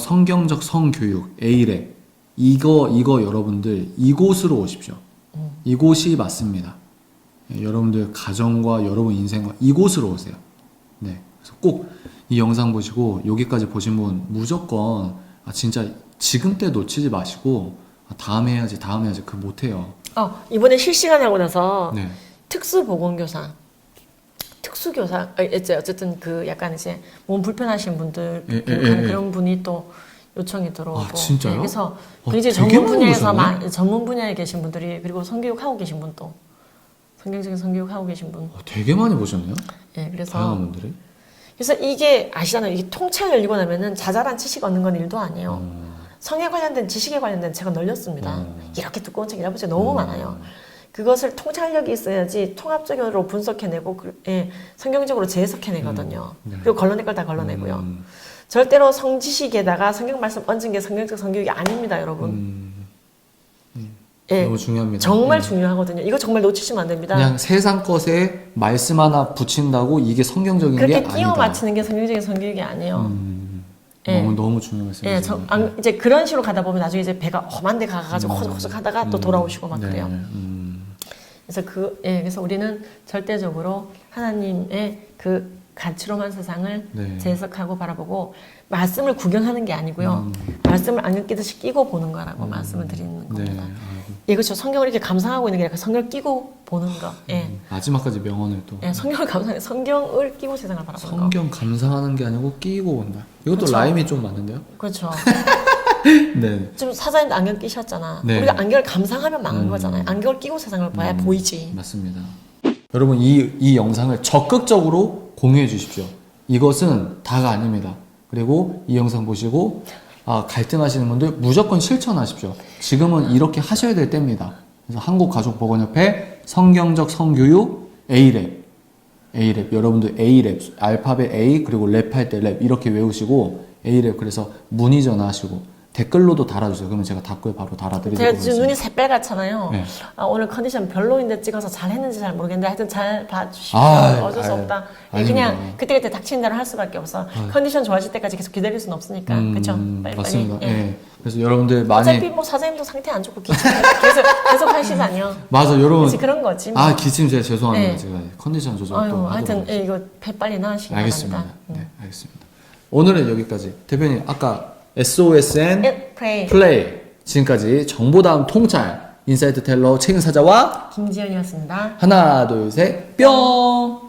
성경적 성교육, A랩 이거 여러분들 이곳으로 오십시오. 이곳이 맞습니다. 예, 여러분들 가정과 여러분 인생과 이곳으로 오세요. 네, 그래서 꼭 이 영상 보시고 여기까지 보신 분 무조건 진짜 지금 때 놓치지 마시고 다음에 해야지 그 못해요. 이번에 실시간 하고 나서 네. 특수보건교사, 특수교사, 어쨌든 그 약간 이제 몸 불편하신 분들 교육하는 그런 분이 또 요청이 들어오고. 진짜요? 네, 그래서 되게 굉장히 전문 많이 분야에서 오셨네? 전문 분야에 계신 분들이 그리고 성교육 하고 계신 분 또 성경적인 성교육 하고 계신 분. 되게 많이 보셨네요. 예, 그래서 다양한 분들이. 그래서 이게 아시잖아요. 이게 통찰 열리고 나면은 자잘한 지식 얻는 건 일도 아니에요. 성에 관련된 지식에 관련된 책은 널렸습니다. 이렇게 두꺼운 책, 이런 책 너무 많아요. 그것을 통찰력이 있어야지 통합적으로 분석해내고 성경적으로 재해석해내거든요. 그리고 걸러낼 걸 다 걸러내고요. 절대로 성지식에다가 성경 말씀 얹은 게 성경적 성교육이 아닙니다, 여러분. 너무 중요합니다. 정말 중요하거든요. 이거 정말 놓치시면 안 됩니다. 그냥 세상 것에 말씀 하나 붙인다고 이게 성경적인 게 그렇게 아니다. 끼워 맞추는 게 성경적인 성교육이 아니에요. 너무 중요한 말씀이세요. 이제 그런 식으로 가다 보면 나중에 이제 배가 험한 데 가가지고 호석호석 하다가 또 돌아오시고 막 그래요. 그래서 그래서 우리는 절대적으로 하나님의 그 가치로만 세상을 재해석하고 바라보고 말씀을 구경하는 게 아니고요. 말씀을 안경 끼듯이 끼고 보는 거라고 말씀을 드리는 겁니다. 그렇죠. 성경을 이렇게 감상하고 있는 게 아니라 성경을 끼고 보는 거. 마지막까지 명언을 또. 성경을 감상해. 성경을 끼고 세상을 바라보는 거. 성경 감상하는 게 아니고 끼고 본다. 이것도 그렇죠. 라임이 좀 맞는데요? 그렇죠. 네. 지금 사장님도 안경 끼셨잖아. 네. 우리가 안경을 감상하면 망한 거잖아요. 안경을 끼고 세상을 봐야 보이지. 맞습니다. 여러분 이 영상을 적극적으로 공유해 주십시오. 이것은 다가 아닙니다. 그리고 이 영상 보시고 갈등하시는 분들 무조건 실천하십시오. 지금은 이렇게 하셔야 될 때입니다. 그래서 한국가족보건협회 성경적 성교육 A랩 여러분들 A랩 알파벳 A 그리고 랩할 때 랩 이렇게 외우시고 A랩 그래서 문의 전화하시고 댓글로도 달아주세요. 그러면 제가 답글 바로 달아드리도록 제가 하겠습니다. 지금 눈이 새빨갛잖아요. 네. 오늘 컨디션 별로인데 찍어서 잘 했는지 잘 모르겠는데 하여튼 잘 봐주시고 어쩔 수 없다. 아닙니다. 그냥 그때그때 닥치는 대로 할 수밖에 없어. 컨디션 좋아질 때까지 계속 기다릴 수는 없으니까. 그렇죠? 빨리빨리. 맞습니다. 그래서 여러분들 많이 어차피 뭐 사장님도 상태 안 좋고 계속 하시다니요. 맞아 여러분. 그치, 그런 거지. 뭐. 기침 제가 죄송합니다. 네. 제가 컨디션 조절 또 하여튼 하도록 이거 배 빨리 나으시기 알겠습니다. 바랍니다. 네, 알겠습니다. 오늘은 여기까지. 대표님 아까 SOSN 플레이 지금까지 정보다음 통찰 인사이트 텔러 책임사자와 김지연이었습니다. 하나 둘 셋 뿅.